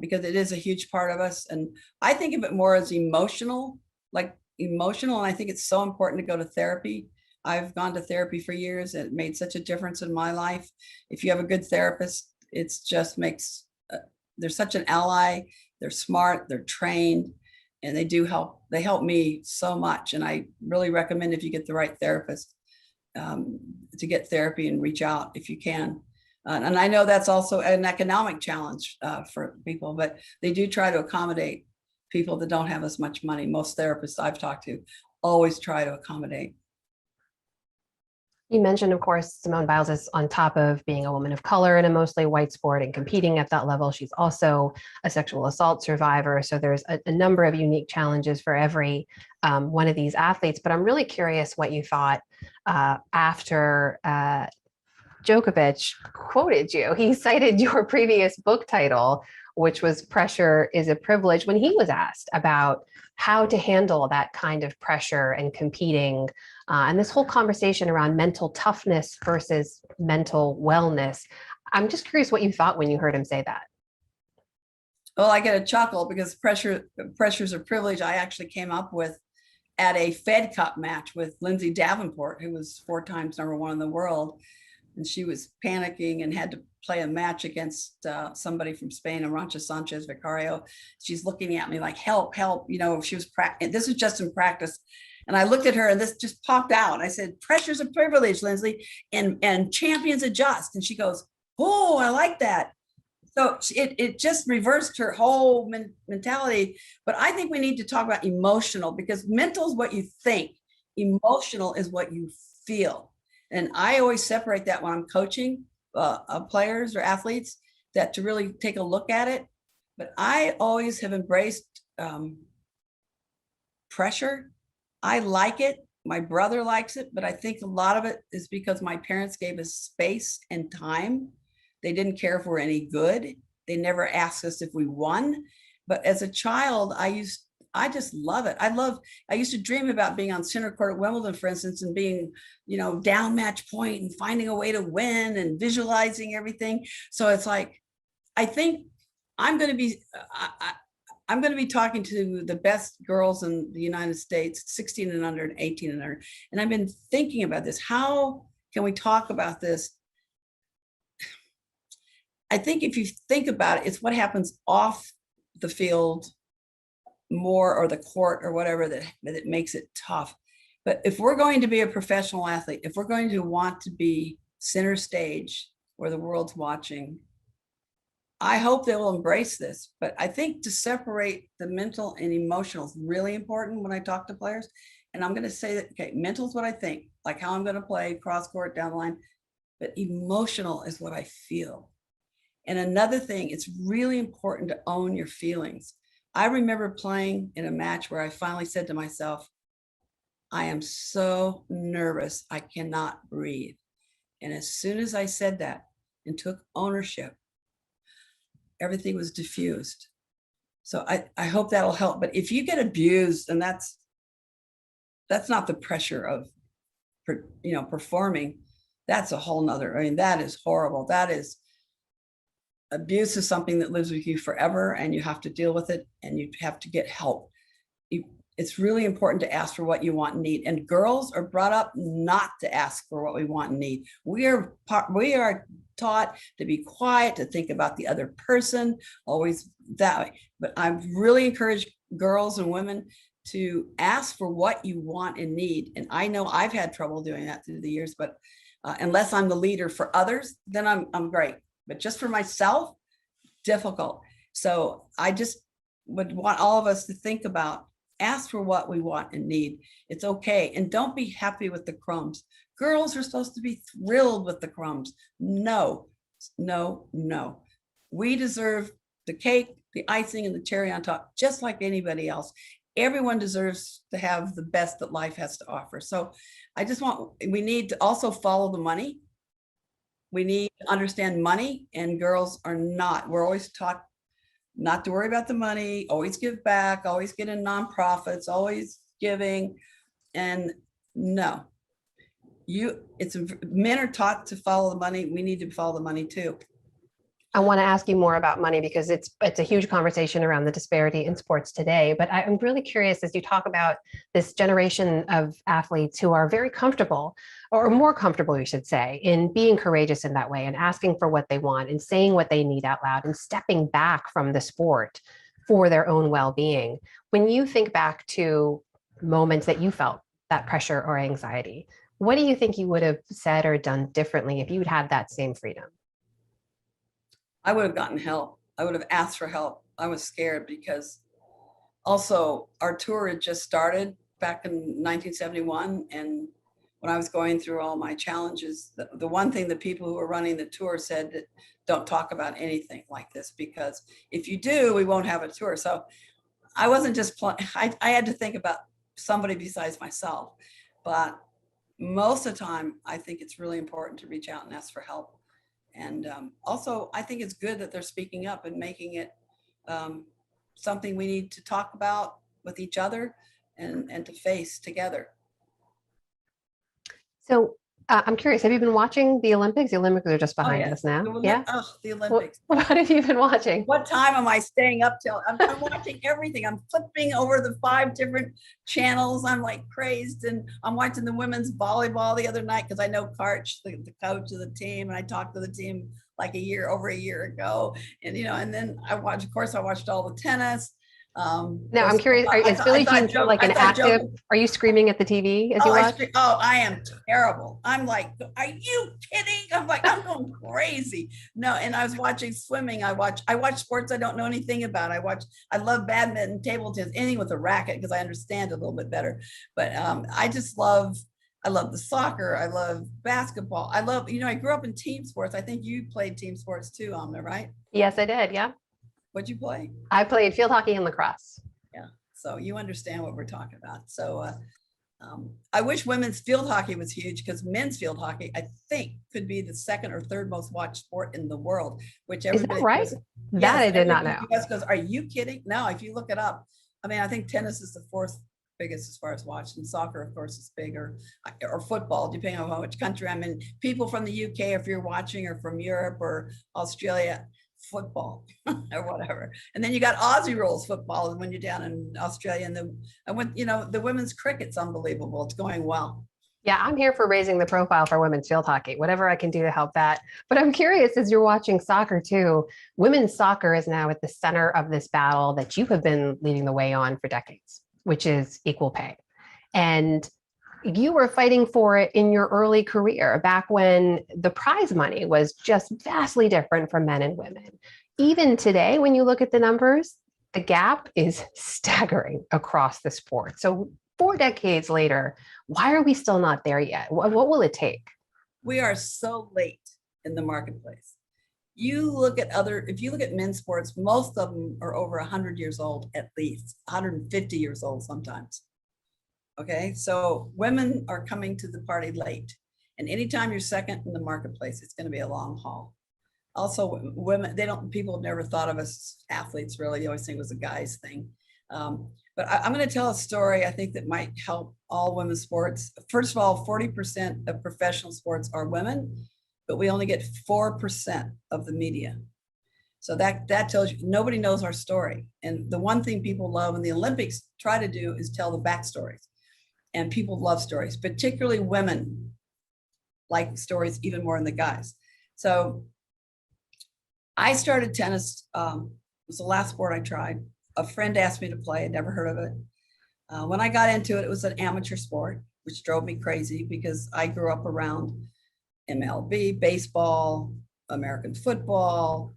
because it is a huge part of us. And I think of it more as emotional. And I think it's so important to go to therapy. I've gone to therapy for years. And it made such a difference in my life. If you have a good therapist, it's just makes, they're such an ally. They're smart, they're trained, and they do help. They help me so much. And I really recommend, if you get the right therapist, to get therapy and reach out if you can. And I know that's also an economic challenge for people, but they do try to accommodate people that don't have as much money. Most therapists I've talked to always try to accommodate. You mentioned, of course, Simone Biles is on top of being a woman of color in a mostly white sport and competing at that level. She's also a sexual assault survivor. So there's a number of unique challenges for every one of these athletes. But I'm really curious what you thought after Djokovic quoted you. He cited your previous book title, which was Pressure is a Privilege, when he was asked about how to handle that kind of pressure and competing, and this whole conversation around mental toughness versus mental wellness. I'm just curious what you thought when you heard him say that. Well, I get a chuckle because pressures a privilege I actually came up with at a Fed Cup match with Lindsay Davenport, who was 4 times #1 in the world. And she was panicking and had to play a match against somebody from Spain, Arantxa Sanchez Vicario. She's looking at me like, help, help. You know, she was this was just in practice. And I looked at her and this just popped out. I said, pressure's a privilege, Lindsay, and champions adjust. And she goes, oh, I like that. So it just reversed her whole mentality. But I think we need to talk about emotional, because mental is what you think. Emotional is what you feel. And I always separate that when I'm coaching players or athletes, that to really take a look at it. But I always have embraced pressure. I like it. My brother likes it, but I think a lot of it is because my parents gave us space and time. They didn't care if we're any good. They never asked us if we won. But as a child, I just love it. I used to dream about being on center court at Wimbledon, for instance, and being, you know, down match point and finding a way to win and visualizing everything. So it's like, I think I'm going to be talking to the best girls in the United States, 16 and under and 18 and under. And I've been thinking about this. How can we talk about this? I think if you think about it, it's what happens off the field more, or the court or whatever, that it makes it tough. But if we're going to be a professional athlete, if we're going to want to be center stage where the world's watching, I hope they will embrace this. But I think to separate the mental and emotional is really important when I talk to players. And I'm going to say that, okay, mental is what I think, like how I'm going to play cross court, down the line, but emotional is what I feel. And another thing, it's really important to own your feelings. I remember playing in a match where I finally said to myself, I am so nervous, I cannot breathe. And as soon as I said that and took ownership, everything was diffused. So I hope that'll help. But if you get abused, and that's not the pressure of, you know, performing, that's a whole nother, I mean, that is horrible. That is, abuse is something that lives with you forever, and you have to deal with it, and you have to get help. It's really important to ask for what you want and need. And girls are brought up not to ask for what we want and need. We are taught to be quiet, to think about the other person, always that way. But I really encourage girls and women to ask for what you want and need. And I know I've had trouble doing that through the years, but unless I'm the leader for others, then I'm great. But just for myself, difficult. So I just would want all of us to think about, ask for what we want and need. It's okay. And don't be happy with the crumbs. Girls are supposed to be thrilled with the crumbs. No, no, no. We deserve the cake, the icing, and the cherry on top, just like anybody else. Everyone deserves to have the best that life has to offer. So we need to also follow the money. We need to understand money, and girls are not. We're always taught not to worry about the money, always give back, always get in nonprofits, always giving. And no, men are taught to follow the money. We need to follow the money too. I want to ask you more about money, because it's a huge conversation around the disparity in sports today. But I'm really curious, as you talk about this generation of athletes who are very comfortable, or more comfortable, you should say, in being courageous in that way and asking for what they want and saying what they need out loud and stepping back from the sport for their own well-being. When you think back to moments that you felt that pressure or anxiety, what do you think you would have said or done differently if you'd had that same freedom? I would have gotten help. I would have asked for help. I was scared because also our tour had just started back in 1971. And when I was going through all my challenges, the one thing the people who were running the tour said, that don't talk about anything like this, because if you do, we won't have a tour. So I wasn't just I had to think about somebody besides myself. But most of the time, I think it's really important to reach out and ask for help. And also, I think it's good that they're speaking up and making it something we need to talk about with each other and to face together. So I'm curious, have you been watching the Olympics? The Olympics are just behind us now. Yeah. Oh, the Olympics. What have you been watching? What time am I staying up till? I'm watching everything. I'm flipping over the 5 different channels. I'm like crazed, and I'm watching the women's volleyball the other night because I know Karch, the coach of the team, and I talked to the team like over a year ago. And and then I watched all the tennis. Now I'm curious, is Billie Jean like an active? Are you screaming at the TV as you watch? I am terrible. I'm like, are you kidding? I'm like, I'm going crazy. No, and I was watching swimming. I watch sports I don't know anything about. I love badminton, table tennis, anything with a racket because I understand it a little bit better. But I love the soccer. I love basketball. I grew up in team sports. I think you played team sports too, Amna, right? Yes, I did. Yeah. What'd you play? I played field hockey and lacrosse. Yeah. So you understand what we're talking about. So I wish women's field hockey was huge because men's field hockey, I think, could be the 2nd or 3rd most watched sport in the world, which everybody Is that right? That I did not know. Goes, are you kidding? No, if you look it up, I think tennis is the 4th biggest as far as watched, and soccer, of course, is bigger, or football, depending on which country I'm in. People from the UK, if you're watching, or from Europe or Australia, football or whatever. And then you got Aussie rules football when you're down in Australia. And the women's cricket's unbelievable. It's going well. Yeah, I'm here for raising the profile for women's field hockey, whatever I can do to help that. But I'm curious, as you're watching soccer too, women's soccer is now at the center of this battle that you have been leading the way on for decades, which is equal pay. And you were fighting for it in your early career, back when the prize money was just vastly different for men and women. Even today, when you look at the numbers, the gap is staggering across the sport. So 4 decades later, why are we still not there yet? What will it take? We are so late in the marketplace. If you look at men's sports, most of them are over 100 years old, at least 150 years old sometimes. Okay, so women are coming to the party late. And anytime you're second in the marketplace, it's going to be a long haul. Also, women, people have never thought of us as athletes, really. They always think it was a guy's thing. But I'm going to tell a story I think that might help all women's sports. First of all, 40% of professional sports are women, but we only get 4% of the media. So that tells you nobody knows our story. And the one thing people love in the Olympics try to do is tell the backstories. And people love stories, particularly women like stories even more than the guys. So I started tennis. It was the last sport I tried. A friend asked me to play. I'd never heard of it. When I got into it, it was an amateur sport, which drove me crazy because I grew up around MLB, baseball, American football,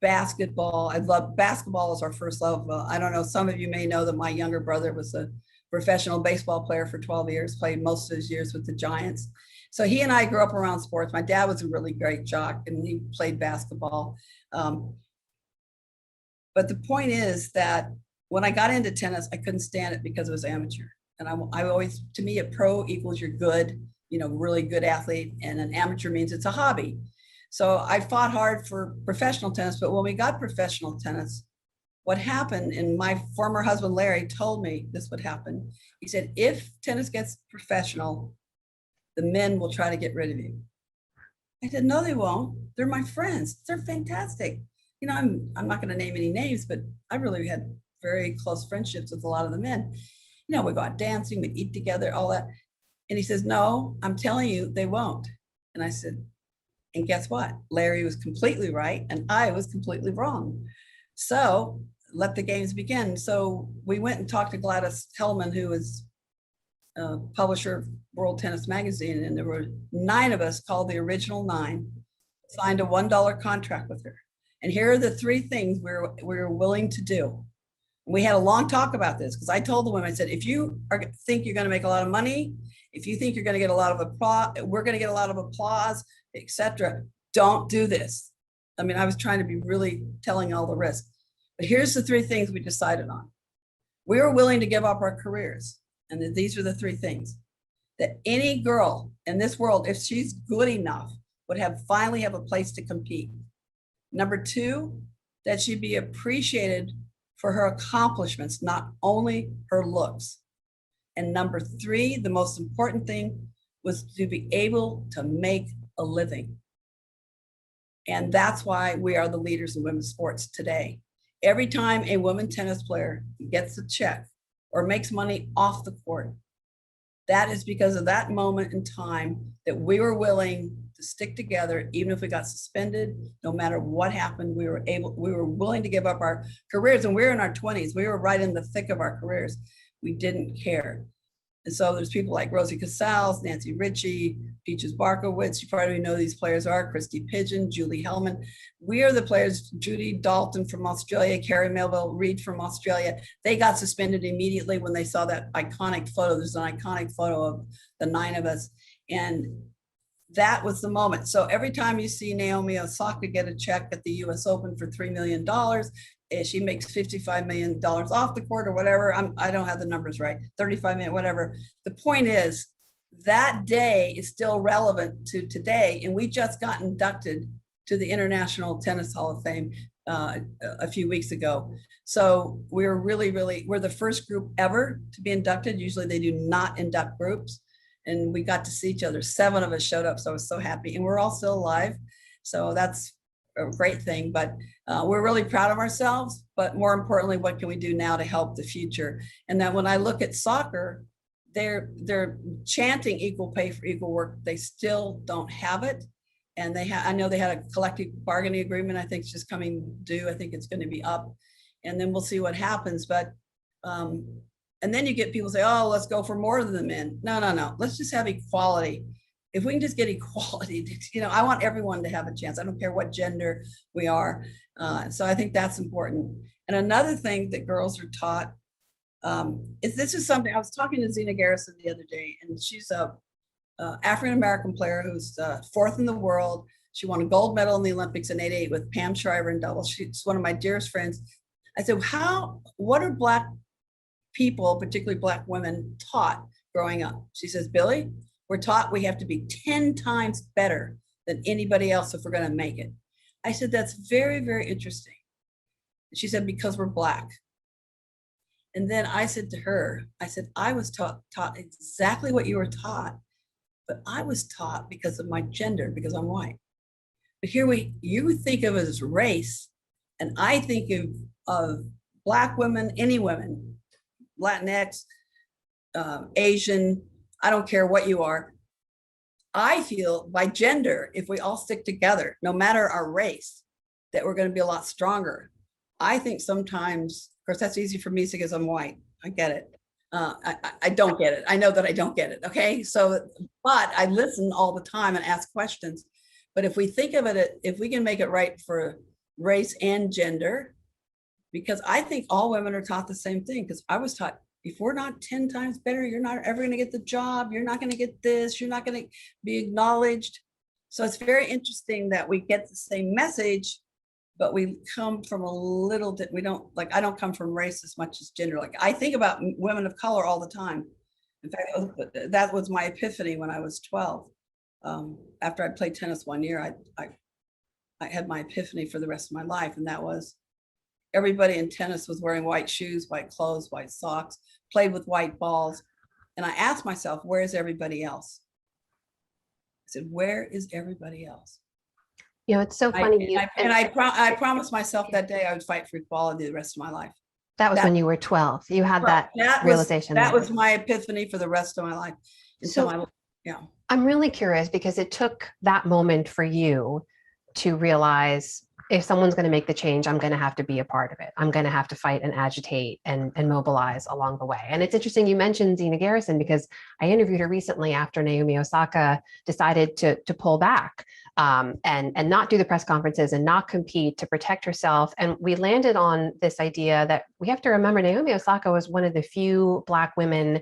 basketball. I love basketball as our first love. I don't know, some of you may know that my younger brother was a professional baseball player for 12 years, played most of his years with the Giants. So he and I grew up around sports. My dad was a really great jock and he played basketball. But the point is that when I got into tennis, I couldn't stand it because it was amateur. And I always, to me, a pro equals you're good, really good athlete, and an amateur means it's a hobby. So I fought hard for professional tennis, but when we got professional tennis, what happened, and my former husband, Larry, told me this would happen. He said, if tennis gets professional, the men will try to get rid of you. I said, no, they won't. They're my friends. They're fantastic. I'm not going to name any names, but I really had very close friendships with a lot of the men. We go out dancing, we eat together, all that. And he says, no, I'm telling you, they won't. And I said, and guess what? Larry was completely right, and I was completely wrong. So let the games begin. So we went and talked to Gladys Hellman, who is a publisher of World Tennis Magazine, and there were 9 of us, called the Original 9, signed a $1 contract with her. And here are the 3 things we're willing to do. We had a long talk about this because I told the women, I said, if you think you're going to make a lot of money, if you think you're going to get a lot of applause, we're going to get a lot of applause, etc., don't do this. I was trying to be really telling all the risks. But here's the 3 things we decided on. We were willing to give up our careers. And these are the 3 things. that any girl in this world, if she's good enough, would finally have a place to compete. Number two, that she'd be appreciated for her accomplishments, not only her looks. And number three, the most important thing was to be able to make a living. And that's why we are the leaders in women's sports today. Every time a women tennis player gets a check or makes money off the court, that is because of that moment in time that we were willing to stick together, even if we got suspended, no matter what happened, we were willing to give up our careers. And we were in our 20s. We were right in the thick of our careers. We didn't care. And so there's people like Rosie Casals, Nancy Ritchie, Peaches Barkowitz. You probably know these players are Christy Pigeon, Julie Hellman. We are the players, Judy Dalton from Australia, Carrie Melville Reid from Australia. They got suspended immediately when they saw that iconic photo. There's an iconic photo of the 9 of us. And that was the moment. So every time you see Naomi Osaka get a check at the US Open for $3 million, she makes $55 million off the court or whatever. I don't have the numbers right, 35 million, whatever. The point is that day is still relevant to today. And we just got inducted to the International Tennis Hall of Fame a few weeks ago. So we're we're the first group ever to be inducted. Usually they do not induct groups. And we got to see each other. 7 of us showed up. So I was so happy. And we're all still alive. So that's a great thing. But we're really proud of ourselves. But more importantly, what can we do now to help the future? And then when I look at soccer, they're chanting equal pay for equal work. They still don't have it. And I know they had a collective bargaining agreement. I think it's just coming due. I think it's going to be up. And then we'll see what happens. But and then you get people say, oh, let's go for more than the men. No. Let's just have equality. If we can just get equality, I want everyone to have a chance. I don't care what gender we are. So I think that's important. And another thing that girls are taught this is something, I was talking to Zena Garrison the other day, and she's a African-American player who's 4th in the world. She won a gold medal in the Olympics in '88 with Pam Shriver in doubles. She's one of my dearest friends. I said, what are Black people, particularly Black women, taught growing up? She says, Billie, we're taught we have to be 10 times better than anybody else if we're going to make it. I said, that's very, very interesting. She said, because we're Black. And then I said to her, I was taught exactly what you were taught, but I was taught because of my gender, because I'm white. But here you think of it as race, and I think of Black women, any women, Latinx, Asian, I don't care what you are. I feel by gender, if we all stick together, no matter our race, that we're going to be a lot stronger. I think sometimes, of course, that's easy for me because I'm white. I get it. I don't get it. I know that I don't get it. Okay. So, but I listen all the time and ask questions. But if we think of it, if we can make it right for race and gender, because I think all women are taught the same thing, because I was taught, if we're not 10 times better, you're not ever going to get the job. You're not going to get this. You're not going to be acknowledged. So it's very interesting that we get the same message, but we come from a little bit, I don't come from race as much as gender. Like I think about women of color all the time. In fact, that was my epiphany when I was 12. After I played tennis one year, I had my epiphany for the rest of my life. And that was everybody in tennis was wearing white shoes, white clothes, white socks, played with white balls. And I asked myself, where is everybody else? I said, where is everybody else? It's so funny. I promised myself that day I would fight for equality the rest of my life. That was when you were 12. You had that realization. That was my epiphany for the rest of my life. I'm really curious because it took that moment for you to realize if someone's going to make the change, I'm going to have to be a part of it. I'm going to have to fight and agitate and mobilize along the way. And it's interesting you mentioned Zena Garrison because I interviewed her recently after Naomi Osaka decided to pull back and not do the press conferences and not compete to protect herself. And we landed on this idea that we have to remember Naomi Osaka was one of the few Black women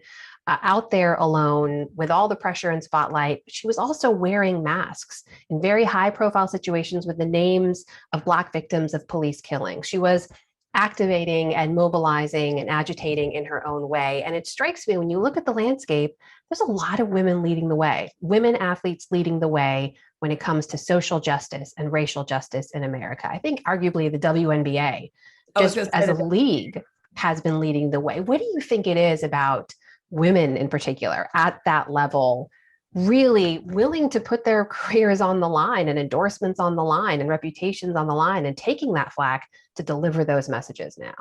out there alone with all the pressure and spotlight. She was also wearing masks in very high profile situations with the names of Black victims of police killings. She was activating and mobilizing and agitating in her own way. And it strikes me when you look at the landscape, there's a lot of women leading the way, women athletes leading the way when it comes to social justice and racial justice in America. I think arguably the WNBA, just as a league, has been leading the way. What do you think it is about women in particular at that level really willing to put their careers on the line and endorsements on the line and reputations on the line and taking that flack to deliver those messages now?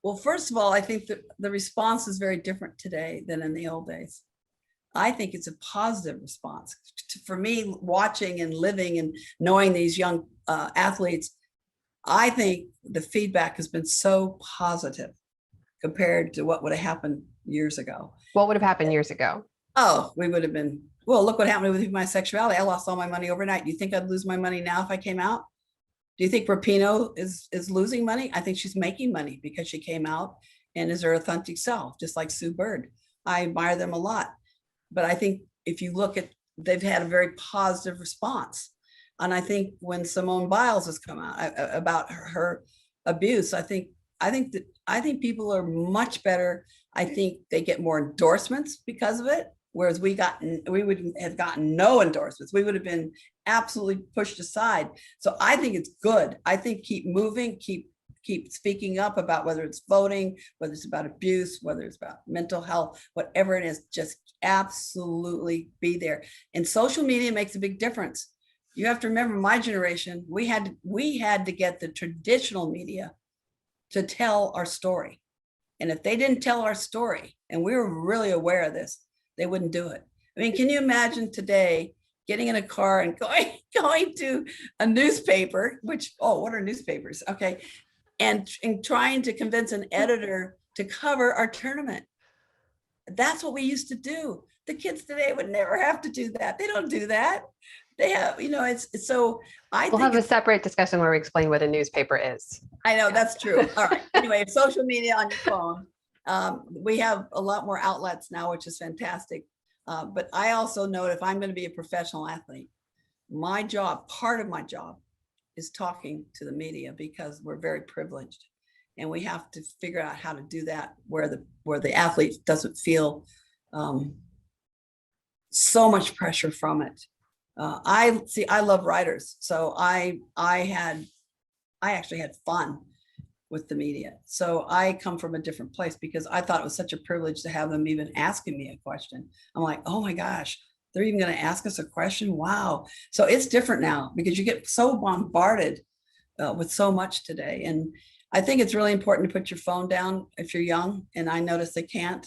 Well, first of all, I think that the response is very different today than in the old days. I think it's a positive response. For me, watching and living and knowing these young athletes, I think the feedback has been so positive compared to what would have happened years ago. What would have happened years ago? Oh, we would have been, well, look what happened with my sexuality. I lost all my money overnight. Do you think I'd lose my money now if I came out? Do you think Rapinoe is losing money? I think she's making money because she came out and is her authentic self, just like Sue Bird. I admire them a lot. But I think if you look at, they've had a very positive response. And I think when Simone Biles has come out about her abuse, I think people are much better. I think they get more endorsements because of it. Whereas we would have gotten no endorsements. We would have been absolutely pushed aside. So I think it's good. I think keep moving, keep speaking up about whether it's voting, whether it's about abuse, whether it's about mental health, whatever it is, just absolutely be there. And social media makes a big difference. You have to remember, my generation, we had to get the traditional media to tell our story. And if they didn't tell our story, and we were really aware of this, they wouldn't do it. I mean, can you imagine today getting in a car and going to a newspaper, which, oh, what are newspapers? Okay. And trying to convince an editor to cover our tournament. That's what we used to do. The kids today would never have to do that. They don't do that. They have, it's so we'll have a separate discussion where we explain what a newspaper is. I know, that's true. All right. Anyway, social media on your phone. We have a lot more outlets now, which is fantastic. But I also know if I'm going to be a professional athlete, my job, part of my job, is talking to the media because we're very privileged, and we have to figure out how to do that where the athlete doesn't feel so much pressure from it. I love writers, so I actually had fun with the media. So I come from a different place because I thought it was such a privilege to have them even asking me a question. I'm like, oh my gosh, they're even going to ask us a question. Wow. So it's different now because you get so bombarded with so much today. And I think it's really important to put your phone down if you're young. And I notice they can't.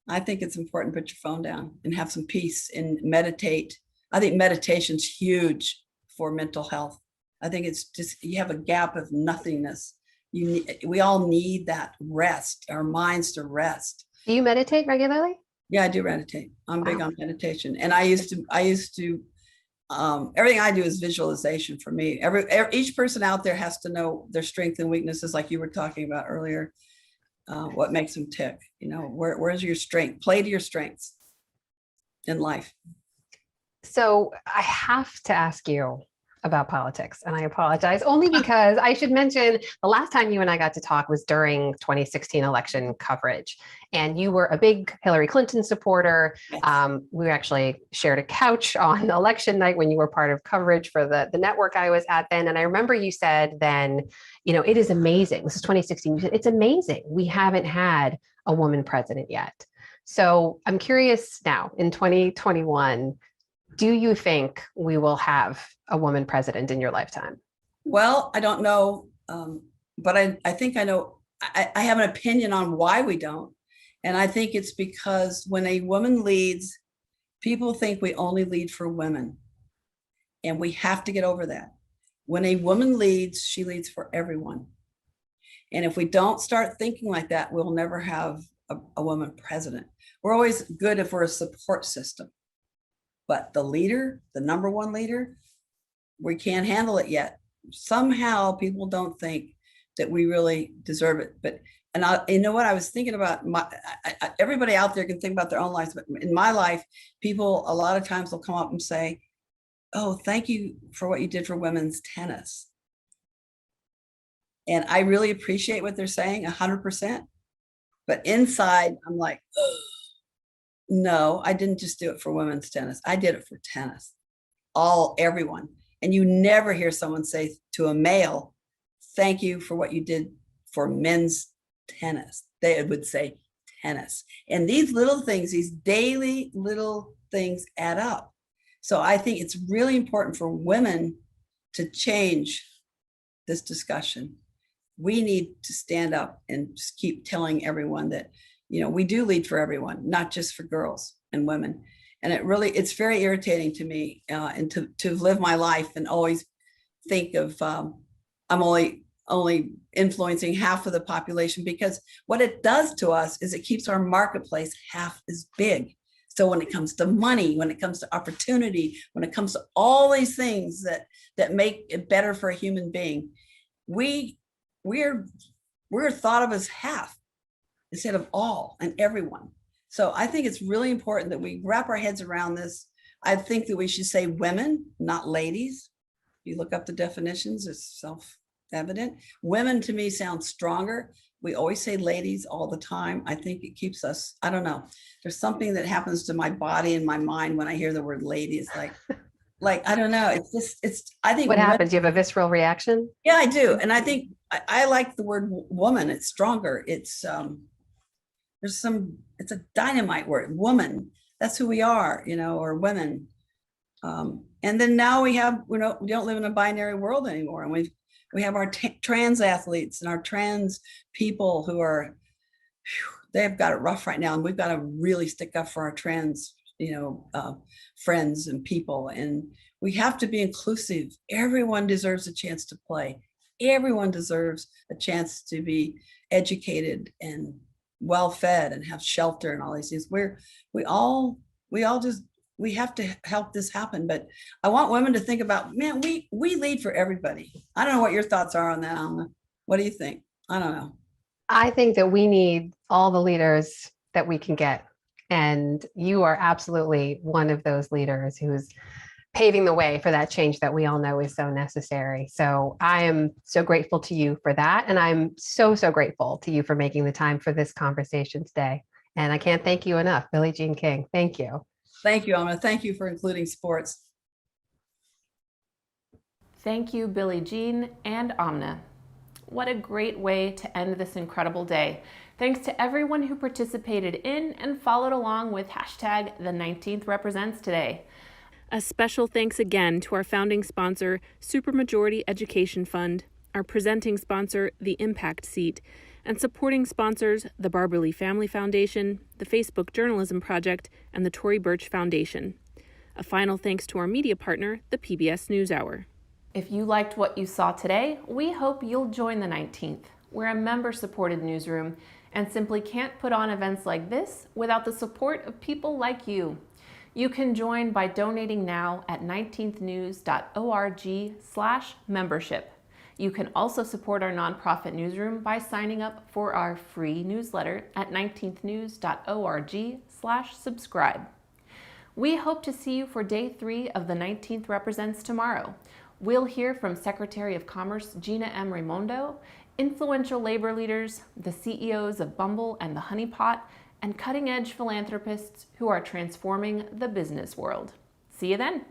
I think it's important to put your phone down and have some peace and meditate. I think meditation's huge for mental health. I think it's just, you have a gap of nothingness. We all need that rest, our minds to rest. Do you meditate regularly? Yeah, I do meditate. I'm big on meditation. And I used to, everything I do is visualization for me. Each person out there has to know their strengths and weaknesses, like you were talking about earlier. What makes them tick? Where's your strength? Play to your strengths in life. So I have to ask you about politics, and I apologize only because I should mention the last time you and I got to talk was during 2016 election coverage, and you were a big Hillary Clinton supporter. Yes. We actually shared a couch on election night when you were part of coverage for the network I was at then. And I remember you said then, it is amazing. This is 2016. You said, it's amazing. We haven't had a woman president yet. So I'm curious now in 2021, do you think we will have a woman president in your lifetime? Well, I don't know, but I think I know. I have an opinion on why we don't. And I think it's because when a woman leads, people think we only lead for women. And we have to get over that. When a woman leads, she leads for everyone. And if we don't start thinking like that, we'll never have a woman president. We're always good if we're a support system. But the leader, the number one leader, we can't handle it yet. Somehow people don't think that we really deserve it. And you know what, I was thinking about everybody out there can think about their own lives, but in my life, people a lot of times will come up and say, oh, thank you for what you did for women's tennis. And I really appreciate what they're saying 100%. But inside, I'm like, no, I didn't just do it for women's tennis. I did it for tennis, everyone. And you never hear someone say to a male, thank you for what you did for men's tennis. They would say tennis. And these little things, these daily little things add up. So I think it's really important for women to change this discussion. We need to stand up and just keep telling everyone that, we do lead for everyone, not just for girls and women. And it's very irritating to me and to live my life and always think of I'm only influencing half of the population, because what it does to us is it keeps our marketplace half as big. So when it comes to money, when it comes to opportunity, when it comes to all these things that make it better for a human being, we're thought of as half instead of all and everyone. So I think it's really important that we wrap our heads around this. I think that we should say women, not ladies. You look up the definitions, it's self-evident. Women to me sound stronger. We always say ladies all the time. I think it keeps us, I don't know. There's something that happens to my body and my mind when I hear the word lady. It's like, I don't know. I think. What happens? You have a visceral reaction? Yeah, I do. And I think I like the word woman. It's stronger. It's it's a dynamite word, woman. That's who we are, or women. And then now we don't live in a binary world anymore. And we have our trans athletes and our trans people who they've got it rough right now. And we've got to really stick up for our trans, friends and people. And we have to be inclusive. Everyone deserves a chance to play. Everyone deserves a chance to be educated and well-fed and have shelter and all these things. We have to help this happen. But I want women to think about, man, we lead for everybody. I don't know what your thoughts are on that, Alma. What do you think? I don't know. I think that we need all the leaders that we can get. And you are absolutely one of those leaders who's paving the way for that change that we all know is so necessary. So I am so grateful to you for that. And I'm so, so grateful to you for making the time for this conversation today. And I can't thank you enough, Billie Jean King. Thank you. Thank you, Alma. Thank you for including sports. Thank you, Billie Jean and Amna. What a great way to end this incredible day. Thanks to everyone who participated in and followed along with hashtag the 19th represents today. A special thanks again to our founding sponsor, Supermajority Education Fund, our presenting sponsor, The Impact Seat, and supporting sponsors, the Barbara Lee Family Foundation, the Facebook Journalism Project, and the Tory Burch Foundation. A final thanks to our media partner, the PBS NewsHour. If you liked what you saw today, we hope you'll join the 19th. We're a member-supported newsroom and simply can't put on events like this without the support of people like you. You can join by donating now at 19thnews.org/membership. You can also support our nonprofit newsroom by signing up for our free newsletter at 19thnews.org/subscribe. We hope to see you for Day 3 of the 19th Represents tomorrow. We'll hear from Secretary of Commerce Gina M. Raimondo, influential labor leaders, the CEOs of Bumble and the Honey Pot, and cutting-edge philanthropists who are transforming the business world. See you then.